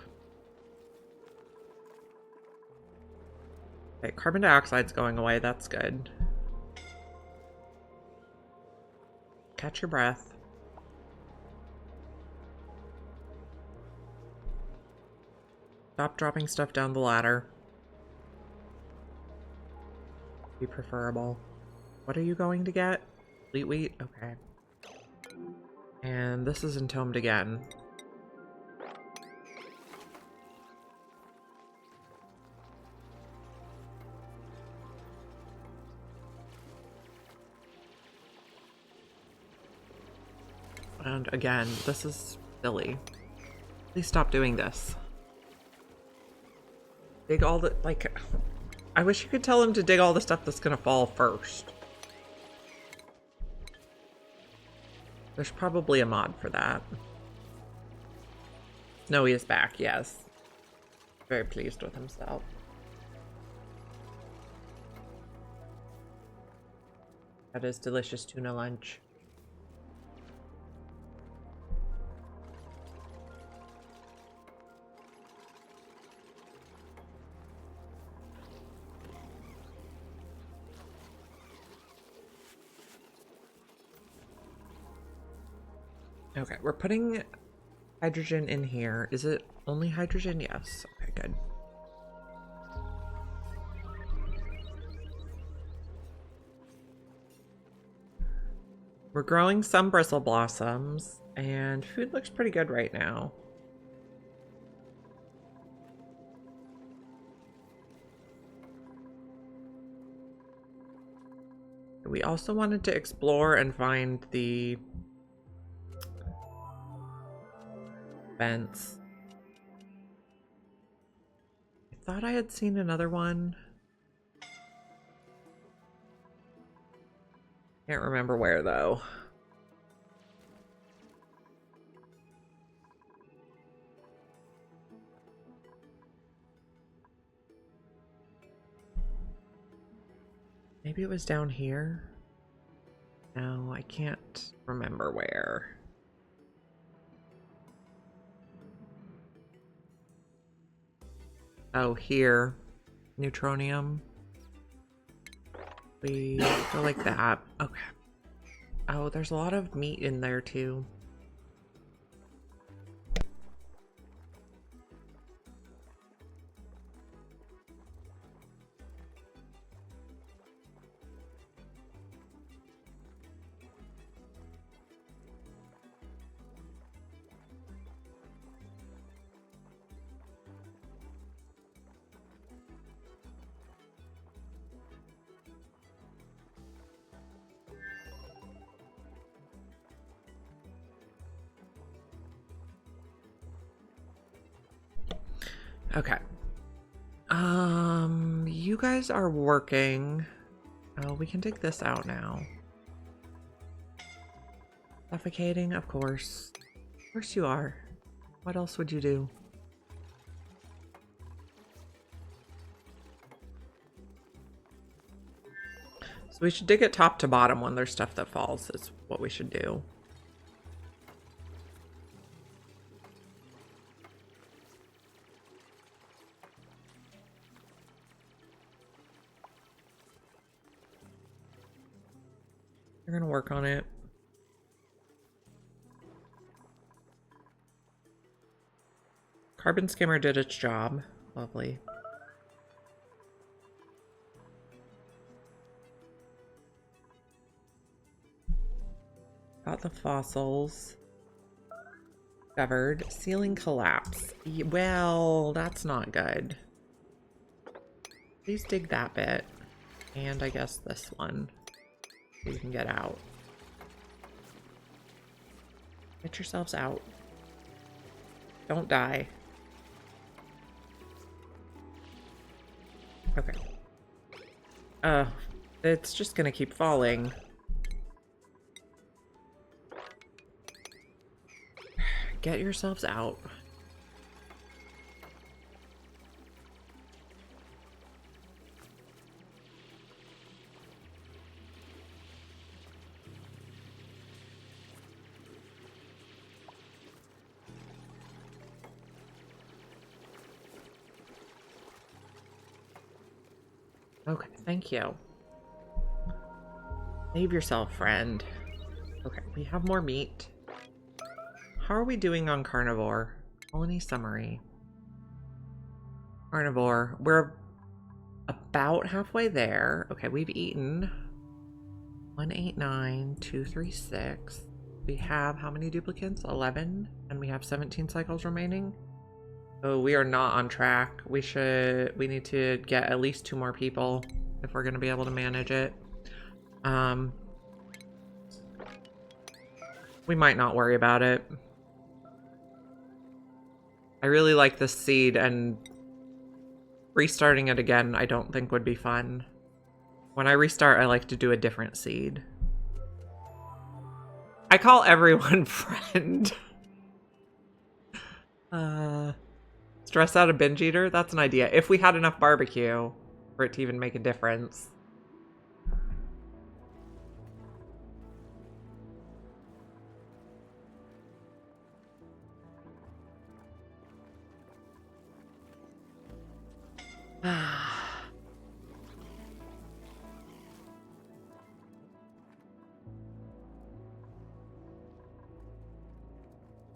Okay, carbon dioxide's going away. That's good. Catch your breath. Stop dropping stuff down the ladder. Be preferable. What are you going to get? Fleet wheat? Okay. And this is entombed again. And again, this is silly. Please stop doing this. Dig all the, like, I wish you could tell him to dig all the stuff that's gonna fall first. There's probably a mod for that. Snowy is back, yes. Very pleased with himself. That is delicious tuna lunch. Okay, we're putting hydrogen in here. Is it only hydrogen? Yes. Okay, good. We're growing some bristle blossoms, and food looks pretty good right now. We also wanted to explore and find the vents. I thought I had seen another one. Can't remember where though. Maybe it was down here. No, I can't remember where. Oh, here. Neutronium. We go like that. Okay. Oh, there's a lot of meat in there too. Okay. You guys are working. Oh, we can dig this out now. Suffocating, of course. Of course you are. What else would you do? So we should dig it top to bottom when there's stuff that falls, is what we should do. We're gonna work on it. Carbon skimmer did its job. Lovely. Got the fossils. Discovered. Ceiling collapse. Well, that's not good. Please dig that bit. And I guess this one. So you can get out. Get yourselves out. Don't die. Okay. It's just gonna keep falling. Get yourselves out. Okay, thank you. Save yourself, friend. Okay, we have more meat. How are we doing on carnivore? Colony summary. Carnivore. We're about halfway there. Okay, we've eaten 189, 236. We have how many duplicates? 11. And we have 17 cycles remaining. Oh, we are not on track. We need to get at least 2 more people if we're going to be able to manage it. We might not worry about it. I really like this seed, and restarting it again I don't think would be fun. When I restart, I like to do a different seed. I call everyone friend. Stress out a binge eater? That's an idea. If we had enough barbecue for it to even make a difference.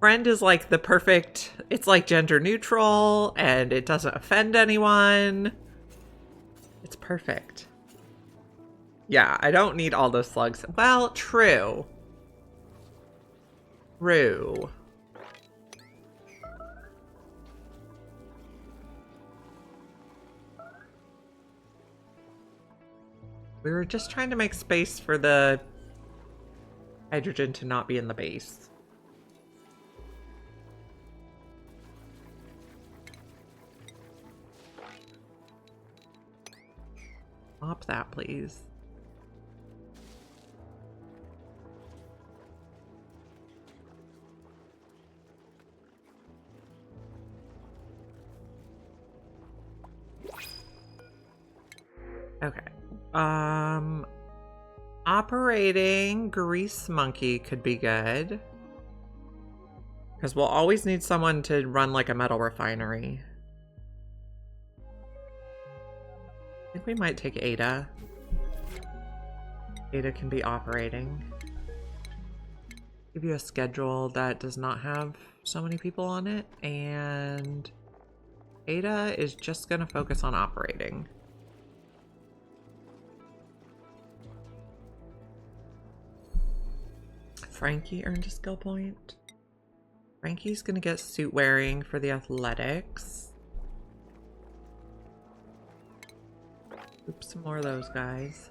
Friend is like the perfect, it's like gender neutral and it doesn't offend anyone. It's perfect. Yeah, I don't need all those slugs. Well, true. True. We were just trying to make space for the hydrogen to not be in the base. Stop that, please. Okay. Operating grease monkey could be good. Because we'll always need someone to run like a metal refinery. I think we might take Ada. Ada can be operating. Give you a schedule that does not have so many people on it. And Ada is just going to focus on operating. Frankie earned a skill point. Frankie's gonna get suit wearing for the athletics. Oops, some more of those guys.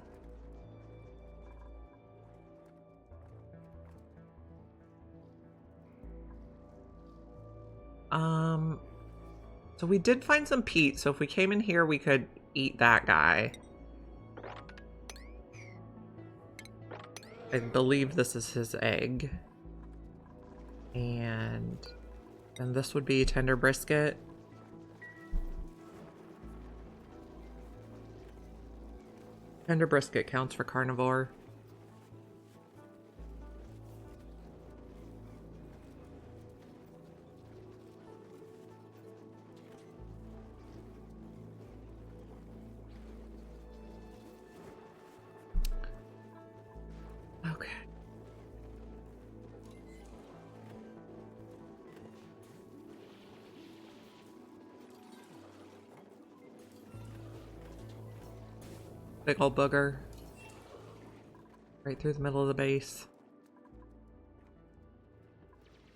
So we did find some peat, so if we came in here, we could eat that guy. I believe this is his egg. And this would be tender brisket. Tender brisket counts for carnivore. Okay. Big old booger. Right through the middle of the base.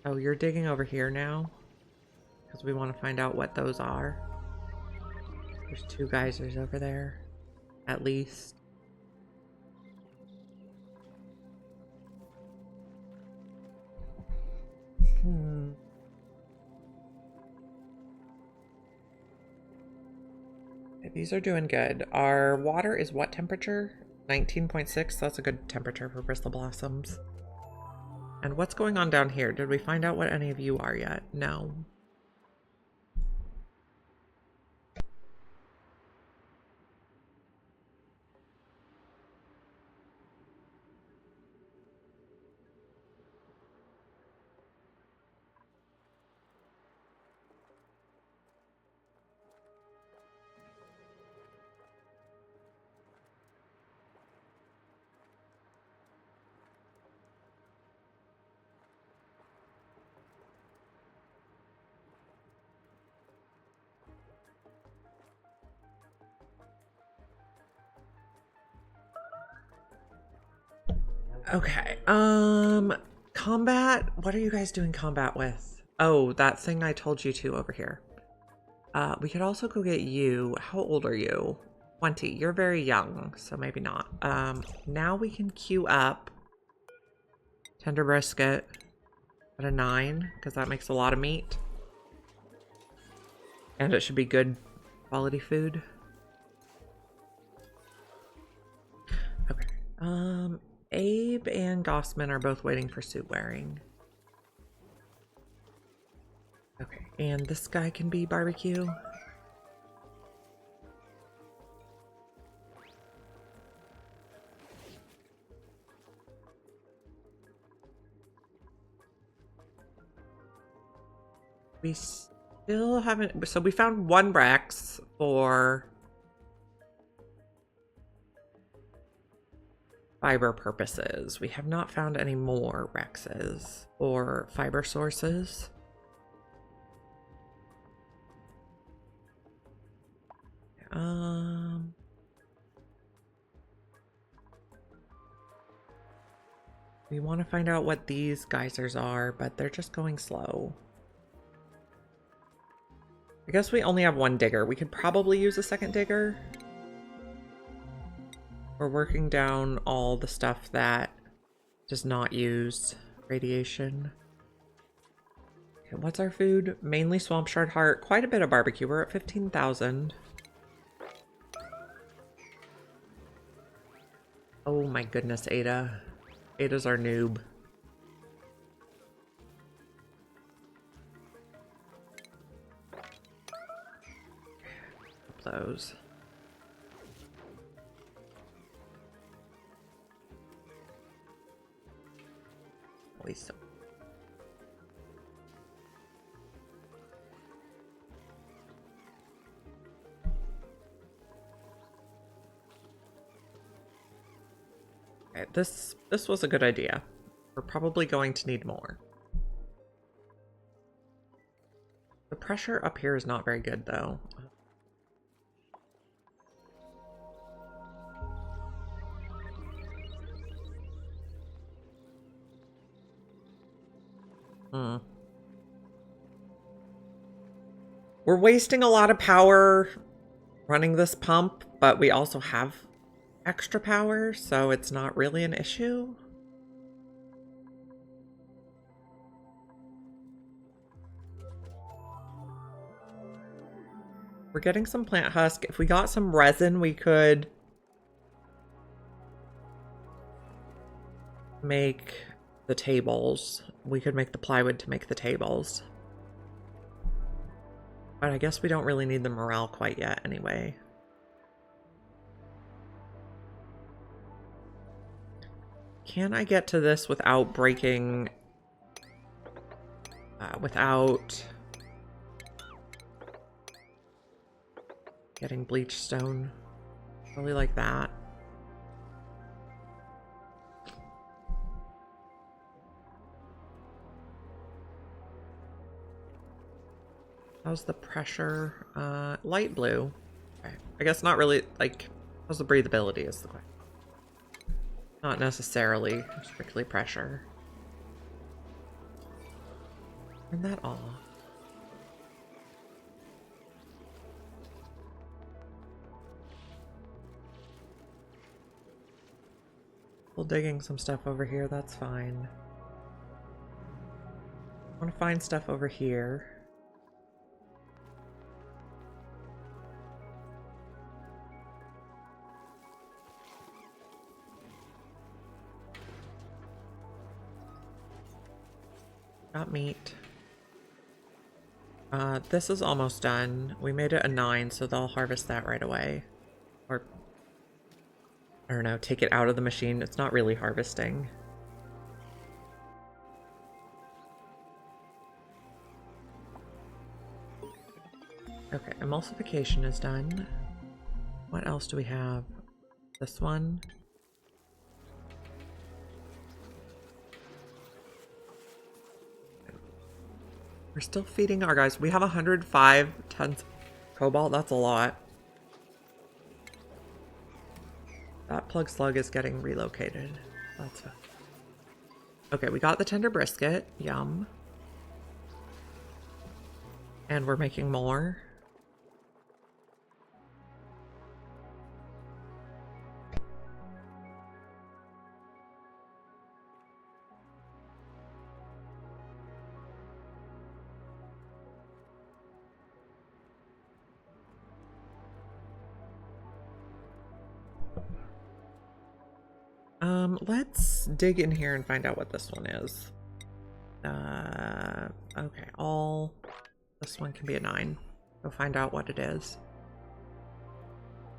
Oh, you're digging over here now? Because we want to find out what those are. There's 2 geysers over there. At least. Okay, these are doing good. Our water is what temperature? 19.6. That's a good temperature for bristle blossoms. And what's going on down here? Did we find out what any of you are yet? No. Okay. Combat. What are you guys doing combat with? Oh, that thing I told you to over here. We could also go get you. How old are you? 20. You're very young, so maybe not. Now we can queue up tender brisket at a 9, because that makes a lot of meat. And it should be good quality food. Okay. Abe and Gossman are both waiting for suit wearing. Okay, and this guy can be barbecue. We still haven't, so we found one Rex for fiber purposes. We have not found any more Rexes or fiber sources. We want to find out what these geysers are, but they're just going slow. I guess we only have one digger. We could probably use a second digger. We're working down all the stuff that does not use radiation. Okay, what's our food? Mainly swamp shard heart. Quite a bit of barbecue. We're at 15,000. Oh my goodness, Ada. Ada's our noob. Those. At least so. Okay, this was a good idea. We're probably going to need more. The pressure up here is not very good though. We're wasting a lot of power running this pump, but we also have extra power, so it's not really an issue. We're getting some plant husk. If we got some resin, we could make the tables. We could make the plywood to make the tables. But I guess we don't really need the morale quite yet anyway. Can I get to this without breaking... without... getting bleach stone? Probably like that. How's the pressure? Light blue. Okay. I guess not really, like, how's the breathability is the question. Not necessarily strictly pressure. Turn that off. Still digging some stuff over here, that's fine. I want to find stuff over here. Got meat. This is almost done. We made it a 9, so they'll harvest that right away. Or, I don't know, take it out of the machine. It's not really harvesting. Okay, emulsification is done. What else do we have? This one. We're still feeding our guys. We have 105 tons of cobalt. That's a lot. That plug slug is getting relocated. That's fine. Okay, we got the tender brisket. Yum. And we're making more. Let's dig in here and find out what this one is. Okay, this one can be a 9. Go find out what it is.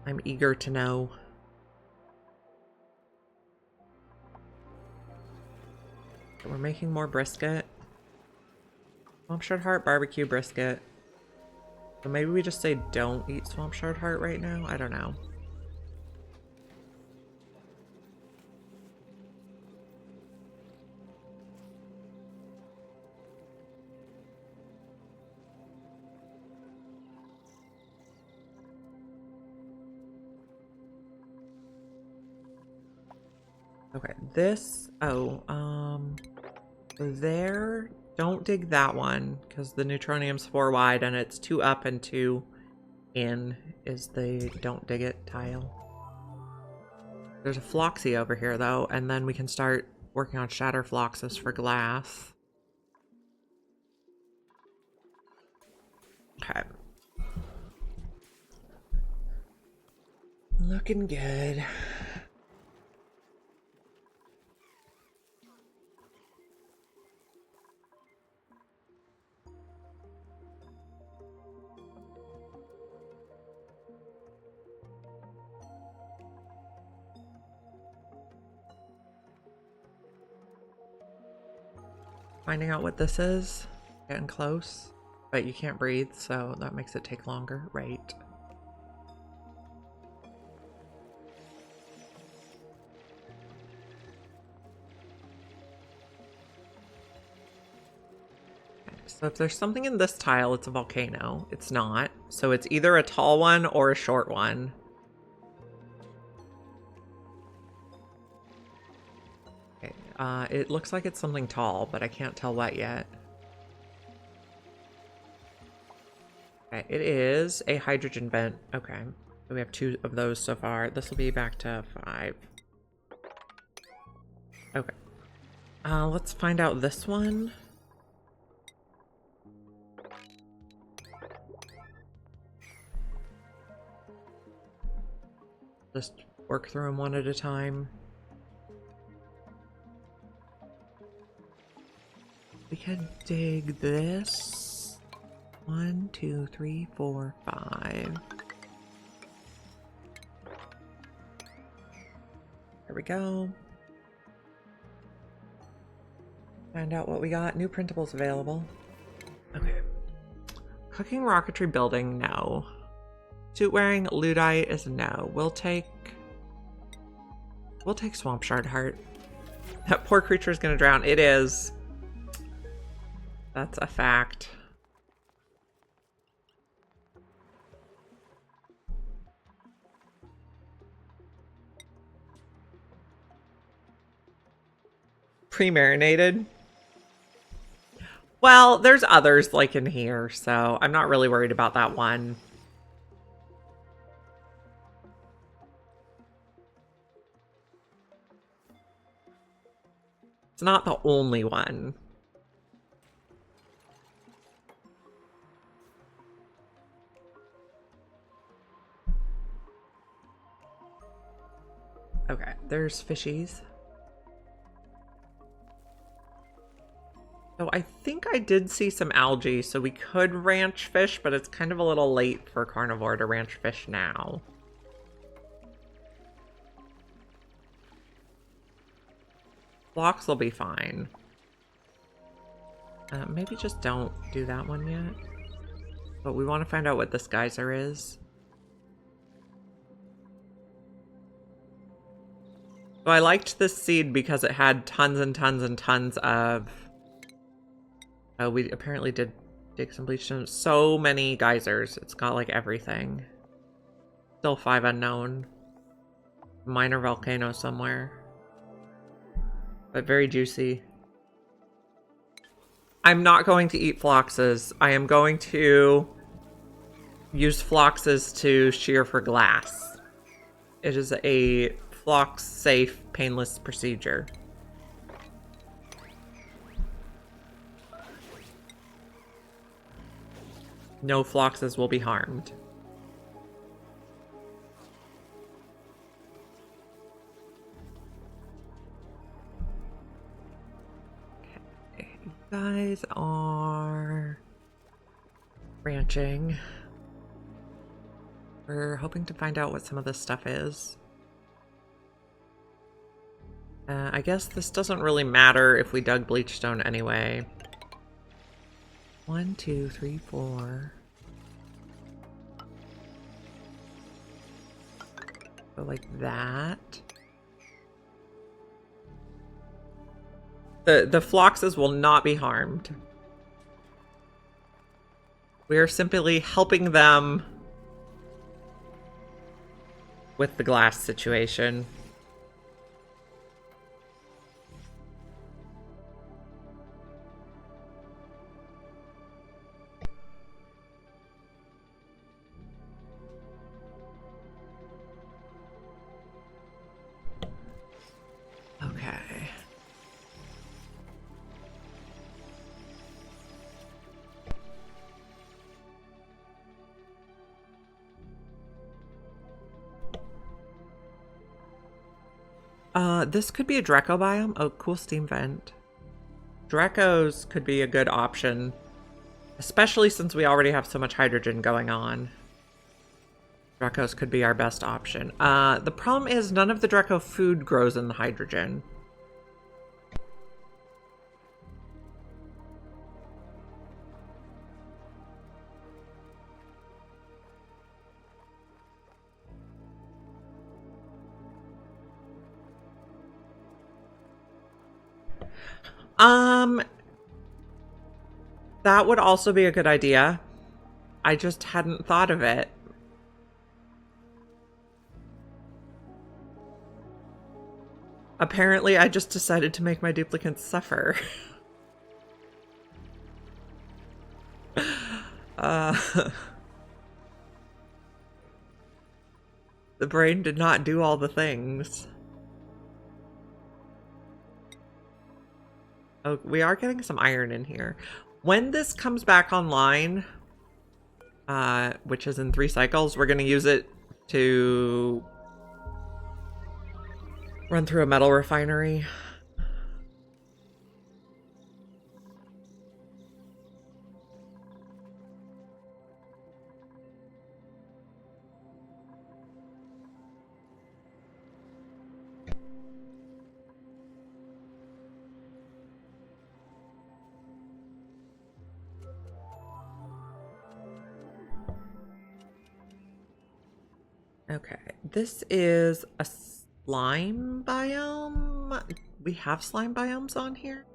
I'm eager to know. So we're making more brisket. Swamp Shard Heart, barbecue brisket. So maybe we just say don't eat Swamp Shard Heart right now? I don't know. Okay, this, there, don't dig that one, because the neutronium's 4 wide, and it's 2 up and 2 in is the don't dig it tile. There's a Floxy over here, though, and then we can start working on Shatter Floxus for glass. Okay. Looking good. Finding out what this is. Getting close. But you can't breathe, so that makes it take longer. Right. Okay, so if there's something in this tile, it's a volcano. It's not. So it's either a tall one or a short one. It looks like it's something tall, but I can't tell what yet. Okay, it is a hydrogen vent. Okay, so we have 2 of those so far. This will be back to 5. Okay. Let's find out this one. Just work through them one at a time. We could dig this. 1, 2, 3, 4, 5. There we go. Find out what we got. New printables available. Okay. Cooking rocketry building, no. Suit wearing Ludite is no. We'll take Swamp Shard Heart. That poor creature is gonna drown. It is. That's a fact. Pre-marinated. Well, there's others like in here, so I'm not really worried about that one. It's not the only one. Okay, there's fishies. So I think I did see some algae, so we could ranch fish, but it's kind of a little late for carnivore to ranch fish now. Blocks will be fine. Maybe just don't do that one yet. But we want to find out what this geyser is. So I liked this seed because it had tons and tons and tons of... Oh, we apparently did dig some bleach stones. So many geysers. It's got like everything. Still 5 unknown. Minor volcano somewhere. But very juicy. I'm not going to eat phloxes. I am going to use phloxes to shear for glass. It is a phlox-safe, painless procedure. No phloxes will be harmed. Okay, you guys are ranching. We're hoping to find out what some of this stuff is. I guess this doesn't really matter if we dug bleachstone anyway. 1, 2, 3, 4. Go like that. The phloxes will not be harmed. We are simply helping them with the glass situation. Okay. This could be a Draco biome. Oh, cool steam vent. Dracos could be a good option, especially since we already have so much hydrogen going on. Dracos could be our best option. The problem is none of the Draco food grows in the hydrogen. That would also be a good idea. I just hadn't thought of it. Apparently, I just decided to make my duplicates suffer. The brain did not do all the things. Oh, we are getting some iron in here. When this comes back online, which is in 3 cycles, we're going to use it to run through a metal refinery. Okay, this is a slime biome. We have slime biomes on here?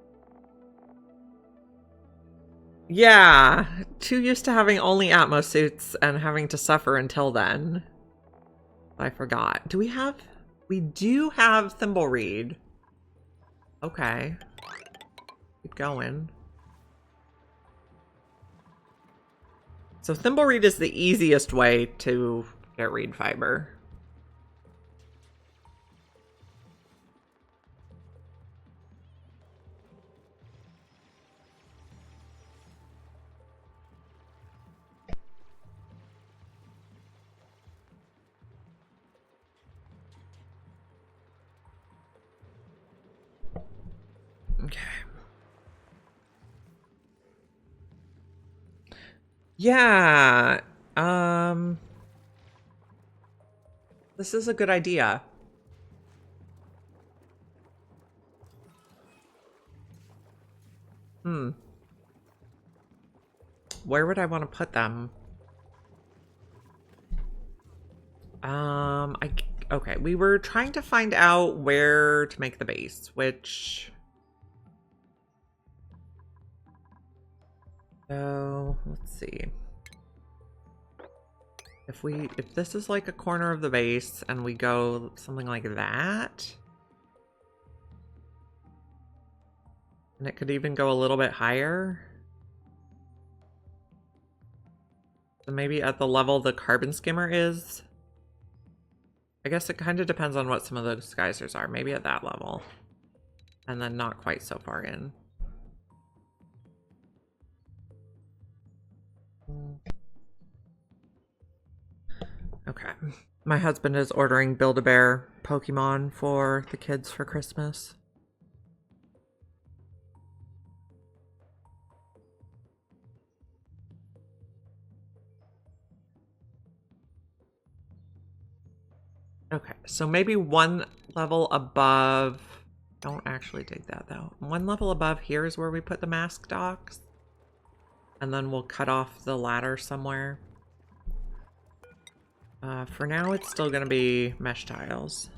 Yeah, too used to having only Atmos suits and having to suffer until then. I forgot. Do we have... We do have Thimbleweed. Okay. Keep going. So Thimbleweed is the easiest way to get reed fiber. Okay. Yeah. This is a good idea. Where would I want to put them? Okay, we were trying to find out where to make the base, which... So, let's see. If this is like a corner of the base and we go something like that, And it could even go a little bit higher. So maybe at the level the carbon skimmer is. I guess it kind of depends on what some of those geysers are. Maybe at that level. And then not quite so far in. Okay. My husband is ordering Build-A-Bear Pokemon for the kids for Christmas. Okay, so maybe one level above. Don't actually dig that though. One level above here is where we put the mask docks. And then we'll cut off the ladder somewhere. For now, it's still going to be mesh tiles.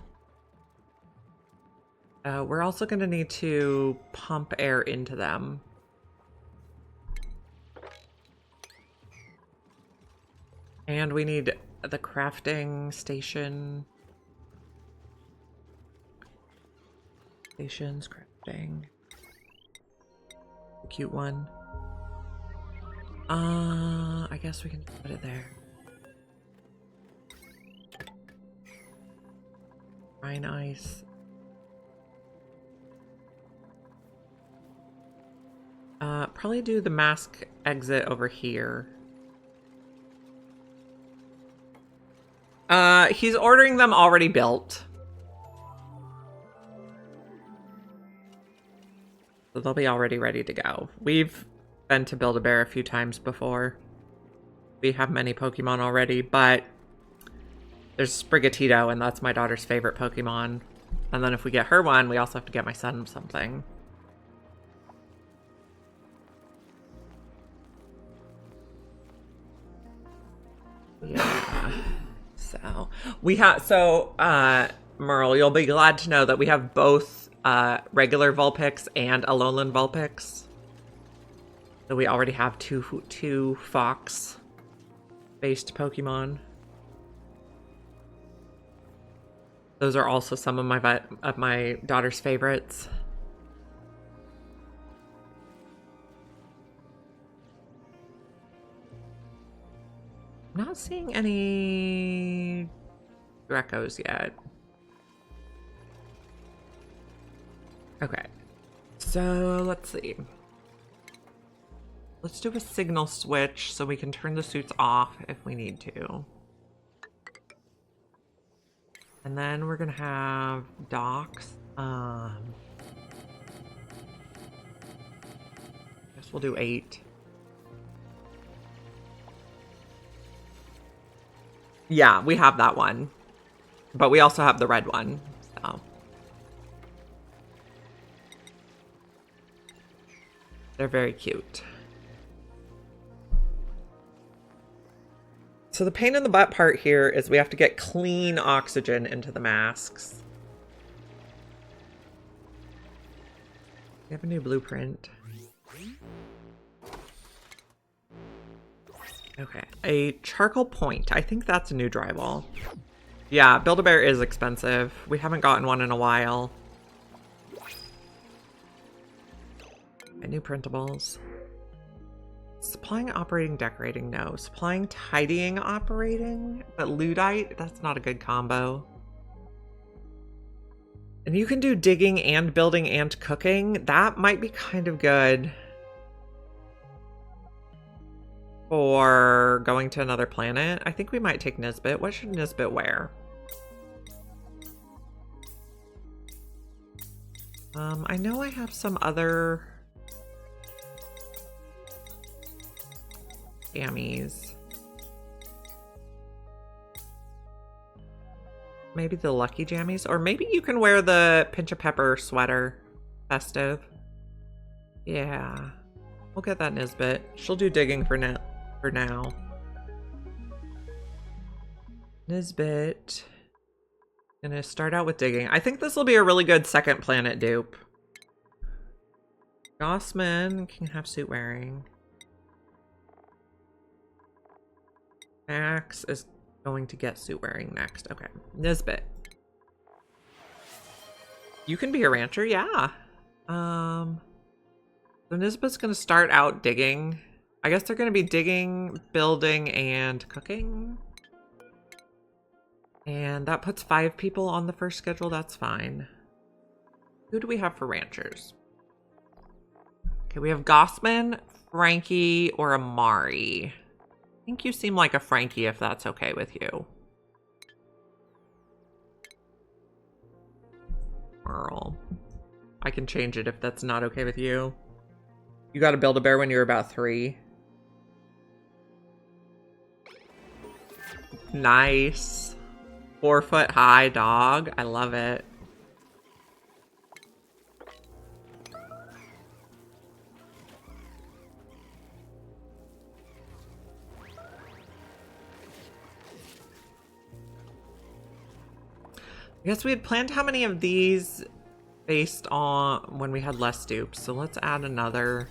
We're also going to need to pump air into them. And we need the crafting station. Stations, crafting. The cute one. I guess we can put it there. Brine ice. Probably do the mask exit over here. He's ordering them already built. So they'll be already ready to go. We've been to Build-A-Bear a few times before. We have many Pokemon already, but there's Sprigatito, and that's my daughter's favorite Pokemon. And then if we get her one, we also have to get my son something. Yeah. So we have, Merle, you'll be glad to know that we have both regular Vulpix and Alolan Vulpix. So we already have two fox-based Pokemon. Those are also some of my daughter's favorites. I'm not seeing any Drekos yet. Okay, so let's see. Let's do a signal switch so we can turn the suits off if we need to. And then we're gonna have docks. Guess we'll do 8. Yeah, we have that one. But we also have the red one, so. They're very cute. So the pain in the butt part here is we have to get clean oxygen into the masks. We have a new blueprint. Okay, a charcoal point. I think that's a new drywall. Yeah, Build-A-Bear is expensive. We haven't gotten one in a while. Okay, new printables. Supplying, operating, decorating, no. Supplying, tidying, operating? But Ludite, that's not a good combo. And you can do digging and building and cooking. That might be kind of good for going to another planet. I think we might take Nisbet. What should Nisbet wear? I know I have some other jammies. Maybe the Lucky Jammies, or maybe you can wear the Pinch of Pepper sweater. Festive. Yeah, we'll get that Nisbet. She'll do digging for now. Nisbet. Gonna start out with digging. I think this will be a really good second planet dupe. Gossman can have suit wearing. Max is going to get suit wearing next. Okay, Nisbet. You can be a rancher, yeah. So Nisba's gonna start out digging. I guess they're gonna be digging, building, and cooking. And that puts 5 people on the first schedule. That's fine. Who do we have for ranchers? Okay, we have Gossman, Frankie, or Amari. I think you seem like a Frankie if that's okay with you. Merle. I can change it if that's not okay with you. You got to build a bear when you're about 3. Nice. 4-foot high dog. I love it. I guess we had planned how many of these based on when we had less dupes. So let's add another.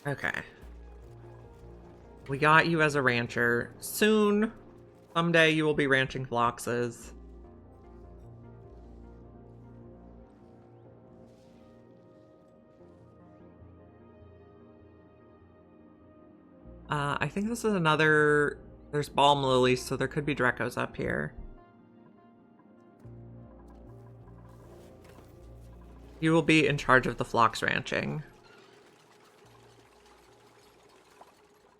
Okay. We got you as a rancher. Soon, someday you will be ranching floxes. I think this is another... There's balm lilies, so there could be Drecos up here. You will be in charge of the flox ranching.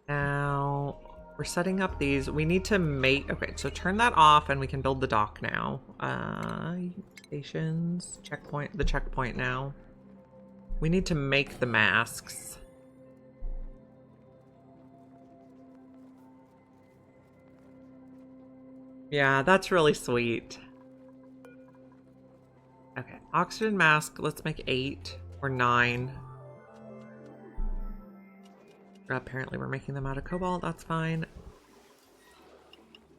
Now, we're setting up these. We need to make... Okay, so turn that off and we can build the dock now. Stations, checkpoint, the checkpoint now. We need to make the masks. Yeah, that's really sweet. Okay, oxygen mask, let's make 8 or 9. Apparently we're making them out of cobalt, that's fine.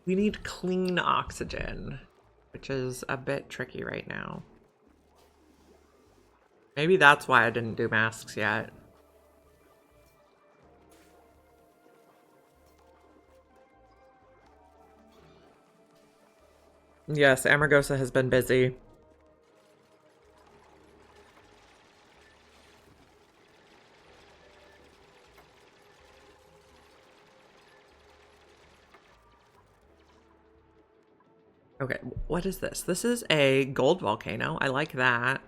We need clean oxygen, which is a bit tricky right now. Maybe that's why I didn't do masks yet. Yes, Amargosa has been busy. Okay, what is this? This is a gold volcano. I like that.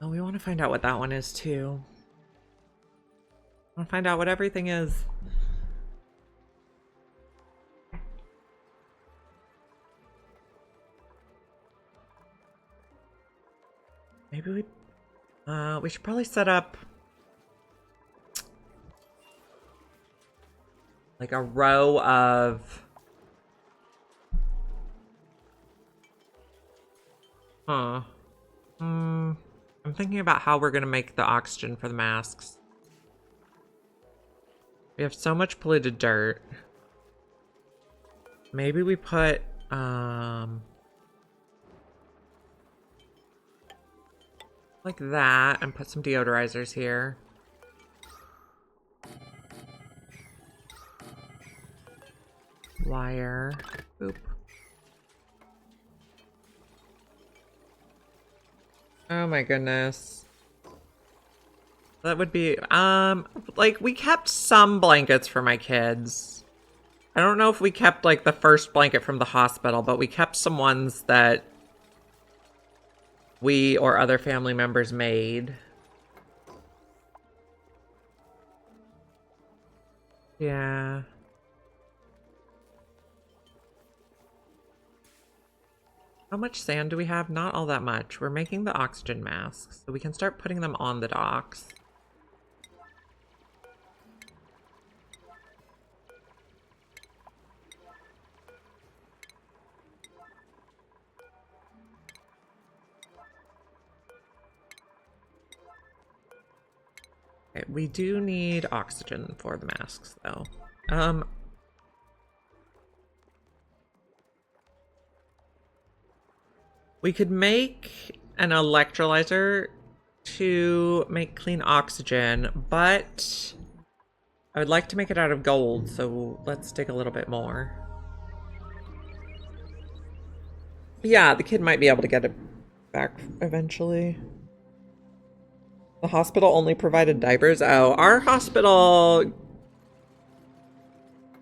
Oh, we want to find out what that one is too. I want to find out what everything is. Maybe we should probably set up like a row of I'm thinking about how we're gonna make the oxygen for the masks. We have so much polluted dirt. Maybe we put like that and put some deodorizers here. Wire. Boop. Oh my goodness. That would be, like, we kept some blankets for my kids. I don't know if we kept, like, the first blanket from the hospital, but we kept some ones that we or other family members made. Yeah. How much sand do we have? Not all that much. We're making the oxygen masks, so we can start putting them on the docks. Okay, we do need oxygen for the masks, though. We could make an electrolyzer to make clean oxygen, but I would like to make it out of gold, so let's dig a little bit more. Yeah, the kid might be able to get it back eventually. The hospital only provided diapers. Oh, our hospital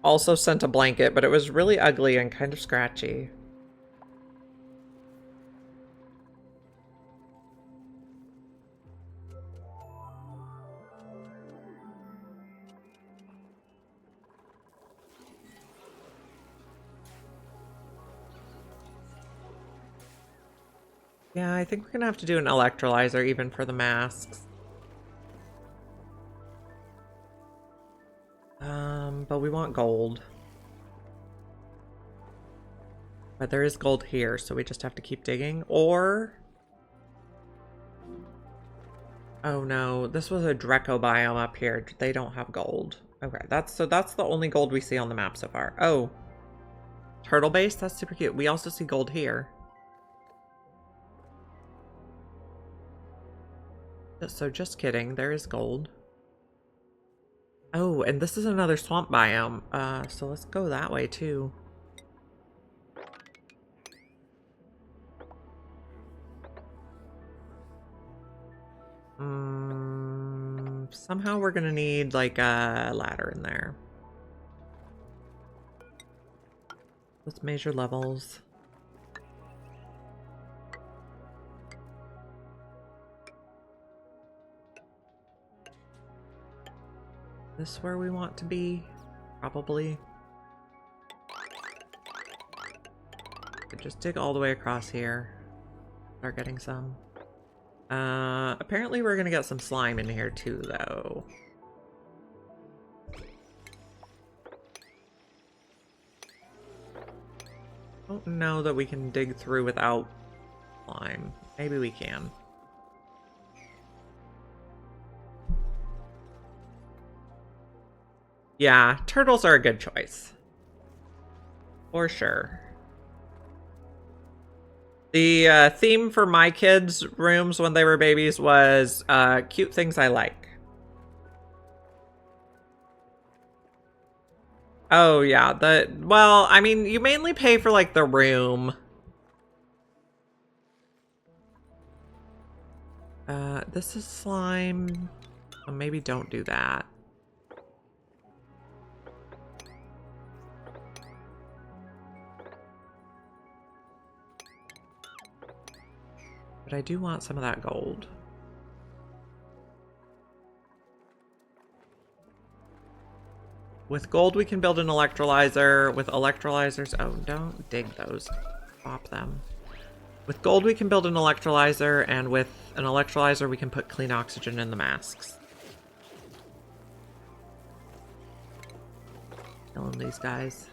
also sent a blanket, but it was really ugly and kind of scratchy. Yeah, I think we're gonna have to do an electrolyzer even for the masks. But we want gold. But there is gold here, so we just have to keep digging. Or... oh no, this was a Dreco biome up here. They don't have gold. Okay, that's the only gold we see on the map so far. Oh. Turtle base? That's super cute. We also see gold here. So just kidding, there is gold. Oh, and this is another swamp biome. So let's go that way too. Somehow we're gonna need like a ladder in there. Let's measure levels. This where we want to be? Probably. Just dig all the way across here. Start getting some. Apparently we're gonna get some slime in here too, though. Don't know that we can dig through without slime. Maybe we can. Yeah, turtles are a good choice. For sure. The theme for my kids' rooms when they were babies was cute things I like. Oh yeah, well, I mean, you mainly pay for like the room. This is slime. Oh, maybe don't do that. But I do want some of that gold. With gold, we can build an electrolyzer. With electrolyzers... oh, don't dig those. Pop them. With gold, we can build an electrolyzer, and with an electrolyzer, we can put clean oxygen in the masks. Killing these guys.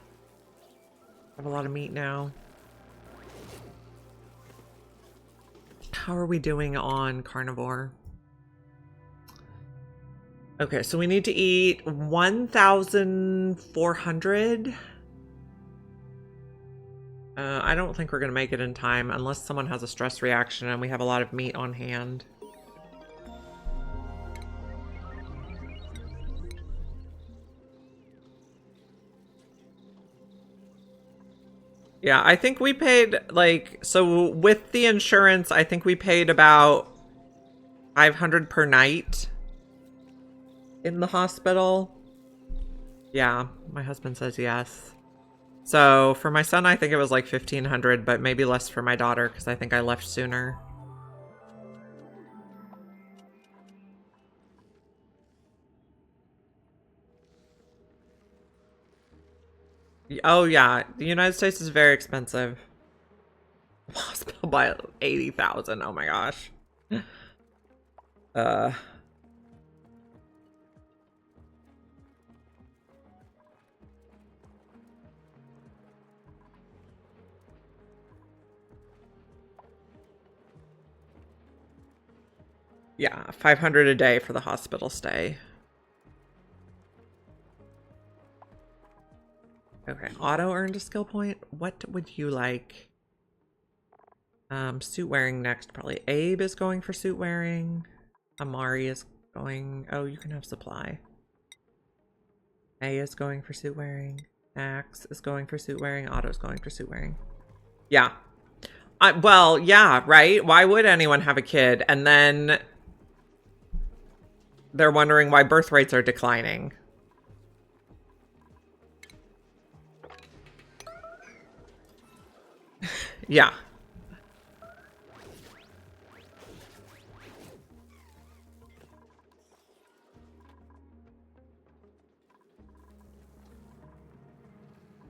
Have a lot of meat now. How are we doing on carnivore? Okay, so we need to eat 1,400. I don't think we're gonna make it in time unless someone has a stress reaction and we have a lot of meat on hand. Yeah, I think we paid, like, so with the insurance, I think we paid about 500 per night in the hospital. Yeah, my husband says yes. So for my son, I think it was like 1,500, but maybe less for my daughter because I think I left sooner. Oh yeah, the United States is very expensive. Hospital by 80,000. Oh my gosh. Yeah, 500 a day for the hospital stay. Okay, Otto earned a skill point. What would you like? Suit wearing next, probably. Abe is going for suit wearing. Amari is going... oh, you can have supply. A is going for suit wearing. Max is going for suit wearing. Otto's going for suit wearing. Yeah. Well, yeah, right? Why would anyone have a kid? And then they're wondering why birth rates are declining. Yeah.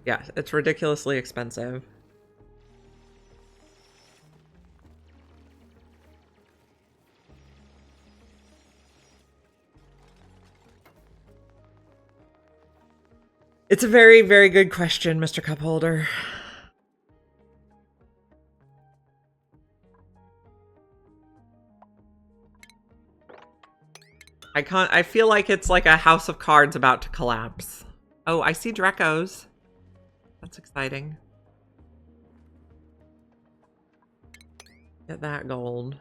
Yeah, it's ridiculously expensive. It's a very, very good question, Mr. Cupholder. I feel like it's like a house of cards about to collapse. Oh, I see Drecos. That's exciting. Get that gold.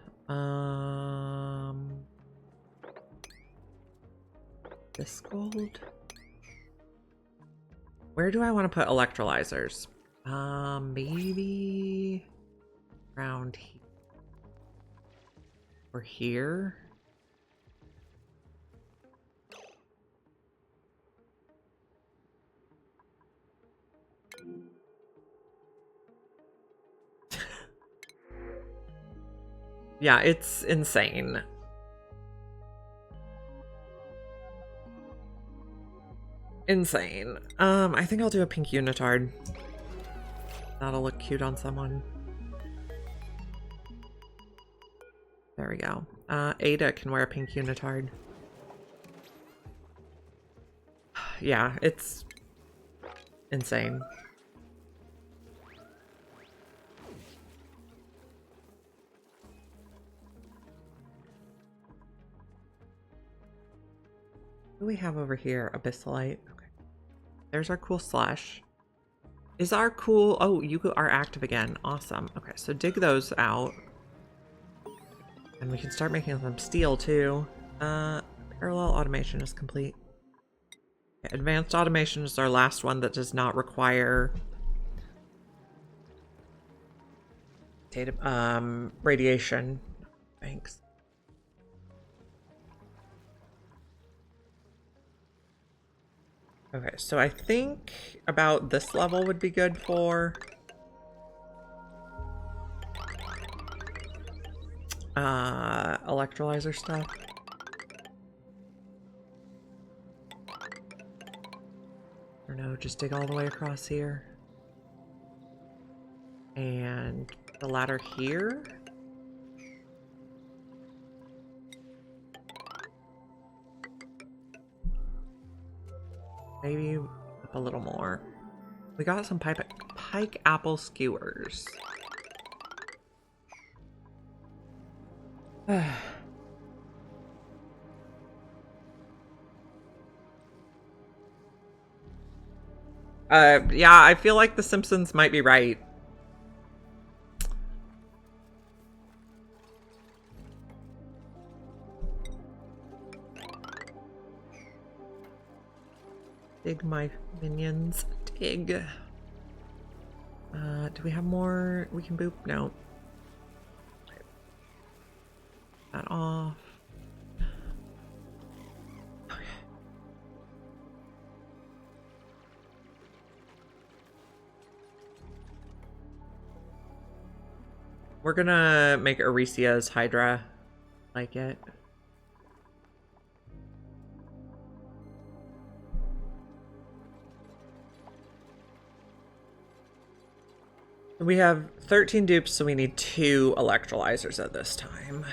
This gold. Where do I want to put electrolyzers? Maybe around here. Or here. Yeah, it's insane. Insane. I think I'll do a pink unitard. That'll look cute on someone. There we go. Ada can wear a pink unitard. Yeah, it's insane. What do we have over here? Abyssalite. Okay. There's our cool slush. Is our cool... Oh, you are active again. Awesome. Okay, so dig those out. And we can start making some steel, too. Parallel automation is complete. Okay, advanced automation is our last one that does not require... data, radiation. Thanks. Okay, so I think about this level would be good for electrolyzer stuff. Or no, just dig all the way across here. And the ladder here. Maybe a little more. We got some pike apple skewers. Yeah, I feel like The Simpsons might be right. Dig my minions. Dig. Do we have more we can boop? No. That off. Okay. We're gonna make Aricia's Hydra like it. We have 13 dupes, so we need 2 electrolyzers at this time.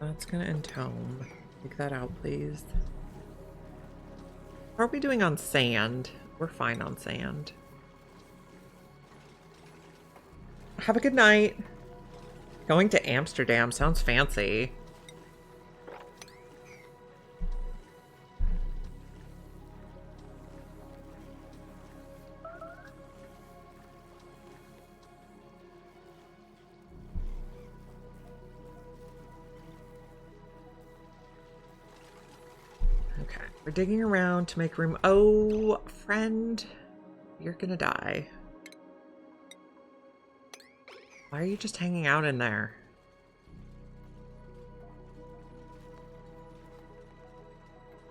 That's gonna entome. Take that out, please. How are we doing on sand? We're fine on sand. Have a good night. Going to Amsterdam sounds fancy. We're digging around to make room. Oh, friend, you're gonna die. Why are you just hanging out in there?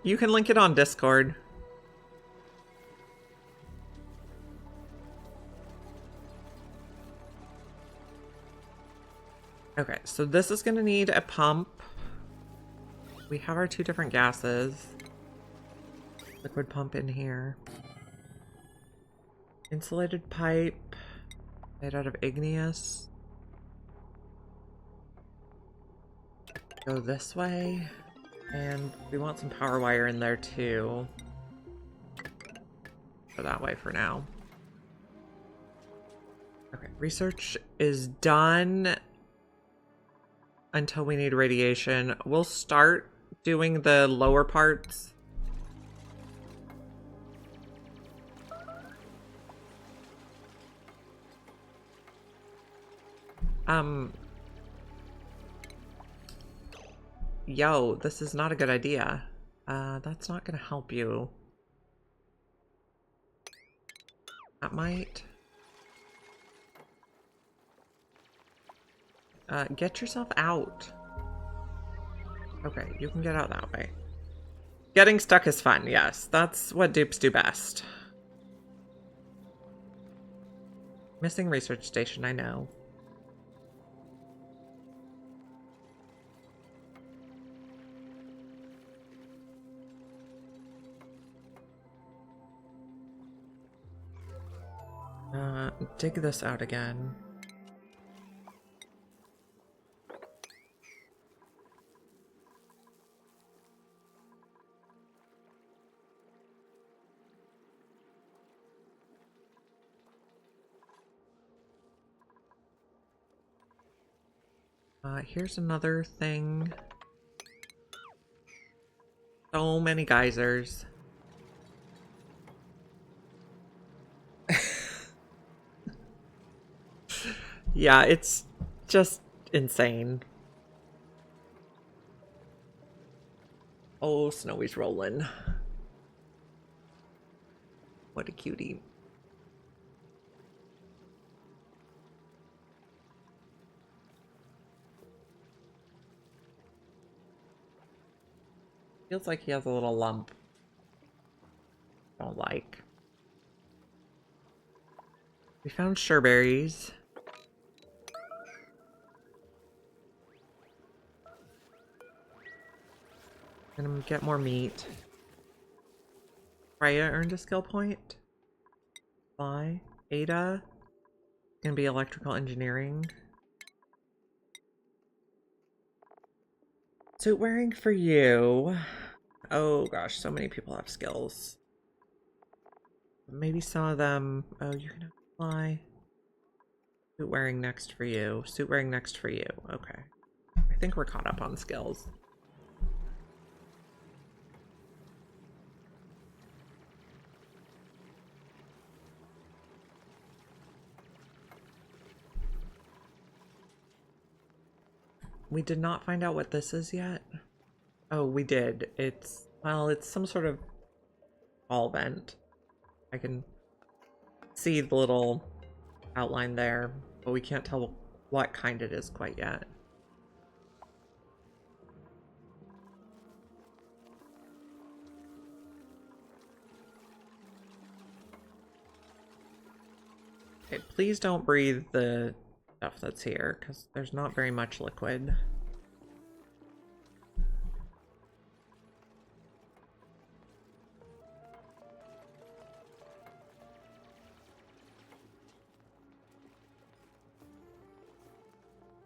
You can link it on Discord. Okay, so this is gonna need a pump. We have our 2 different gases. Liquid pump in here. Insulated pipe made out of igneous. Go this way. And we want some power wire in there too. Go that way for now. Okay, research is done until we need radiation. We'll start doing the lower parts. Yo, this is not a good idea. That's not gonna help you. That might. Get yourself out. Okay, you can get out that way. Getting stuck is fun, yes. That's what dupes do best. Missing research station, I know. Dig this out again. Here's another thing. So many geysers. Yeah, it's just insane. Oh, Snowy's rolling. What a cutie. Feels like he has a little lump. Don't like. We found sherbberries. Gonna get more meat. Freya earned a skill point. Fly. Ada. Gonna be electrical engineering. Suit wearing for you. Oh gosh, so many people have skills. Maybe some of them. Oh, you can fly. Suit wearing next for you. Suit wearing next for you. Okay. I think we're caught up on skills. We did not find out what this is yet. Oh, we did. It's, well, it's some sort of ball vent. I can see the little outline there, but we can't tell what kind it is quite yet. Okay, please don't breathe the stuff that's here, because there's not very much liquid.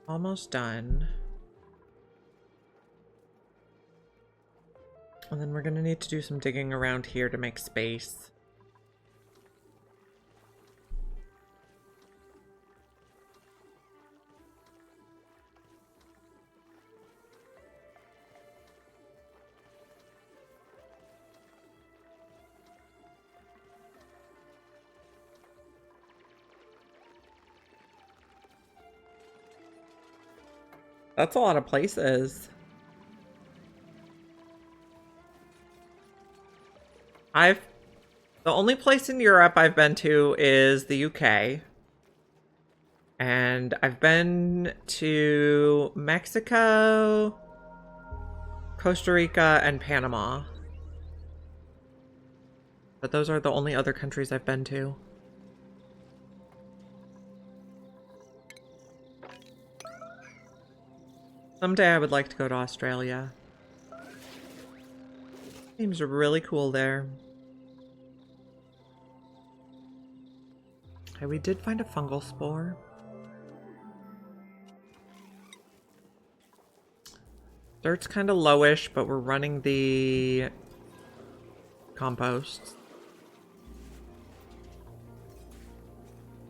Almost done. And then we're gonna need to do some digging around here to make space. That's a lot of places. The only place in Europe I've been to is the UK. And I've been to Mexico, Costa Rica, and Panama. But those are the only other countries I've been to. Someday I would like to go to Australia. Seems really cool there. Okay, we did find a fungal spore. Dirt's kind of lowish, but we're running the compost.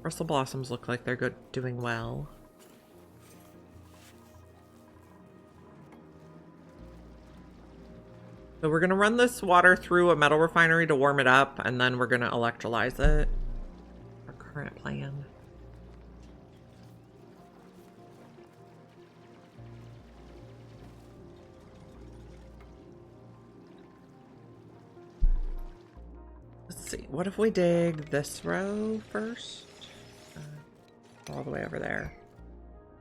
Brussels blossoms look like they're doing well. So we're gonna run this water through a metal refinery to warm it up, and then we're gonna electrolyze it. Our current plan. Let's see, what if we dig this row first? All the way over there.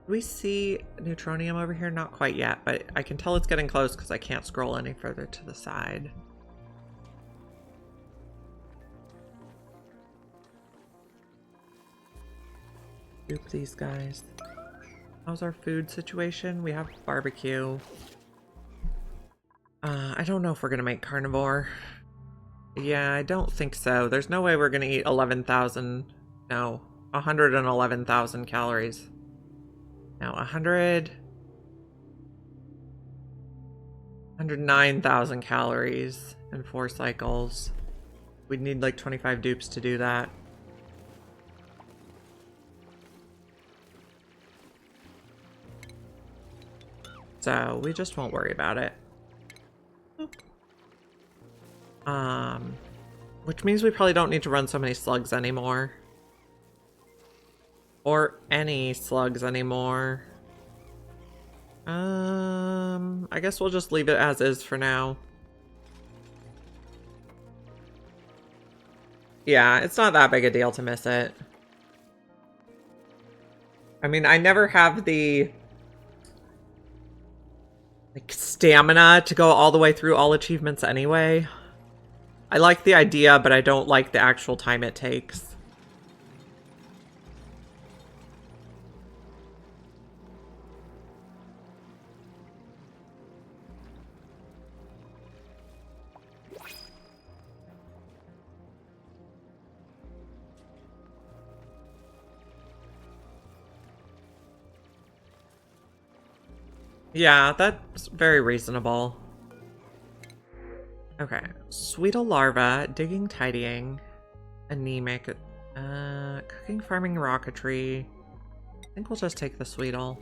Do we see neutronium over here? Not quite yet, but I can tell it's getting close because I can't scroll any further to the side. Scoop these guys. How's our food situation? We have barbecue. I don't know if we're gonna make carnivore. Yeah, I don't think so. There's no way we're gonna eat 11,000. No, 111,000 calories. Now 109,000 calories in 4 cycles. We'd need like 25 dupes to do that. So we just won't worry about it. Which means we probably don't need to run so many slugs anymore. Or any slugs anymore. I guess we'll just leave it as is for now. Yeah, it's not that big a deal to miss it. I mean, I never have the like stamina to go all the way through all achievements anyway. I like the idea, but I don't like the actual time it takes. Yeah, that's very reasonable. Okay, Sweetle larva, digging, tidying, anemic, cooking, farming, rocketry. I think we'll just take the Sweetle.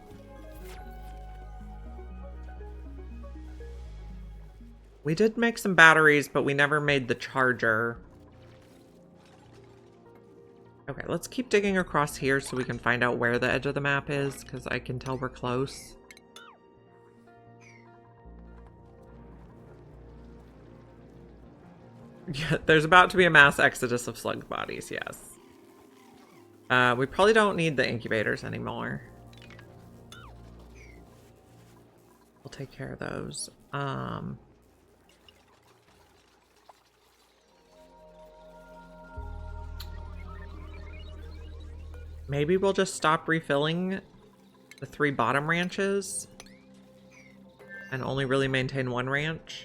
We did make some batteries, but we never made the charger. Okay, let's keep digging across here so we can find out where the edge of the map is, because I can tell we're close. Yeah, there's about to be a mass exodus of slug bodies, yes. We probably don't need the incubators anymore. We'll take care of those. Maybe we'll just stop refilling the 3 bottom ranches and only really maintain 1 ranch.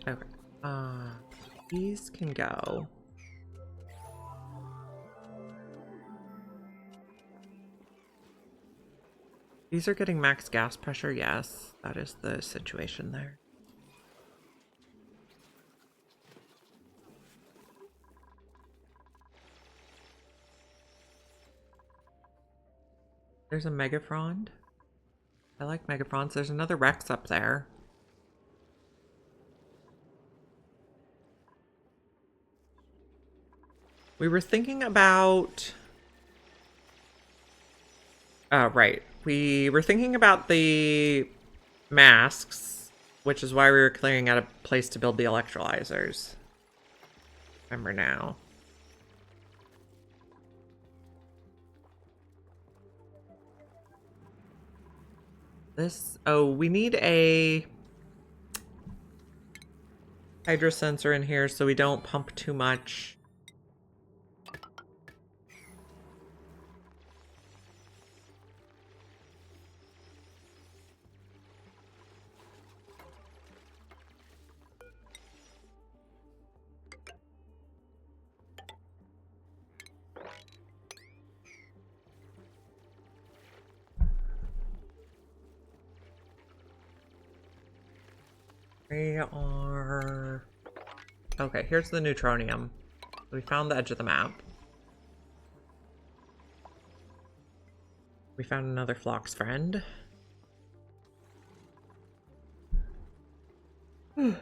Okay. These can go. These are getting max gas pressure. Yes, that is the situation there. There's a Megafrond. I like Megafronds. There's another Rex up there. We were thinking about Right. We were thinking about the masks, which is why we were clearing out a place to build the electrolyzers. Remember now. Oh, we need a hydro sensor in here so we don't pump too much. We are... Okay, here's the neutronium. We found the edge of the map. We found another Phlox friend. Oh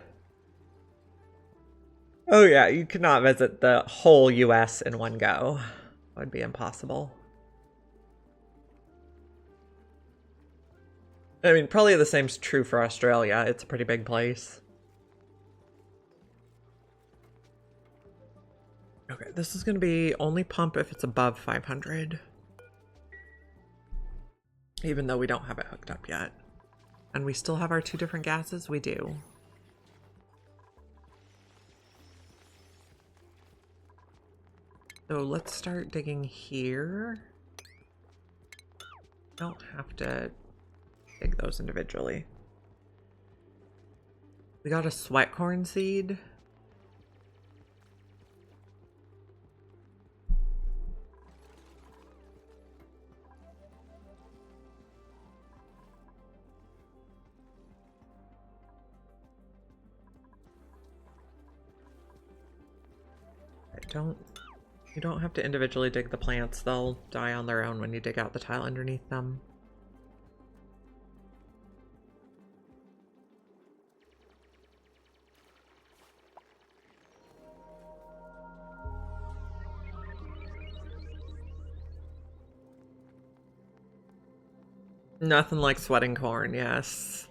yeah, you could not visit the whole US in one go. That would be impossible. I mean, probably the same's true for Australia. It's a pretty big place. Okay, this is going to be only pump if it's above 500. Even though we don't have it hooked up yet. And we still have our 2 different gases? We do. So let's start digging here. Don't have to dig those individually. We got a sweat corn seed. You don't have to individually dig the plants. They'll die on their own when you dig out the tile underneath them. Nothing like sweating corn, yes.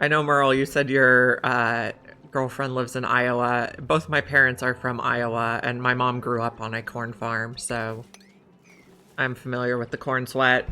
I know, Merle, you said your girlfriend lives in Iowa. Both my parents are from Iowa, and my mom grew up on a corn farm, so I'm familiar with the corn sweat.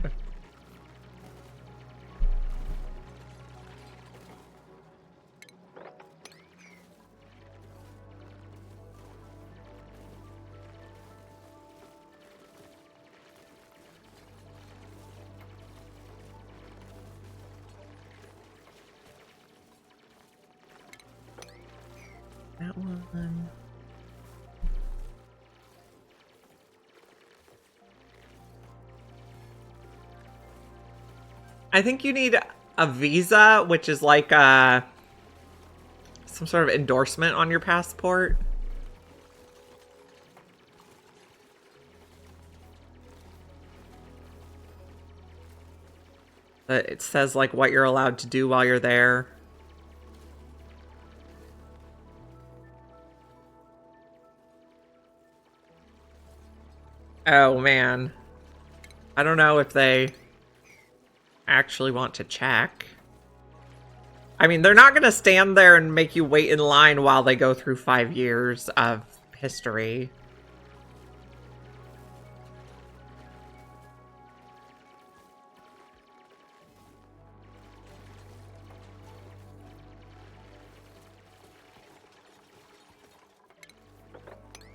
That one. I think you need a visa, which is like some sort of endorsement on your passport. That it says like what you're allowed to do while you're there. Oh man. I don't know if they actually want to check. I mean, they're not going to stand there and make you wait in line while they go through 5 years of history.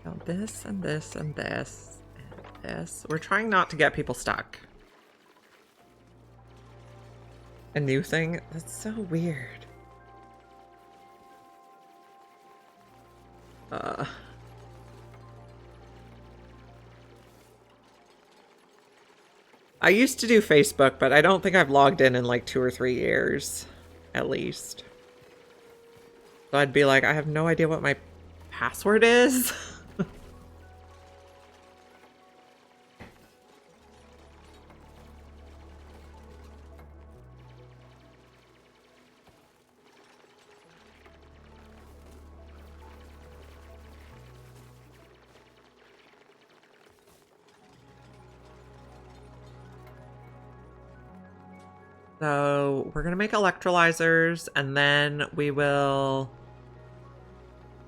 Now this and this and this and this. We're trying not to get people stuck. A new thing? That's so weird. I used to do Facebook, but I don't think I've logged in like 2 or 3 years, at least. So I'd be like, I have no idea what my password is. So we're going to make electrolyzers, and then we will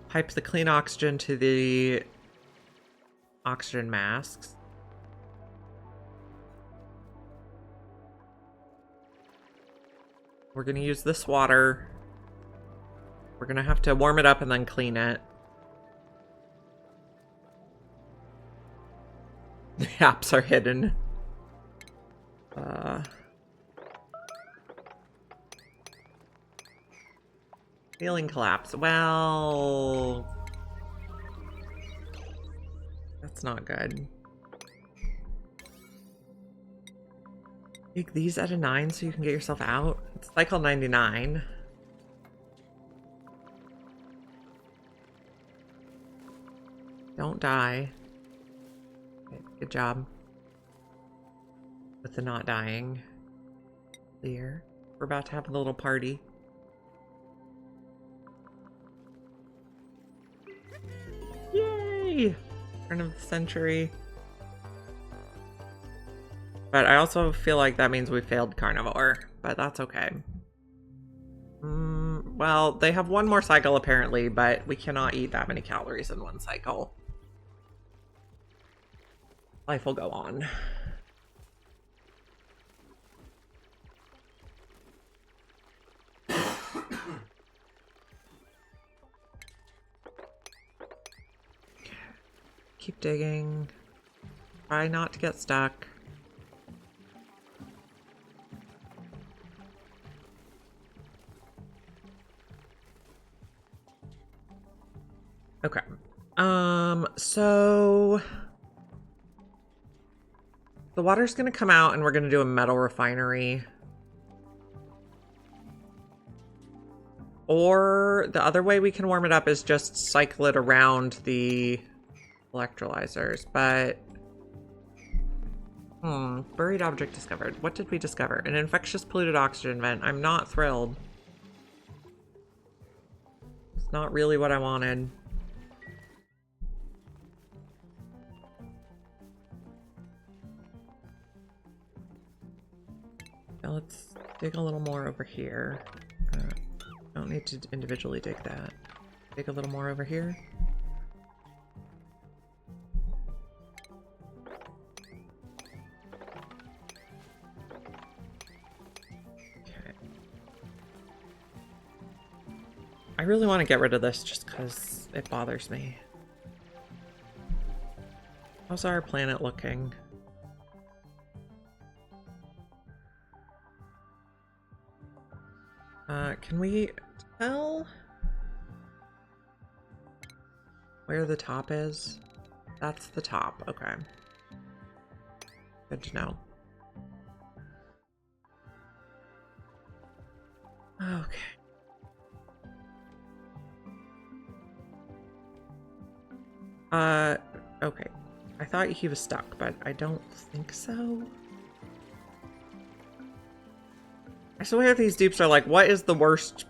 pipe the clean oxygen to the oxygen masks. We're going to use this water. We're going to have to warm it up and then clean it. The apps are hidden. Ceiling collapse. Well, that's not good. Take these at a 9 so you can get yourself out. It's cycle 99. Don't die. Okay, good job with the not dying. Clear. We're about to have a little party. Yay! Turn of the century. But I also feel like that means we failed carnivore, but that's okay. Well, they have one more cycle apparently, but we cannot eat that many calories in one cycle. Life will go on. Keep digging. Try not to get stuck. Okay. So the water's gonna come out and we're gonna do a metal refinery. Or the other way we can warm it up is just cycle it around the electrolyzers, but buried object discovered. What did we discover? An infectious polluted oxygen vent. I'm not thrilled. It's not really what I wanted. Now let's dig a little more over here. Don't need to individually dig that. Dig a little more over here. I really want to get rid of this just because it bothers me. How's our planet looking? Can we tell where the top is? That's the top. Okay. Good to know. Okay. Okay. I thought he was stuck, but I don't think so. I swear these dupes are like, what is the worst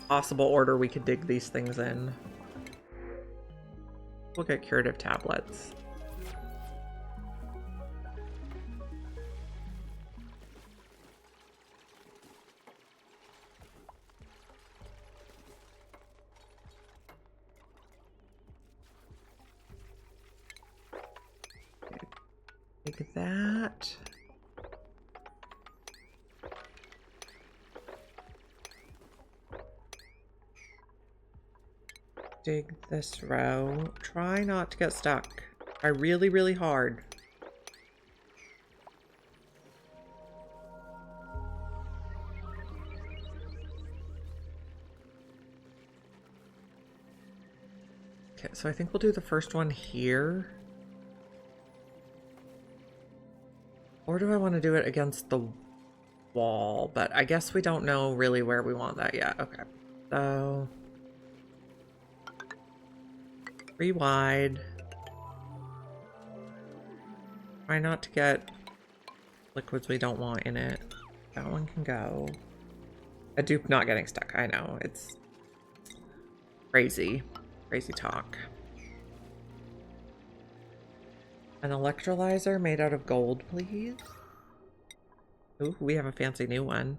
possible order we could dig these things in? We'll get curative tablets. Take that. Dig this row. Try not to get stuck. Try really, really hard. Okay, so I think we'll do the first one here. Or do I want to do it against the wall? But I guess we don't know really where we want that yet. Okay, so 3 wide. Try not to get liquids we don't want in it. That one can go. A dupe not getting stuck. I know, it's crazy. Crazy talk. An electrolyzer made out of gold, please. Ooh, we have a fancy new one.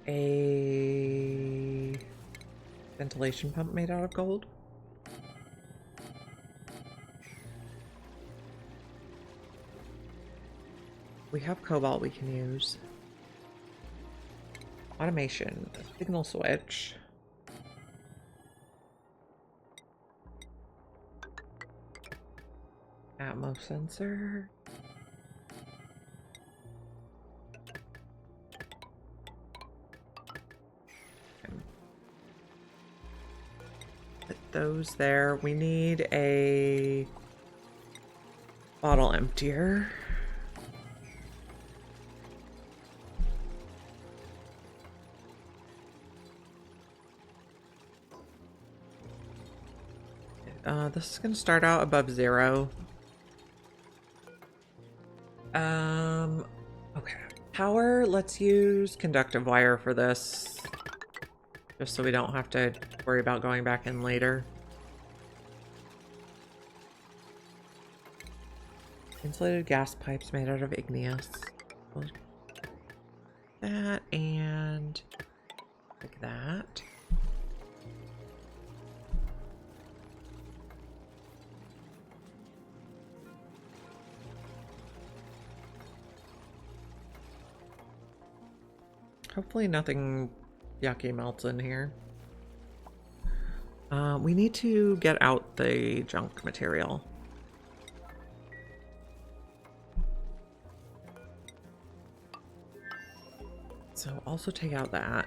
A ventilation pump made out of gold. We have cobalt we can use. Automation, signal switch. Atmos sensor. Put those there. We need a bottle emptier. This is going to start out above 0. Okay. Power, let's use conductive wire for this. Just so we don't have to worry about going back in later. Insulated gas pipes made out of igneous. That and like that. Hopefully nothing yucky melts in here. We need to get out the junk material. So also take out that.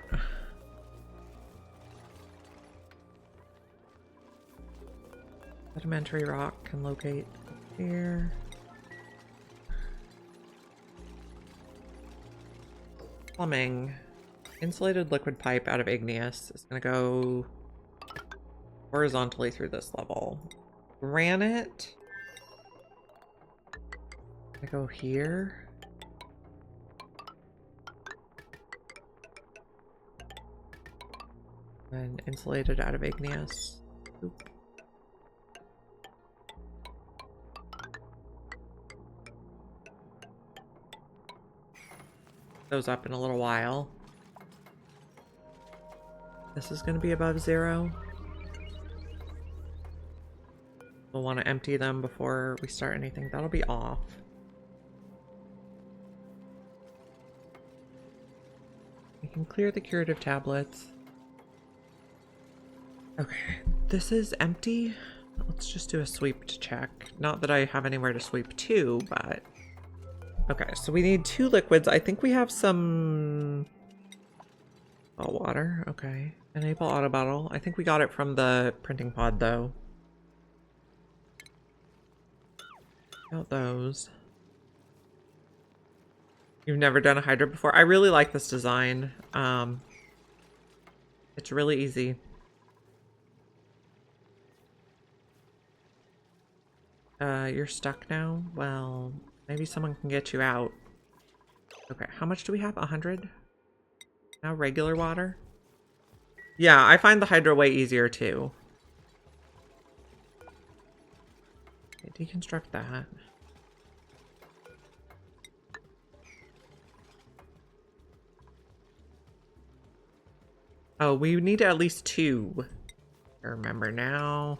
Sedimentary rock can locate here. Plumbing. Insulated liquid pipe out of igneous is going to go horizontally through this level. Granite. I go here. And insulated out of igneous. Oop. Those up in a little while. This is going to be above 0. We'll want to empty them before we start anything. That'll be off. We can clear the curative tablets. Okay, this is empty. Let's just do a sweep to check. Not that I have anywhere to sweep to, but... Okay, so we need 2 liquids. I think we have some... Oh, water. Okay. Enable auto bottle. I think we got it from the printing pod, though. Got those. You've never done a hydro before? I really like this design. It's really easy. You're stuck now? Well... Maybe someone can get you out. Okay, how much do we have? 100? Now regular water? Yeah, I find the hydro way easier too. Okay, deconstruct that. Oh, we need at least 2. I remember now.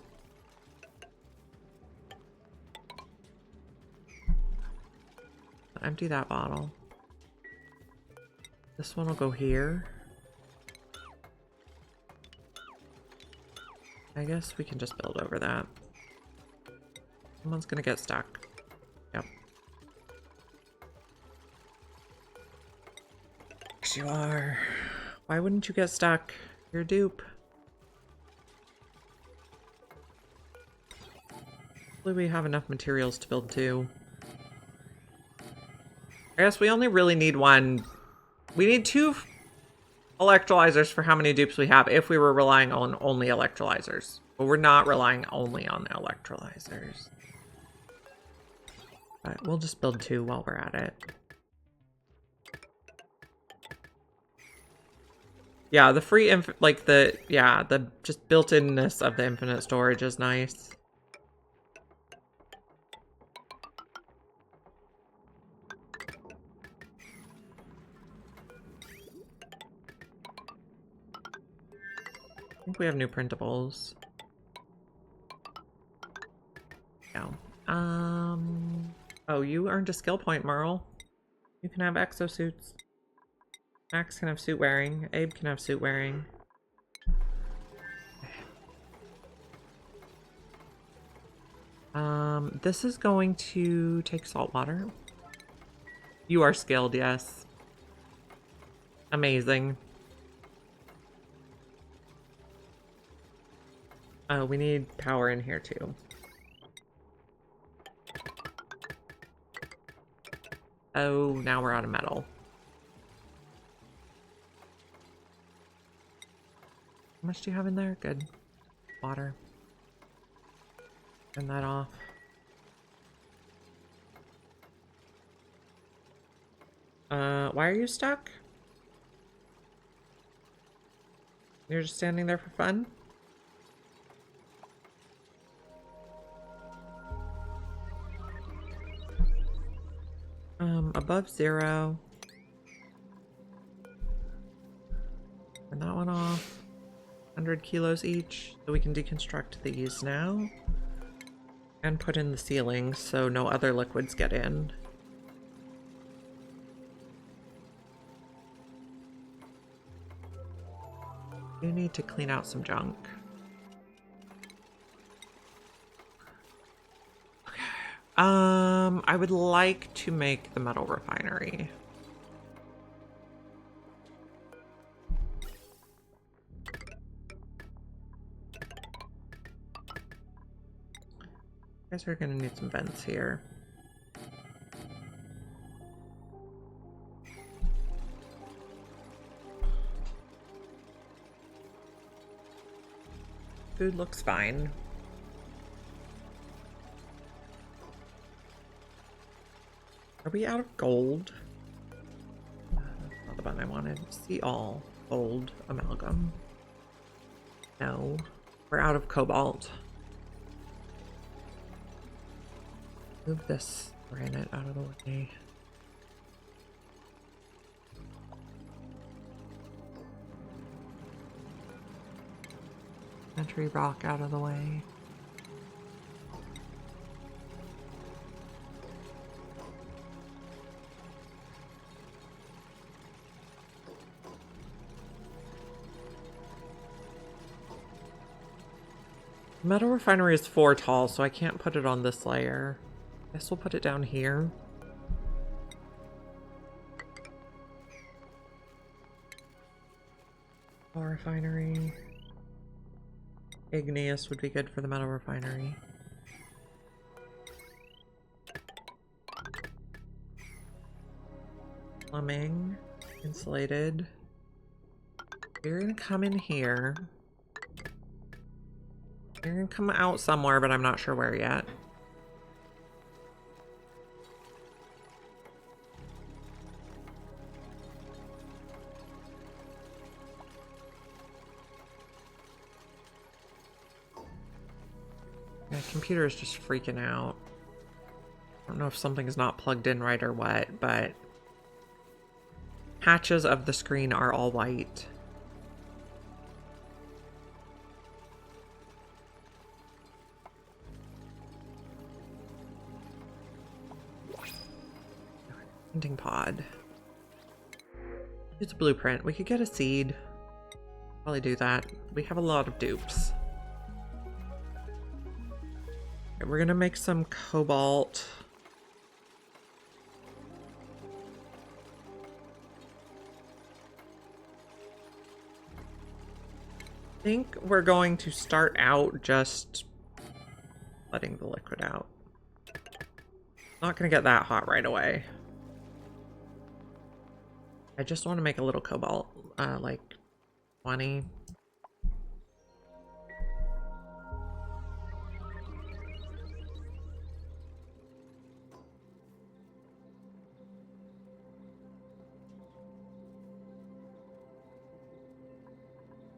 Empty that bottle. This one will go here. I guess we can just build over that. Someone's gonna get stuck. Yep. Yes, you are. Why wouldn't you get stuck? You're a dupe. Hopefully we have enough materials to build 2. I guess we only really need 1. We need 2 electrolyzers for how many dupes we have if we were relying on only electrolyzers. But we're not relying only on the electrolyzers. But we'll just build 2 while we're at it. Yeah, the free the just built-inness of the infinite storage is nice. think we have new printables. No. Oh, you earned a skill point, Merle. You can have exosuits. Max can have suit wearing. Abe can have suit wearing. This is going to take salt water. You are skilled, yes. Amazing. Oh, we need power in here too. Oh, now we're out of metal. How much do you have in there? Good. Water. Turn that off. Why are you stuck? You're just standing there for fun? Above 0. Turn that one off. 100 kilos each, so we can deconstruct these now. And put in the ceilings so no other liquids get in. You need to clean out some junk. Okay. I would like to make the metal refinery. I guess we're gonna need some vents here. Food looks fine. Are we out of gold? That's not the button I wanted. See all. Gold. Amalgam. No. We're out of cobalt. Move this granite out of the way. Entry rock out of the way. Metal refinery is 4 tall, so I can't put it on this layer. Guess we'll put it down here. Metal refinery. Igneous would be good for the metal refinery. Plumbing. Insulated. You're gonna come in here. You're gonna come out somewhere, but I'm not sure where yet. My computer is just freaking out. I don't know if something is not plugged in right or what, but hatches of the screen are all white. Hunting pod. It's a blueprint. We could get a seed. Probably do that. We have a lot of dupes. Okay, we're gonna make some cobalt. I think we're going to start out just letting the liquid out. Not gonna get that hot right away. I just want to make a little cobalt, like 20.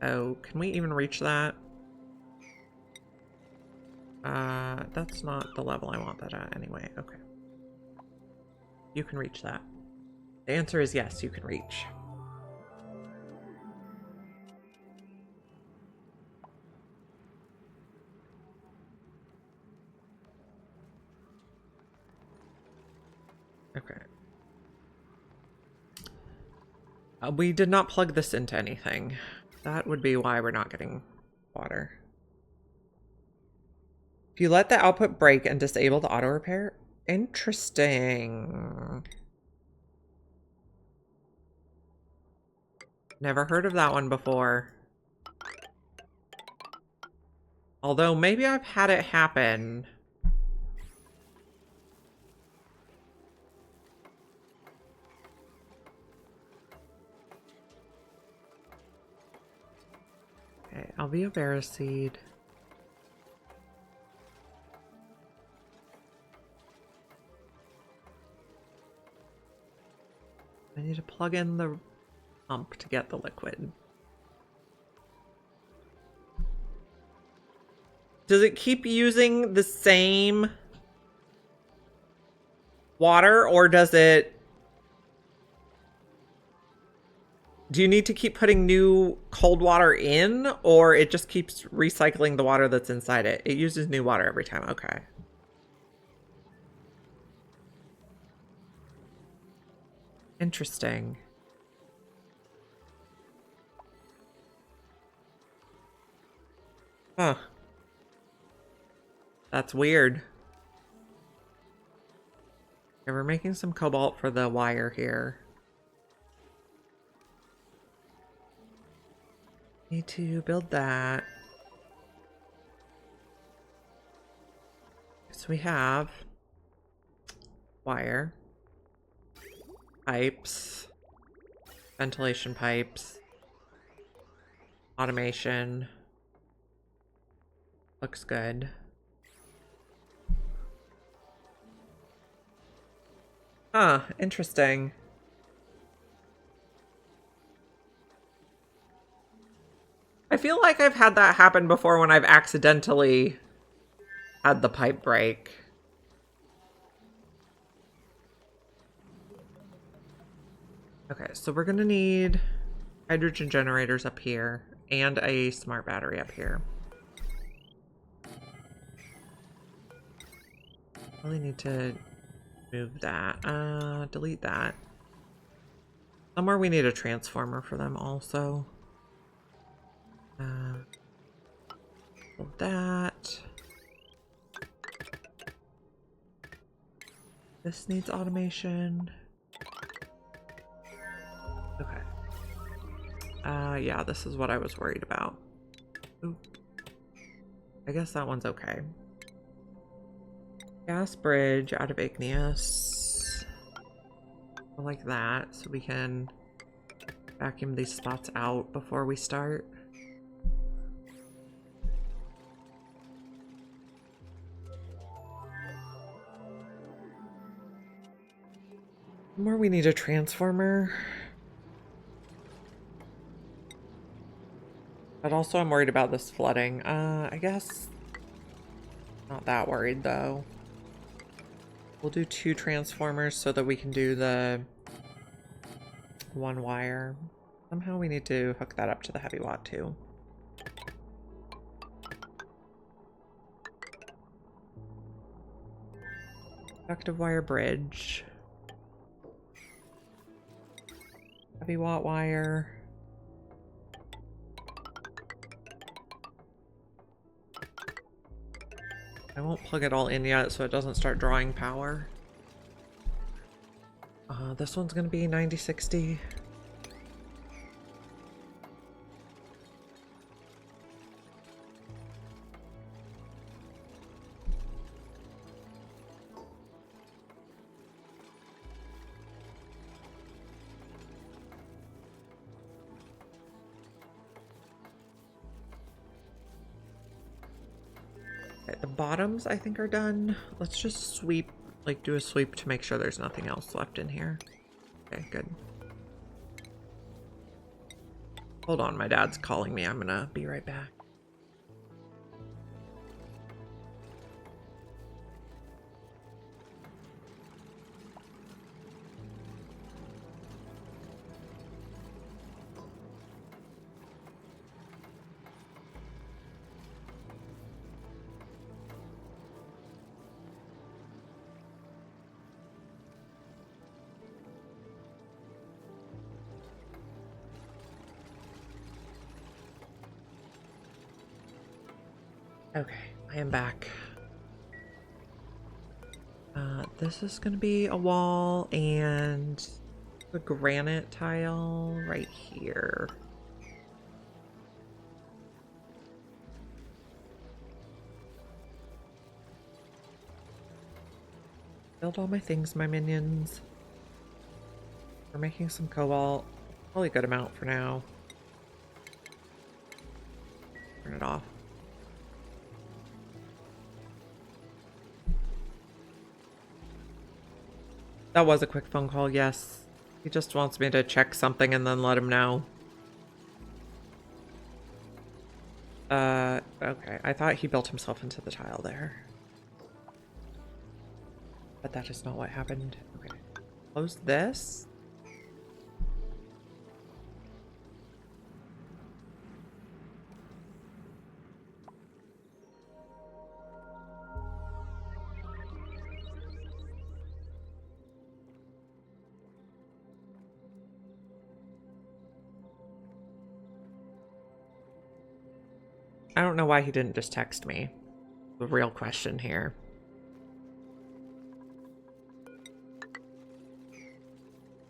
Oh, can we even reach that? That's not the level I want that at anyway. Okay. You can reach that. The answer is yes, you can reach. Okay. We did not plug this into anything. That would be why we're not getting water. If you let the output break and disable the auto repair, interesting. Never heard of that one before. Although maybe I've had it happen. Okay, Alveolara seed. I need to plug in the pump to get the liquid. Does it keep using the same water, or does it... Do you need to keep putting new cold water in, or it just keeps recycling the water that's inside it? It uses new water every time. Okay. Interesting. Huh. That's weird. Okay, we're making some cobalt for the wire here. Need to build that. So we have wire, pipes, ventilation pipes, automation. Looks good. Huh, interesting. I feel like I've had that happen before when I've accidentally had the pipe break. Okay, so we're gonna need hydrogen generators up here and a smart battery up here. Really need to move that. Delete that. Somewhere we need a transformer for them also. Build that. This needs automation. Okay. Yeah, this is what I was worried about. Oop. I guess that one's okay. Gas bridge out of igneous. Like that, so we can vacuum these spots out before we start. More we need a transformer. But also I'm worried about this flooding. I guess not that worried though. We'll do 2 transformers so that we can do the 1 wire. Somehow we need to hook that up to the heavy watt too. Conductive wire bridge. Heavy watt wire. I won't plug it all in yet so it doesn't start drawing power. This one's gonna be 9060. Okay, the bottoms I think are done. Let's just sweep, like do a sweep to make sure there's nothing else left in here. Okay, good. Hold on, my dad's calling me. I'm gonna be right back. Okay, I am back. This is gonna be a wall and a granite tile right here. Build all my things, my minions. We're making some cobalt. Probably a good amount for now. Turn it off. That was a quick phone call, yes. He just wants me to check something and then let him know. Okay. I thought he built himself into the tile there. But that is not what happened. Okay. Close this. I don't know why he didn't just text me. The real question here.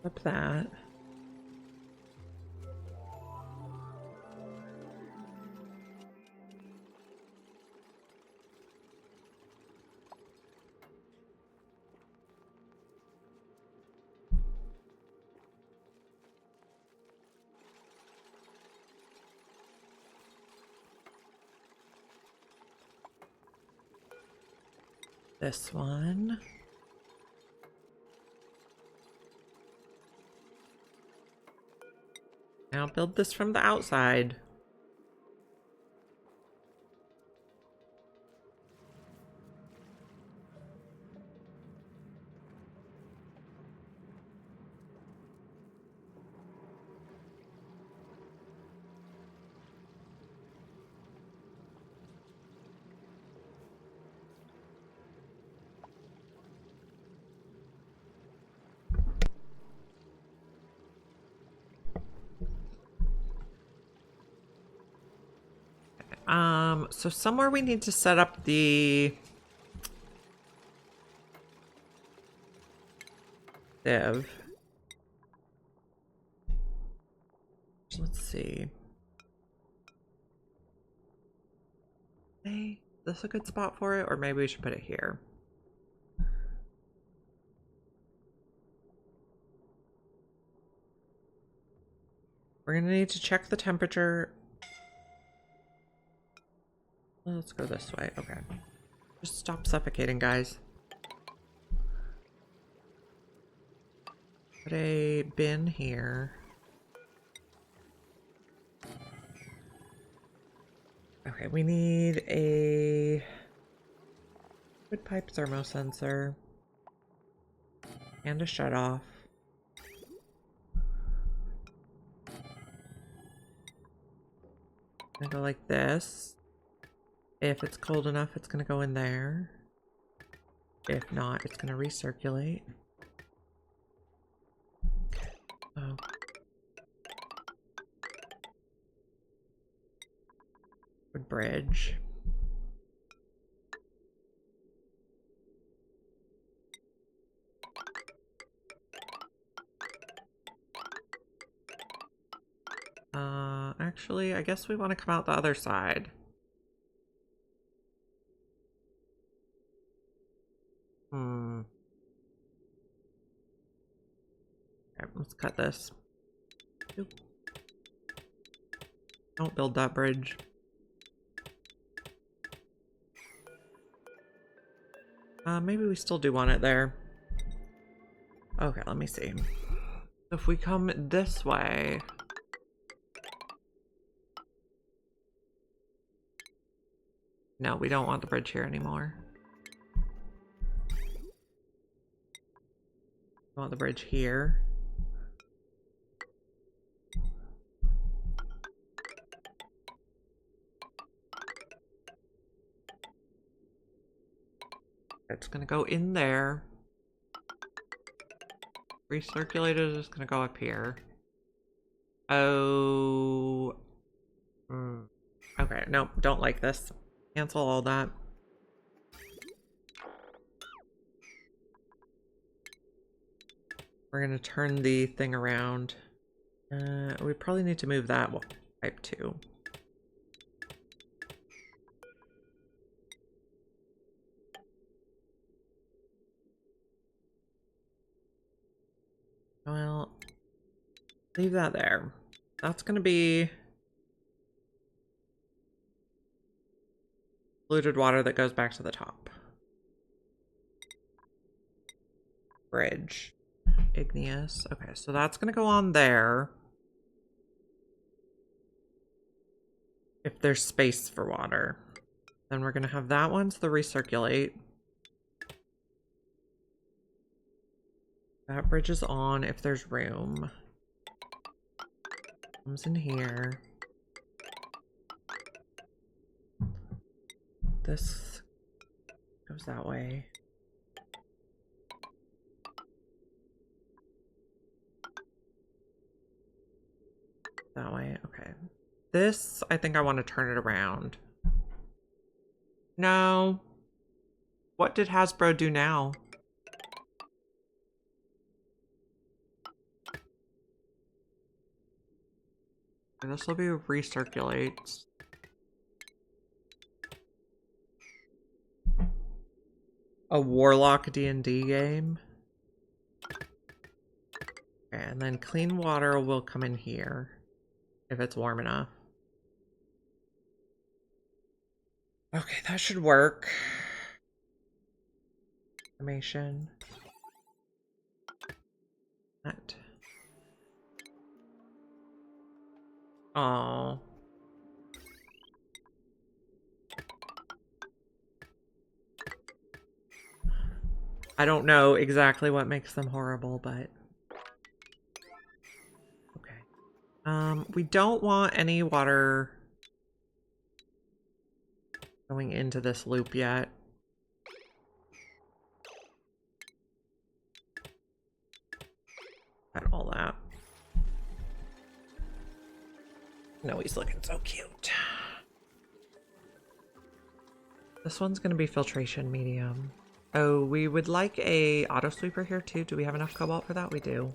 Flip that. This one. Now build this from the outside. So somewhere we need to set up the div. Let's see. Hey, is this a good spot for it? Or maybe we should put it here. We're gonna need to check the temperature. Let's go this way. Okay. Just stop suffocating, guys. Put a bin here. Okay, we need a wood pipe thermosensor and a shut off. Gonna go like this. If it's cold enough, it's gonna go in there. If not, it's gonna recirculate. Oh. Wood bridge. Actually, I guess we want to come out the other side. Okay, let's cut this. Oop. Don't build that bridge. Maybe we still do want it there. Okay, let me see. If we come this way... No, we don't want the bridge here anymore. We want the bridge here. It's gonna go in there. Recirculated is gonna go up here. Oh. Okay, no, don't like this. Cancel all that. We're gonna turn the thing around. We probably need to move that pipe too. Well, leave that there. That's gonna be polluted water that goes back to the top. Bridge. Igneous. Okay, so that's gonna go on there. If there's space for water. Then we're gonna have that one, so the recirculate. That bridge is on if there's room. Comes in here. This goes that way. That way, okay. This, I think I want to turn it around. No. What did Hasbro do now? This will be recirculates. A Warlock D&D game. Okay, and then clean water will come in here if it's warm enough. Okay, that should work. Animation. That. Oh. I don't know exactly what makes them horrible, but okay. We don't want any water going into this loop yet. Got all that. No, he's looking so cute. This one's gonna be filtration medium. Oh, we would like a auto sweeper here too. Do we have enough cobalt for that? We do.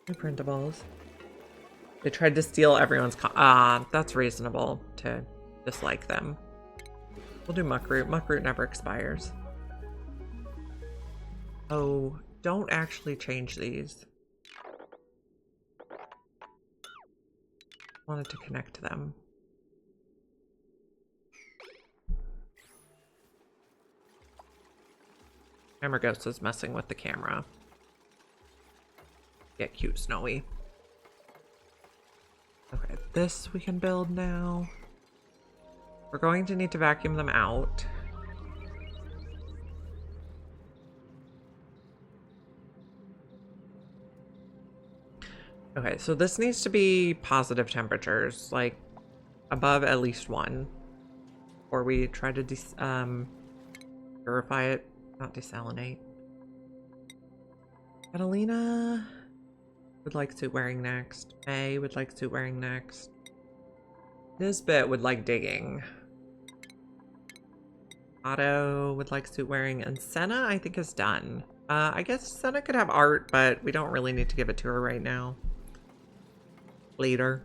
New printables. They tried to steal everyone's that's reasonable to dislike them. We'll do muckroot. Muckroot never expires. Oh, don't actually change these. Wanted to connect to them. Camera Ghost is messing with the camera. Get cute, Snowy. Okay, this we can build now. We're going to need to vacuum them out. Okay, so this needs to be positive temperatures, like above at least 1. Or we try to purify it, not desalinate. Catalina would like suit wearing next. May would like suit wearing next. Nisbet would like digging. Otto would like suit wearing, and Senna I think is done. I guess Senna could have art, but we don't really need to give it to her right now. Later.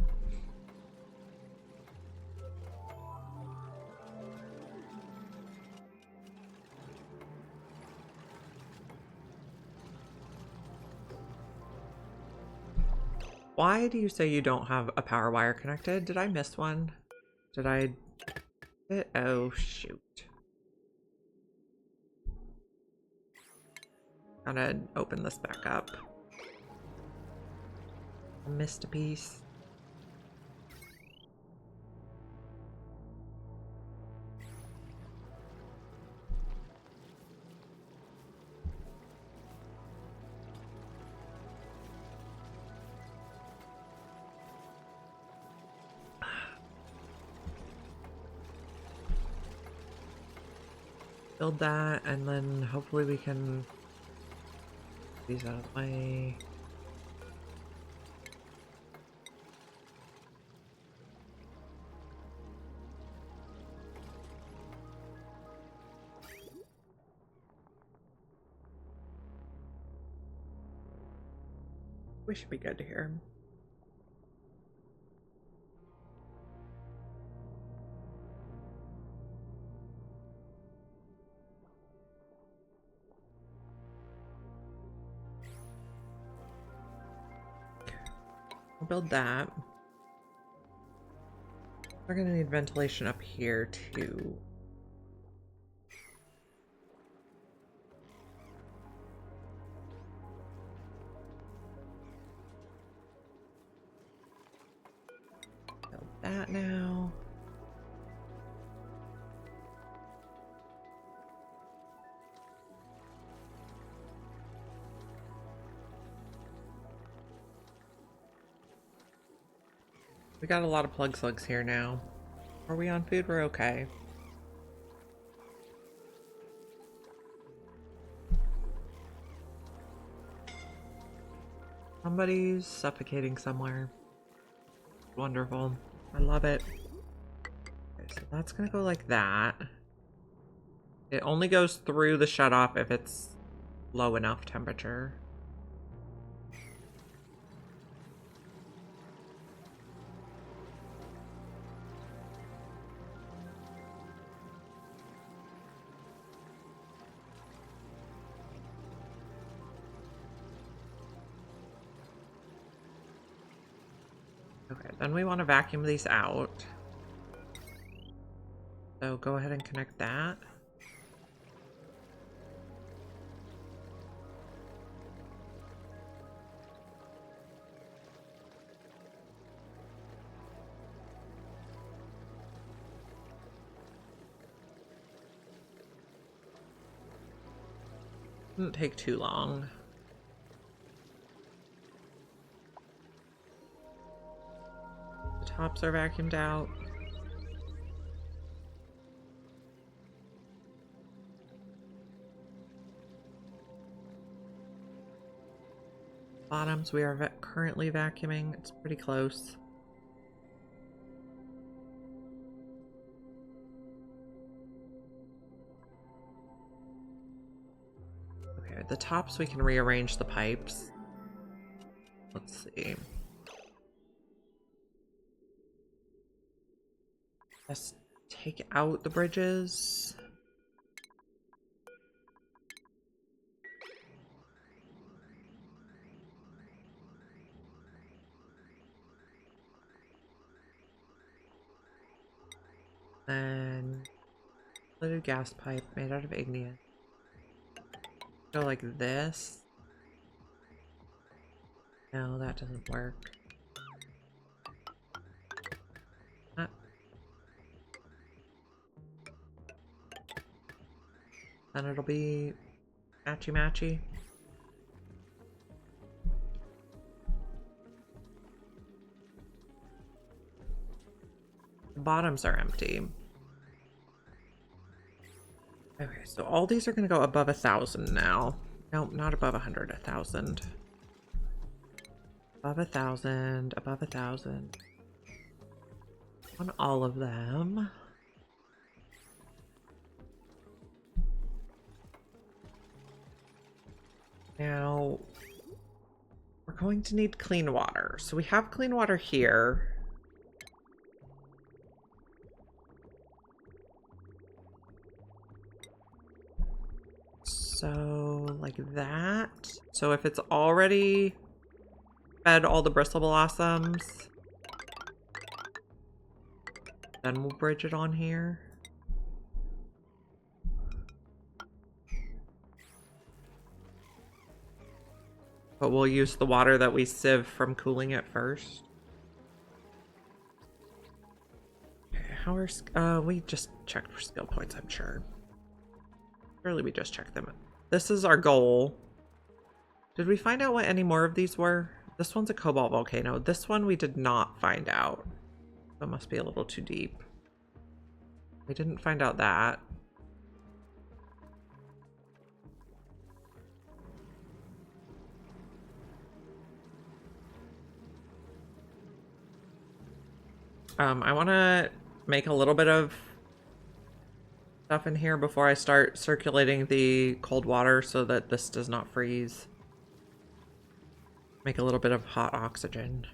Why do you say you don't have a power wire connected? Did I miss one? Did I? Oh, shoot. Gotta open this back up. I missed a piece. Build that, and then hopefully we can get these out of the way. We should be good here. We'll build that. We're gonna need ventilation up here too. Build that now. We got a lot of plug slugs here now. Are we on food? We're okay. Somebody's suffocating somewhere. Wonderful. I love it. Okay, so that's gonna go like that. It only goes through the shutoff if it's low enough temperature. Okay, then we want to vacuum these out. So go ahead and connect that. Didn't take too long. The tops are vacuumed out. Bottoms we are currently vacuuming. It's pretty close. Okay, the tops we can rearrange the pipes. Let's see. Let's take out the bridges. And liquid gas pipe made out of igneous. Go like this. No, that doesn't work. Ah. Then it'll be matchy-matchy. The bottoms are empty. Okay, so all these are going to go above 1,000 now. Nope, not above 100, 1,000. Above 1,000, above 1,000. On all of them. Now, we're going to need clean water. So we have clean water here. So, like that. So if it's already fed all the bristle blossoms, then we'll bridge it on here. But we'll use the water that we sieve from cooling it first. Okay, how are we just checked for skill points, I'm sure. Surely we just checked them. This is our goal. Did we find out what any more of these were? This one's a cobalt volcano. This one we did not find out. That must be a little too deep. We didn't find out that. I want to make a little bit of stuff in here before I start circulating the cold water so that this does not freeze. Make a little bit of hot oxygen.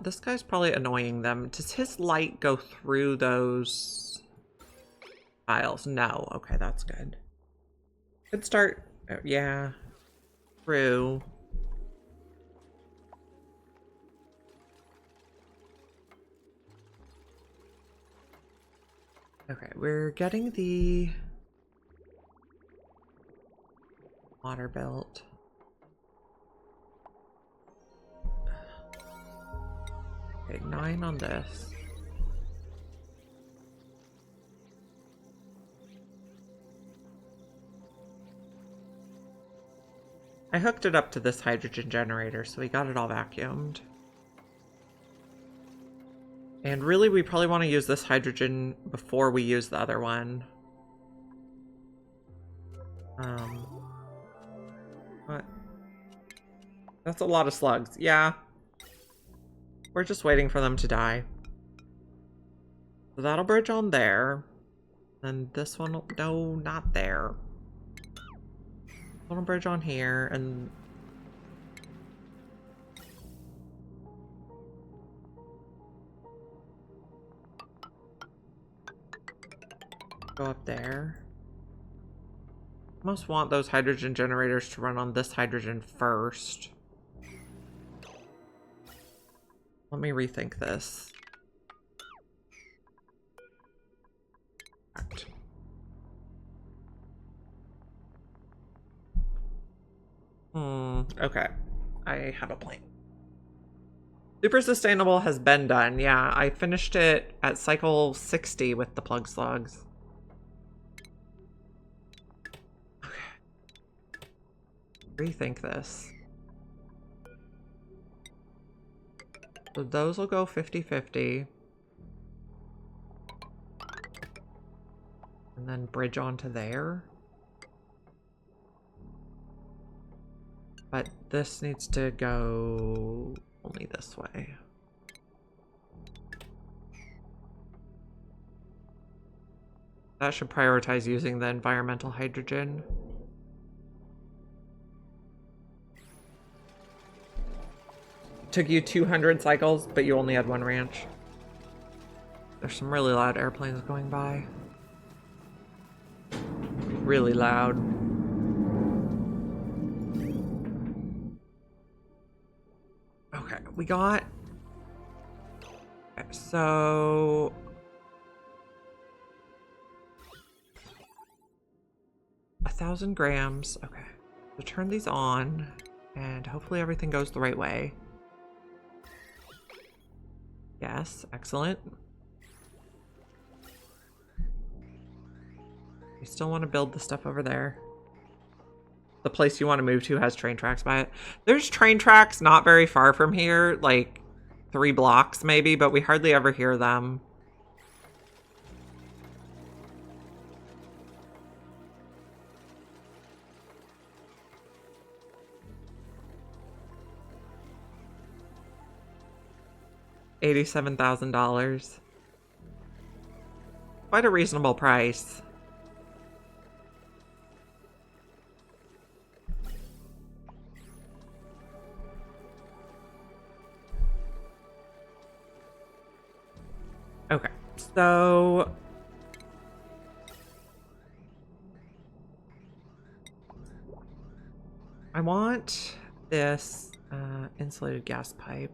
This guy's probably annoying them. Does his light go through those tiles? No. Okay, that's good. Good start. Oh, yeah. True. Okay, we're getting the water built. Okay, 9 on this. I hooked it up to this hydrogen generator, so we got it all vacuumed. And really, we probably want to use this hydrogen before we use the other one. What? That's a lot of slugs. Yeah. We're just waiting for them to die. So that'll bridge on there. And this one, no, not there. Little bridge on here, and go up there. Most want those hydrogen generators to run on this hydrogen first. Let me rethink this. Right. Okay. I have a plan. Super sustainable has been done. Yeah, I finished it at cycle 60 with the plug slugs. Okay. Rethink this. So those will go 50-50. And then bridge onto there. But this needs to go only this way. That should prioritize using the environmental hydrogen. Took you 200 cycles, but you only had 1 ranch. There's some really loud airplanes going by. Really loud. Okay, we got... Okay, so... 1,000 grams. Okay. So turn these on, and hopefully everything goes the right way. Yes, excellent. You still want to build the stuff over there. The place you want to move to has train tracks by it. There's train tracks not very far from here, like 3 blocks maybe, but we hardly ever hear them. $87,000. Quite a reasonable price. Okay, so I want this insulated gas pipe.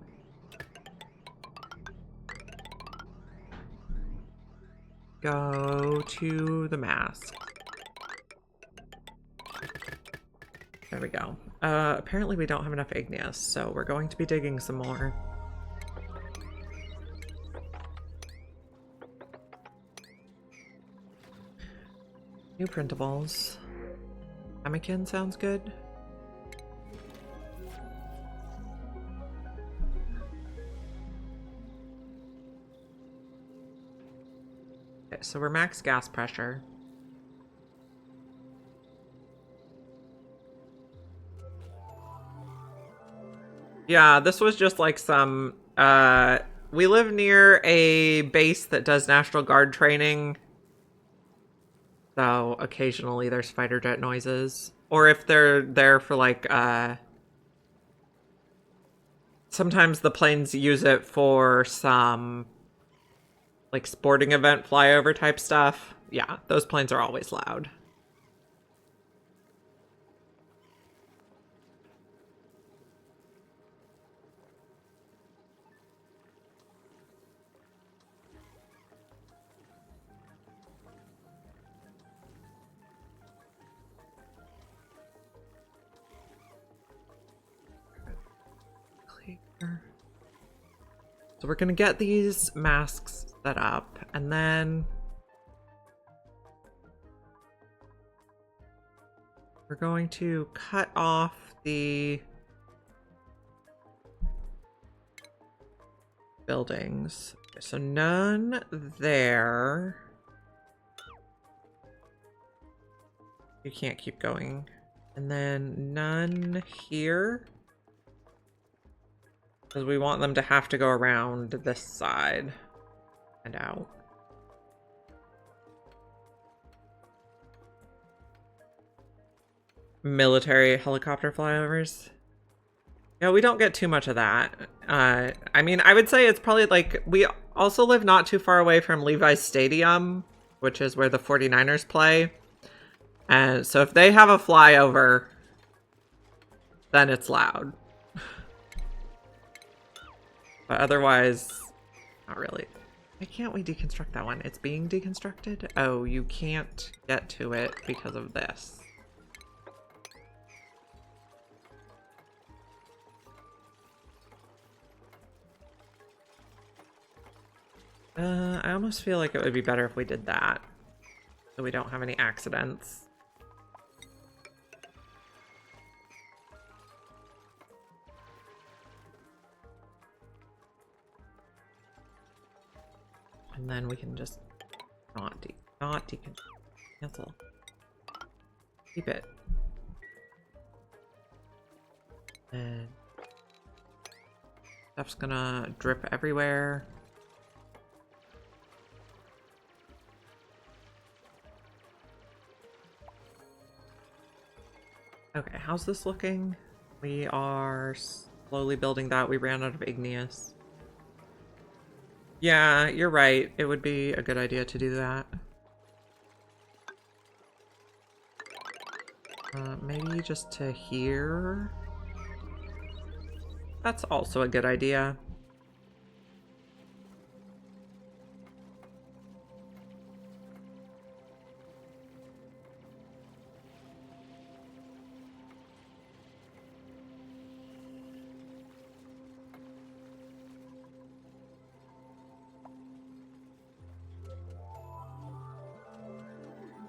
Go to the mask. There we go. Apparently we don't have enough igneous, so we're going to be digging some more. New printables. Ramekin sounds good. Okay, so we're max gas pressure. Yeah, this was just like some, we live near a base that does National Guard training, So occasionally there's fighter jet noises. Or if they're there for like, sometimes the planes use it for some like sporting event flyover type stuff. Yeah, those planes are always loud. Clear. So we're gonna get these masks set up, and then we're going to cut off the buildings. Okay, so none there. You can't keep going. And then none here. Because we want them to have to go around this side and out. Military helicopter flyovers. Yeah, we don't get too much of that. I mean, I would say it's probably like, we also live not too far away from Levi's Stadium, which is where the 49ers play. And so if they have a flyover, then it's loud. But otherwise, not really. Why can't we deconstruct that one? It's being deconstructed? Oh, you can't get to it because of this. I almost feel like it would be better if we did that, so we don't have any accidents. And then we can just not cancel. Keep it. And stuff's gonna drip everywhere. Okay, how's this looking? We are slowly building that. We ran out of igneous. Yeah, you're right. It would be a good idea to do that. Maybe just to here. That's also a good idea.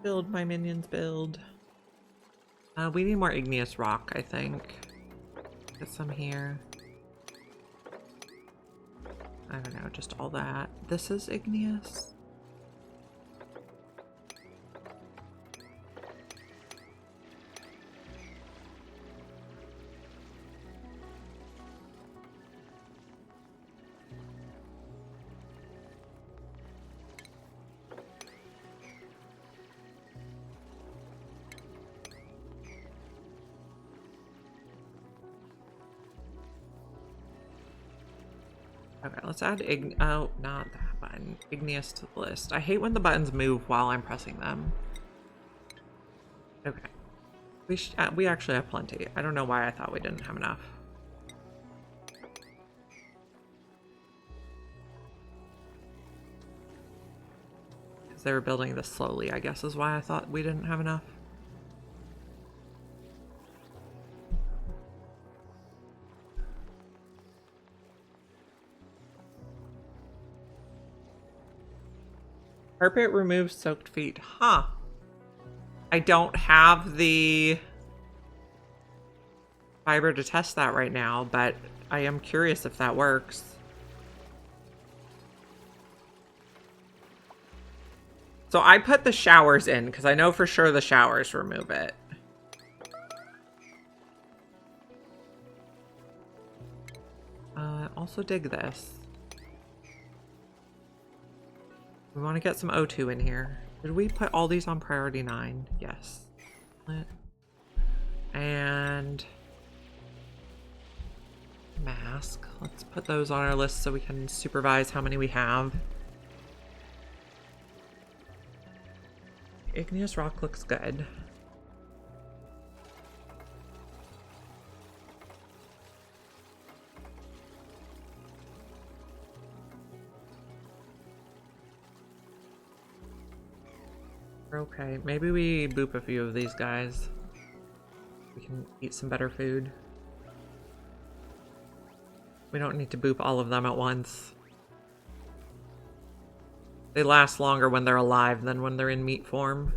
Build, my minions, build. We need more igneous rock, I think. Get some here. I don't know, just all that. This is igneous. Okay, let's add oh, not that button. Igneous to the list. I hate when the buttons move while I'm pressing them. Okay. We actually have plenty. I don't know why I thought we didn't have enough. Because they were building this slowly, I guess is why I thought we didn't have enough. Carpet removes soaked feet. Huh. I don't have the fiber to test that right now, but I am curious if that works. So I put the showers in because I know for sure the showers remove it. Also dig this. We want to get some O2 in here. Did we put all these on priority 9? Yes. And mask. Let's put those on our list so we can supervise how many we have. Igneous rock looks good. Okay, maybe we boop a few of these guys. We can eat some better food. We don't need to boop all of them at once. They last longer when they're alive than when they're in meat form.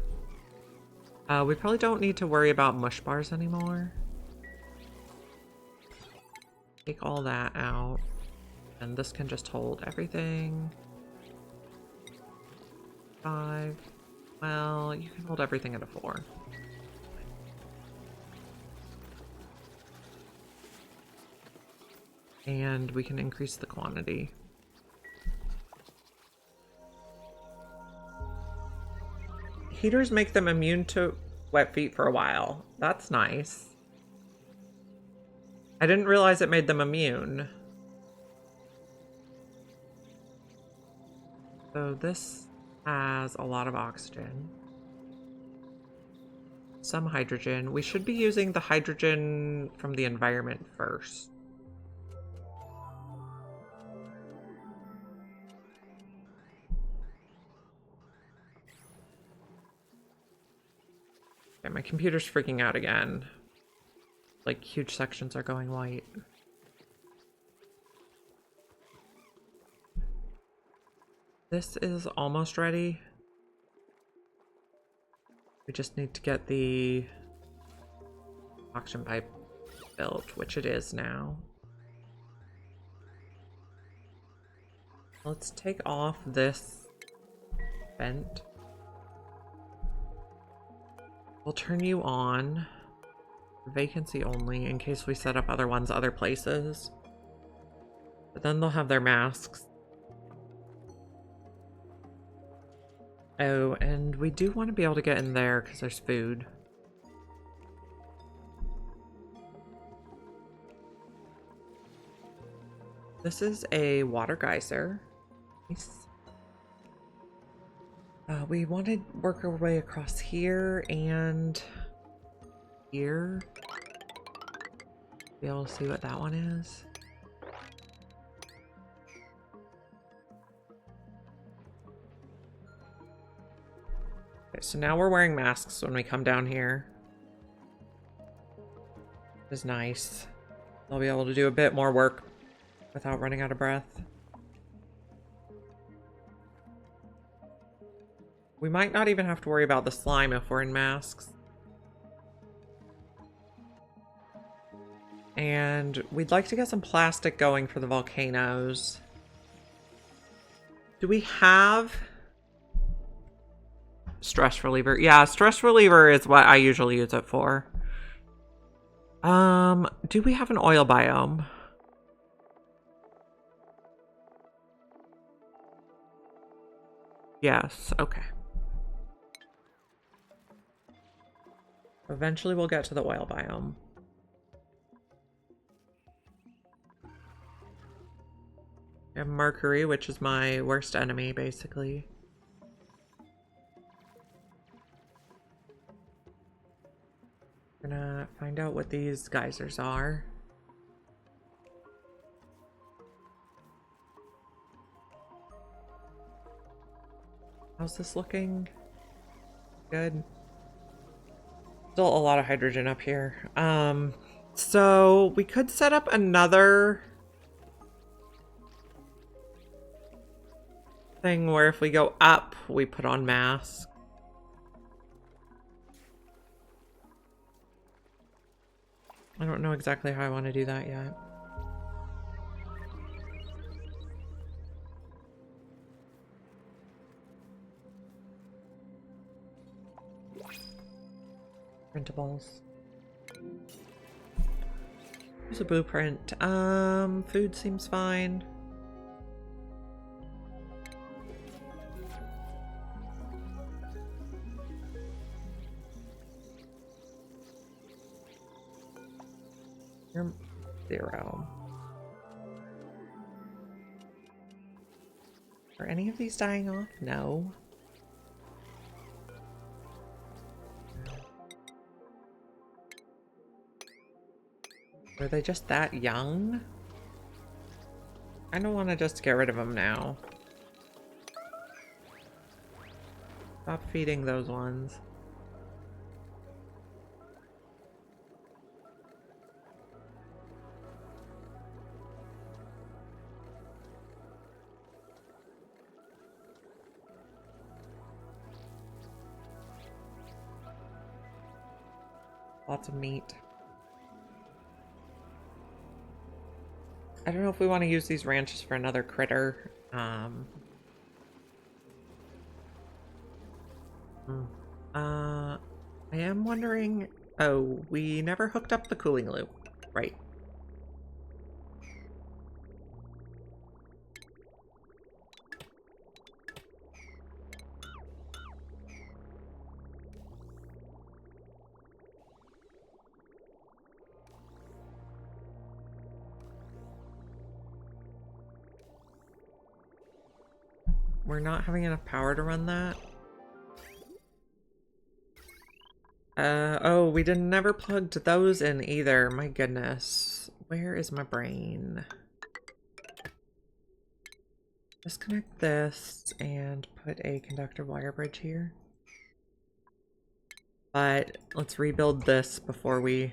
We probably don't need to worry about mush bars anymore. Take all that out. And this can just hold everything. 5. Well, you can hold everything at a 4. And we can increase the quantity. Heaters make them immune to wet feet for a while. That's nice. I didn't realize it made them immune. So this has a lot of oxygen. Some hydrogen. We should be using the hydrogen from the environment first. Okay, my computer's freaking out again. Like, huge sections are going white. This is almost ready. We just need to get the oxygen pipe built, which it is now. Let's take off this vent. We'll turn you on. Vacancy only, in case we set up other ones other places. But then they'll have their masks. Oh, and we do want to be able to get in there because there's food. This is a water geyser. Nice. We want to work our way across here and here. Be able to see what that one is. Okay, so now we're wearing masks when we come down here. Which is nice. I'll be able to do a bit more work without running out of breath. We might not even have to worry about the slime if we're in masks. And we'd like to get some plastic going for the volcanoes. Do we have stress reliever? Yeah, stress reliever is what I usually use it for. Do we have an oil biome? Yes, okay. Eventually we'll get to the oil biome. I have mercury, which is my worst enemy, basically. We're gonna find out what these geysers are. How's this looking? Good. Still a lot of hydrogen up here. So we could set up another thing where if we go up, we put on masks. I don't know exactly how I want to do that yet. Printables. Here's a blueprint. Food seems fine. You're 0. Are any of these dying off? No. Are they just that young? I don't want to just get rid of them now. Stop feeding those ones. Lots of meat. I don't know if we want to use these ranches for another critter. I am wondering... Oh, we never hooked up the cooling loop. Right. We're not having enough power to run that. Oh, we never plugged those in either. My goodness. Where is my brain? Disconnect this and put a conductor wire bridge here. But let's rebuild this before we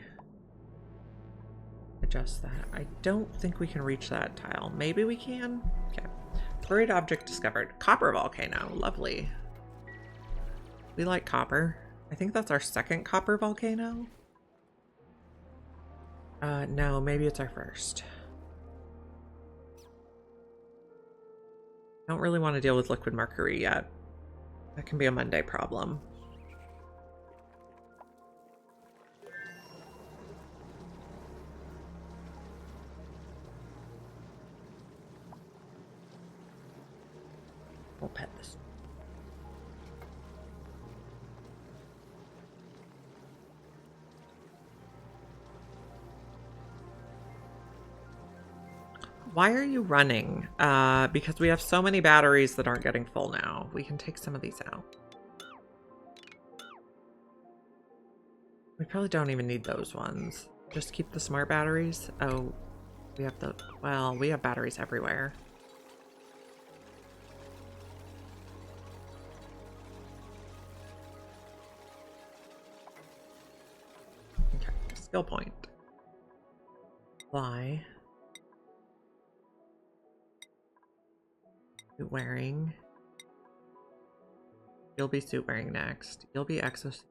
adjust that. I don't think we can reach that tile. Maybe we can? Okay. Buried object discovered. Copper volcano. Lovely. We like copper. I think that's our second copper volcano. No, maybe it's our first. Don't really want to deal with liquid mercury yet. That can be a Monday problem. We'll pet this. Why are you running? Because we have so many batteries that aren't getting full now. We can take some of these out. We probably don't even need those ones. Just keep the smart batteries. Oh, we have the... Well, we have batteries everywhere. Okay, skill point. Fly. Suit wearing. You'll be suit wearing next. You'll be exosuit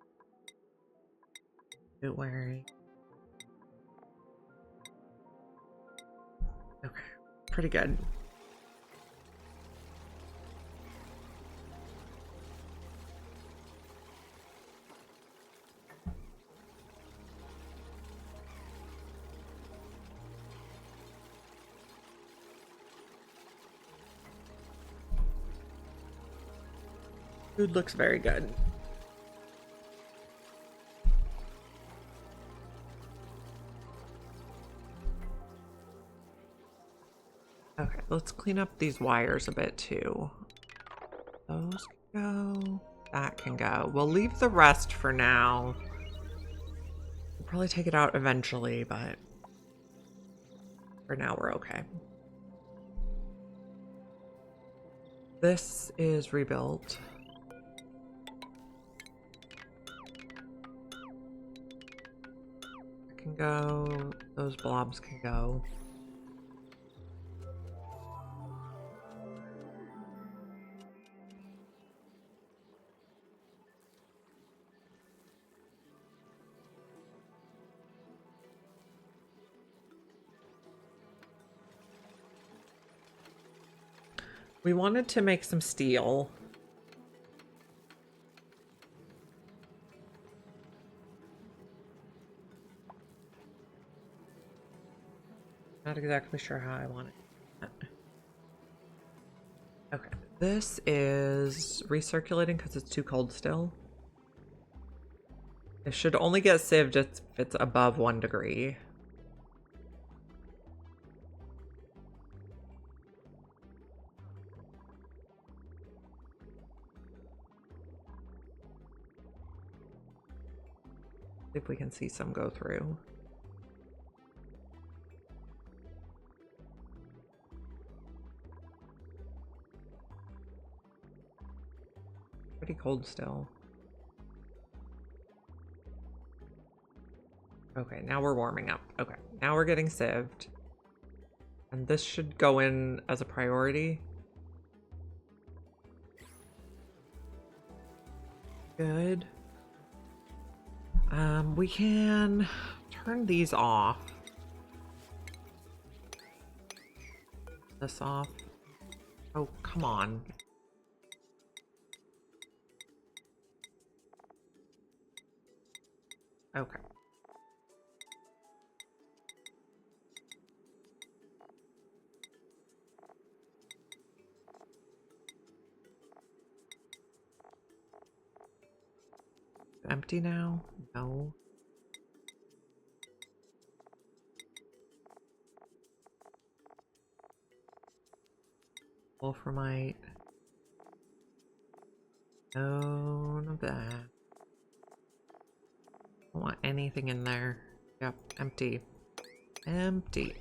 wearing. Okay, pretty good. Food looks very good. Okay, let's clean up these wires a bit too. Those can go. That can go. We'll leave the rest for now. We'll probably take it out eventually, but for now we're okay. This is rebuilt. Can go. Those blobs can go. We wanted to make some steel. Not exactly sure how I want it. Okay, this is recirculating because it's too cold still. It should only get sieved if it's above 1 degree. See if we can see some go through. Pretty cold still. Okay, now we're warming up. Okay, now we're getting sieved. And this should go in as a priority. Good. We can turn these off. This off. Oh, come on. Okay. Empty now? No. Wolframite. None of that. Don't want anything in there. Yep, empty. Empty.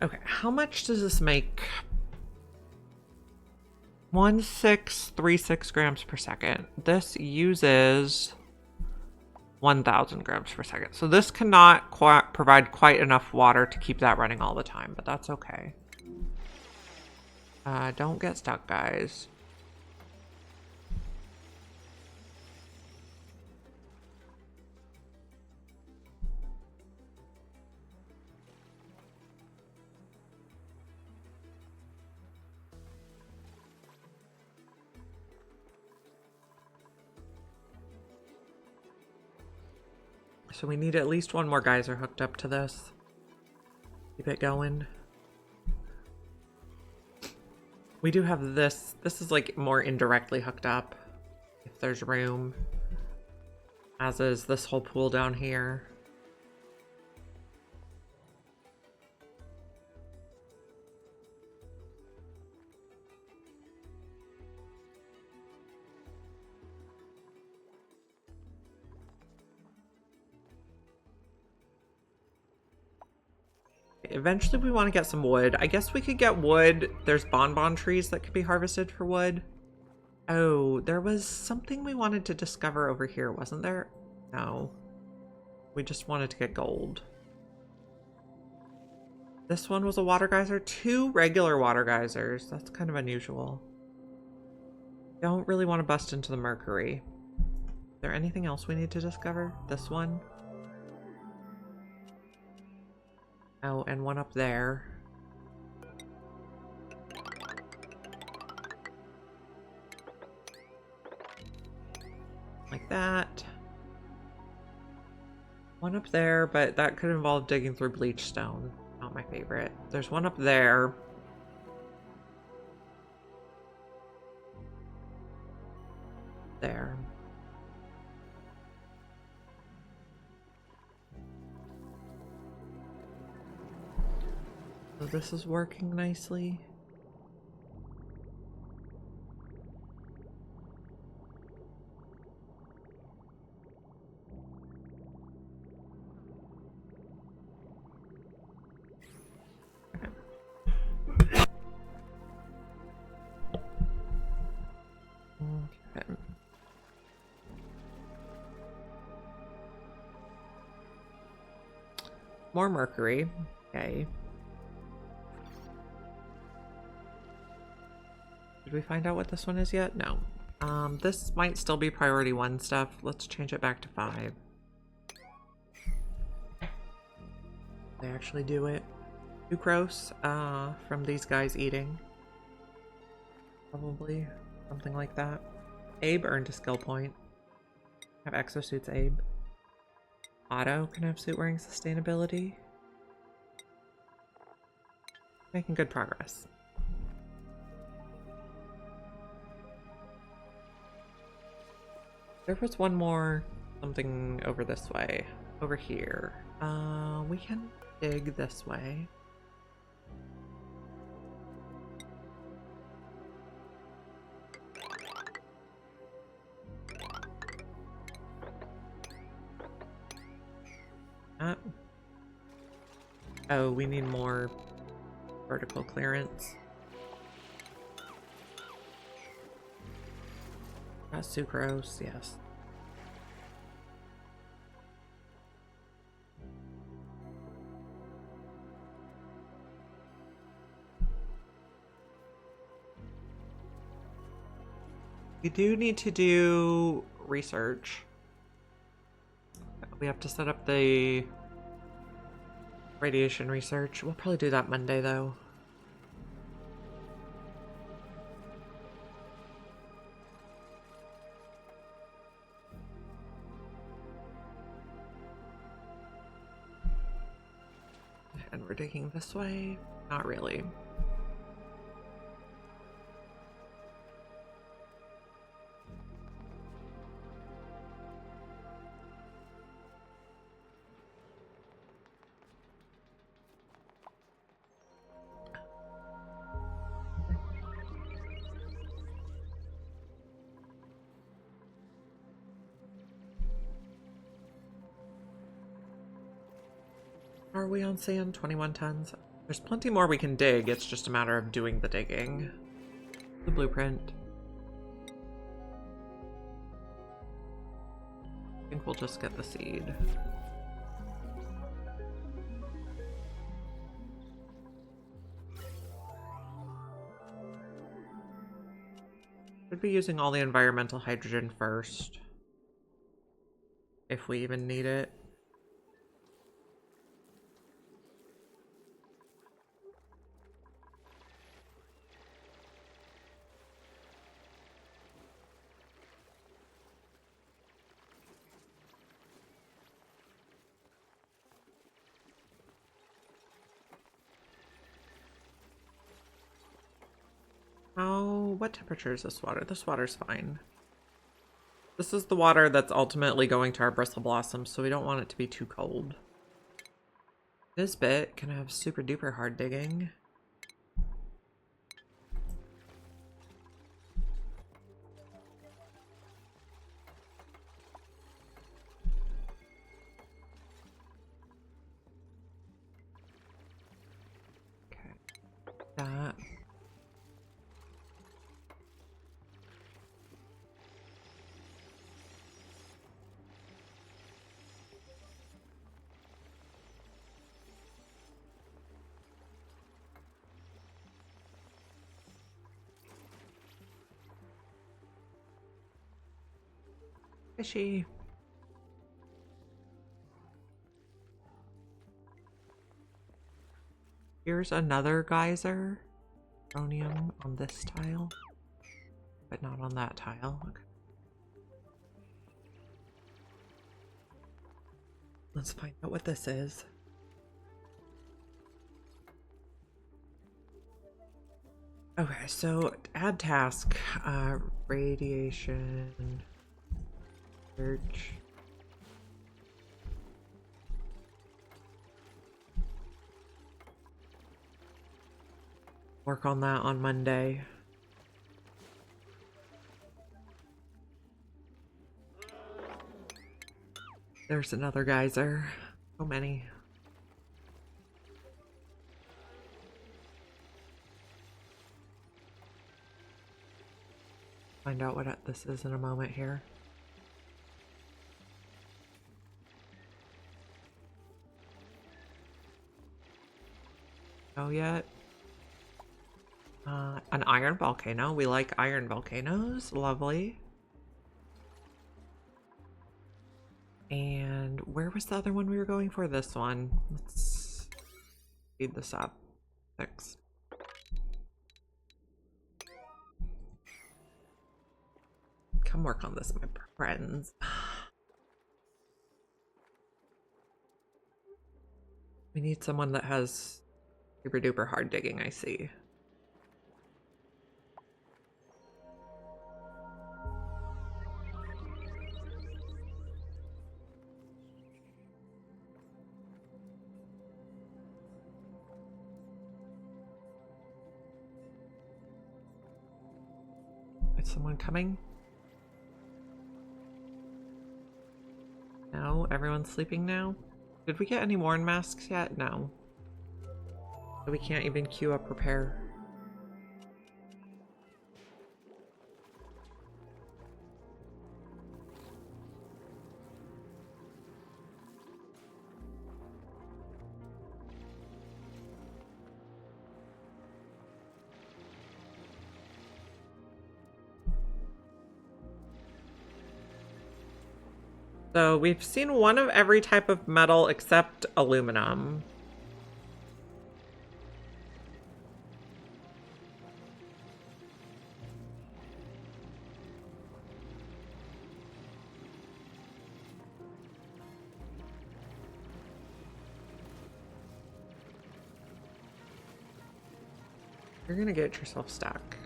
Okay, how much does this make? 1636 grams per second. This uses 1000 grams per second. So this cannot provide quite enough water to keep that running all the time, but that's okay. Don't get stuck, guys. So we need at least one more geyser hooked up to this. Keep it going. We do have this. This is like more indirectly hooked up, if there's room. As is this whole pool down here. Eventually we want to get some wood. I guess we could get wood. There's bonbon trees that could be harvested for wood. Oh, there was something we wanted to discover over here, wasn't there? No. We just wanted to get gold. This one was a water geyser. 2 regular water geysers. That's kind of unusual. Don't really want to bust into the mercury. Is there anything else we need to discover? This one? Oh, and one up there. Like that. One up there, but that could involve digging through bleach stone. Not my favorite. There's one up there. There. So this is working nicely. Okay. More mercury. Okay. Did we find out what this one is yet? No. This might still be priority 1 stuff. Let's change it back to 5. They actually do it. Sucrose, from these guys eating. Probably. Something like that. Abe earned a skill point. Have exosuits, Abe. Otto can have suit wearing sustainability. Making good progress. There was one more something over this way. Over here. We can dig this way. Oh, we need more vertical clearance. Sucrose, yes. We do need to do research. We have to set up the radiation research. We'll probably do that Monday, though. And we're digging this way? Not really. Are we on sand? 21 tons. There's plenty more we can dig. It's just a matter of doing the digging. The blueprint. I think we'll just get the seed. Should be using all the environmental hydrogen first. If we even need it. Oh, what temperature is this water? This water's fine. This is the water that's ultimately going to our bristle blossoms, so we don't want it to be too cold. This bit can have super duper hard digging. Okay, that. Fishy. Here's another geyser. Chromium on this tile, but not on that tile. Okay. Let's find out what this is. Okay, so add task, radiation search. Work on that on Monday. There's another geyser. So many. Find out what this is in a moment here. Oh, yet. An iron volcano. We like iron volcanoes. Lovely. And where was the other one we were going for? This one. Let's speed this up. 6. Come work on this, my friends. We need someone that has super duper hard digging, I see. Is someone coming? No, everyone's sleeping now. Did we get any more masks yet? No. So we can't even queue up repair. So we've seen one of every type of metal except aluminum. You're gonna get yourself stuck.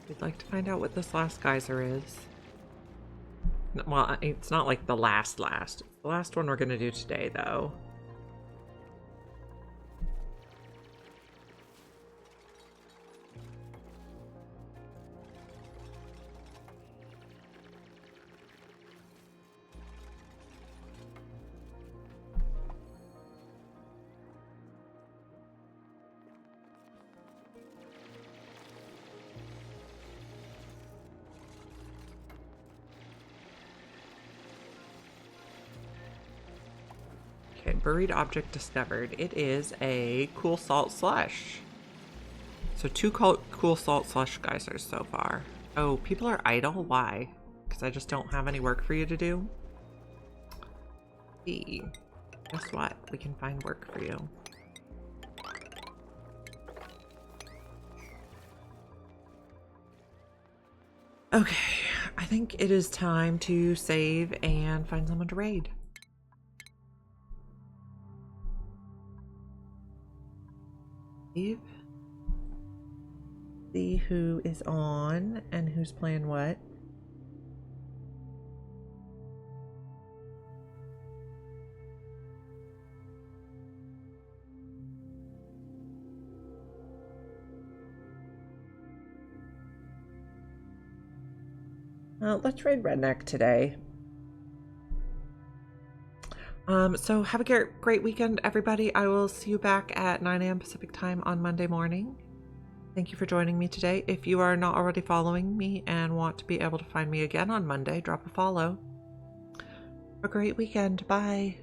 We'd like to find out what this last geyser is. Well, it's not like the last. It's the last one we're gonna do today, though. Okay, buried object discovered. It is a cool salt slush. So 2 cool salt slush geysers so far. Oh, people are idle? Why? Because I just don't have any work for you to do? Hey, guess what? We can find work for you. Okay, I think it is time to save and find someone to raid. See who is on and who's playing what. Let's raid Redneck today. So have a great weekend, everybody. I will see you back at 9 a.m. Pacific time on Monday morning. Thank you for joining me today. If you are not already following me and want to be able to find me again on Monday, drop a follow. Have a great weekend. Bye.